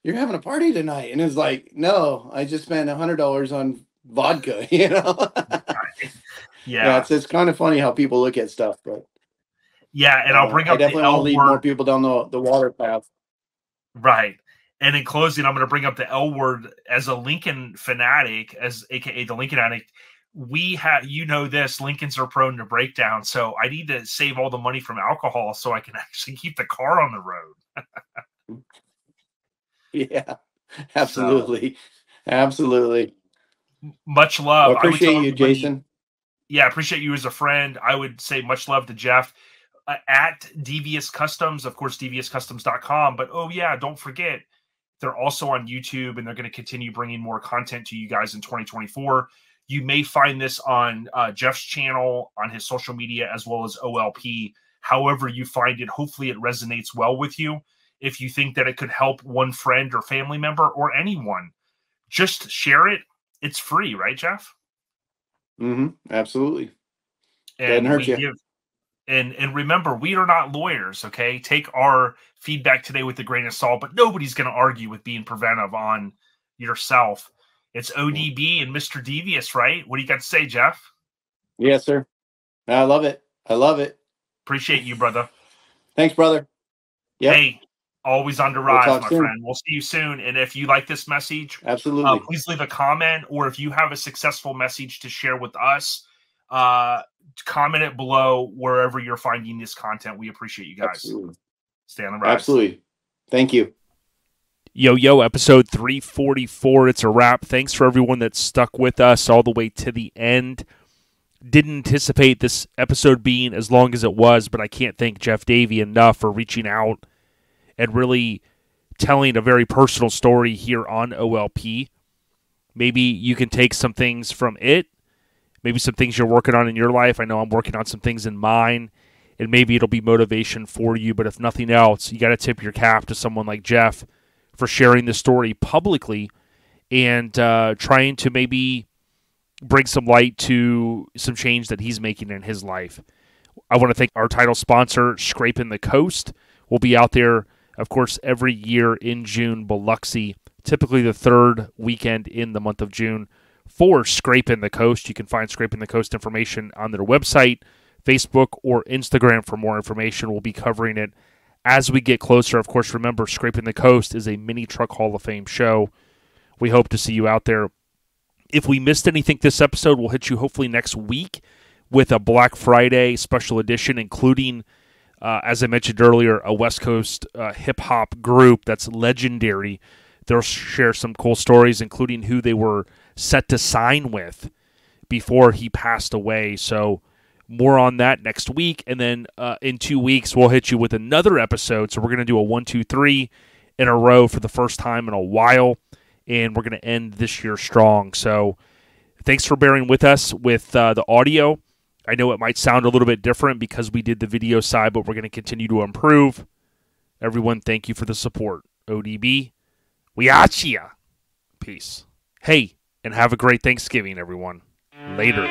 you're having a party tonight. And it's like, no, I just spent $100 on vodka, you know? Yeah. It's kind of funny how people look at stuff, but yeah. And I'll bring up I definitely want to lead more people down the water path. Right. And in closing, I'm going to bring up the L word. As a Lincoln fanatic, as AKA the Lincoln addict, we have, you know, this, Lincolns are prone to breakdown. So I need to save all the money from alcohol so I can actually keep the car on the road. Yeah, absolutely. Absolutely. Much love. I appreciate you, Jason. Yeah, I appreciate you as a friend. I would say much love to Jeff at Devious Customs, of course, deviouscustomz.com. But oh yeah, don't forget, they're also on YouTube, and they're going to continue bringing more content to you guys in 2024. You may find this on Jeff's channel, on his social media, as well as OLP. However you find it, hopefully it resonates well with you. If you think that it could help one friend or family member or anyone, just share it. It's free, right, Jeff? Absolutely. And Doesn't hurt you. And remember, we are not lawyers, okay? Take our feedback today with a grain of salt, but nobody's going to argue with being preventive on yourself. It's ODB and Mr. Devious, right? What do you got to say, Jeff? Yes, sir. I love it. I love it. Appreciate you, brother. Thanks, brother. Yep. Hey, always on the rise, my soon. friend. We'll see you soon. And if you like this message, absolutely, please leave a comment, or if you have a successful message to share with us, comment it below wherever you're finding this content. We appreciate you guys. Absolutely. Stay on the rise. Absolutely. Thank you. Yo, episode 344. It's a wrap. Thanks for everyone that stuck with us all the way to the end. Didn't anticipate this episode being as long as it was, but I can't thank Jeff Davy enough for reaching out and really telling a very personal story here on OLP. Maybe you can take some things from it. Maybe some things you're working on in your life. I know I'm working on some things in mine, and maybe it'll be motivation for you. But if nothing else, you got to tip your cap to someone like Jeff for sharing the story publicly and trying to maybe bring some light to some change that he's making in his life. I want to thank our title sponsor, Scraping the Coast. We'll be out there, of course, every year in June, Biloxi, typically the third weekend in the month of June for Scraping the Coast. You can find Scraping the Coast information on their website, Facebook, or Instagram for more information. We'll be covering it as we get closer. Of course, remember, Scraping the Coast is a mini truck Hall of Fame show. We hope to see you out there. If we missed anything this episode, we'll hit you hopefully next week with a Black Friday special edition, including, as I mentioned earlier, a West Coast hip-hop group that's legendary. They'll share some cool stories, including who they were set to sign with before he passed away. So more on that next week. And then in 2 weeks, we'll hit you with another episode. So we're going to do a 1, 2, 3 in a row for the first time in a while. And we're going to end this year strong. So thanks for bearing with us with the audio. I know it might sound a little bit different because we did the video side, but we're going to continue to improve. Everyone, thank you for the support. ODB, we at ya. Peace. Hey, and have a great Thanksgiving, everyone. Later.